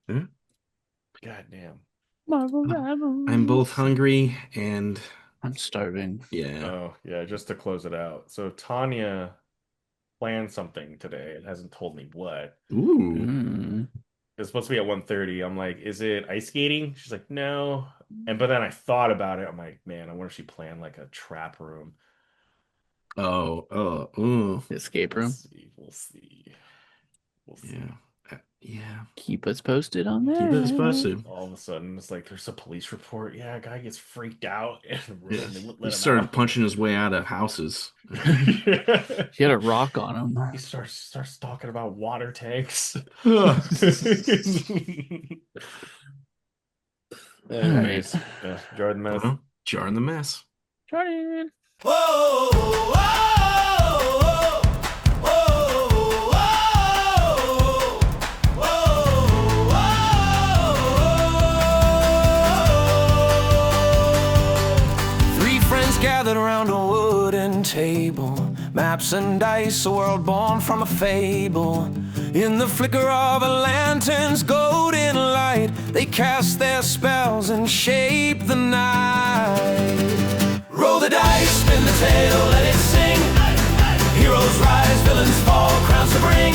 Yeah. God damn. Marvel I'm both Rivals. hungry and I'm starving. yeah. Oh, yeah, just to close it out. So Tanya planned something today and hasn't told me what. Ooh. Mm. It's supposed to be at 1:30. I'm like, is it ice skating? She's like, no. But then I thought about it. I'm like, man, I wonder if she planned like a trap room. Ooh. Escape We'll room. see. We'll see. We'll see. Yeah. Yeah. Keep us posted on Keep us that. posted. All of a sudden, it's like there's a police report. Yeah, a guy gets freaked out in the room. Yeah. They wouldn't He let him started out. punching his way out of houses. He had a rock on him. He starts talking about water tanks. Anyways, JARdon mess. Well, jar in the mess. JARdon. Whoa, whoa, whoa, whoa, whoa. Three friends gathered around a wooden table, maps and dice, a world born from a fable. In the flicker of a lantern's golden light, they cast their spells and shape the night. Roll the dice, spin the tale, let it sing. Heroes rise, villains fall, crowns to bring.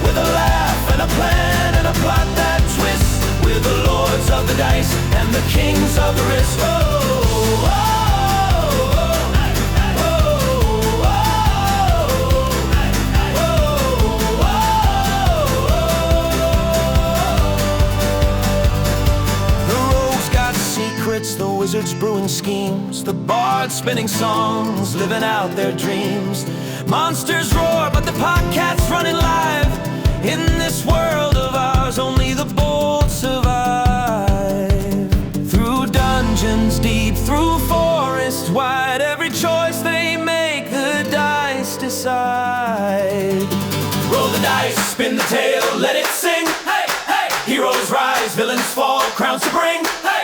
With a laugh and a plan and a plot that twists, we're the lords of the dice and the kings of the risk. Oh, oh, oh. The wizards brewing schemes, the bards spinning songs, living out their dreams. Monsters roar, but the podcast's running live. In this world of ours, only the bold survive. Through dungeons deep, through forests wide, every choice they make, the dice decide. Roll the dice, spin the tale, let it sing. Hey, hey! Heroes rise, villains fall, crowns to bring. Hey!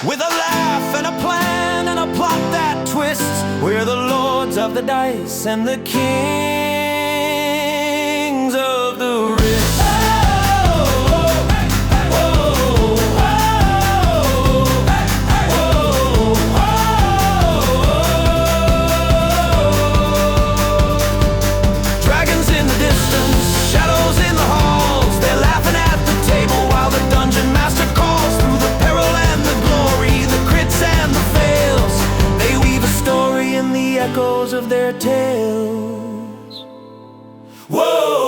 With a laugh and a plan and a plot that twists, we're the lords of the dice and the kings of the risk. Dragons in the distance, shadows in the halls, they're laughing at the table while the dungeon master calls. Through the peril and the glory, the crits and the fails, they weave a story in the echoes of their tales. Whoa!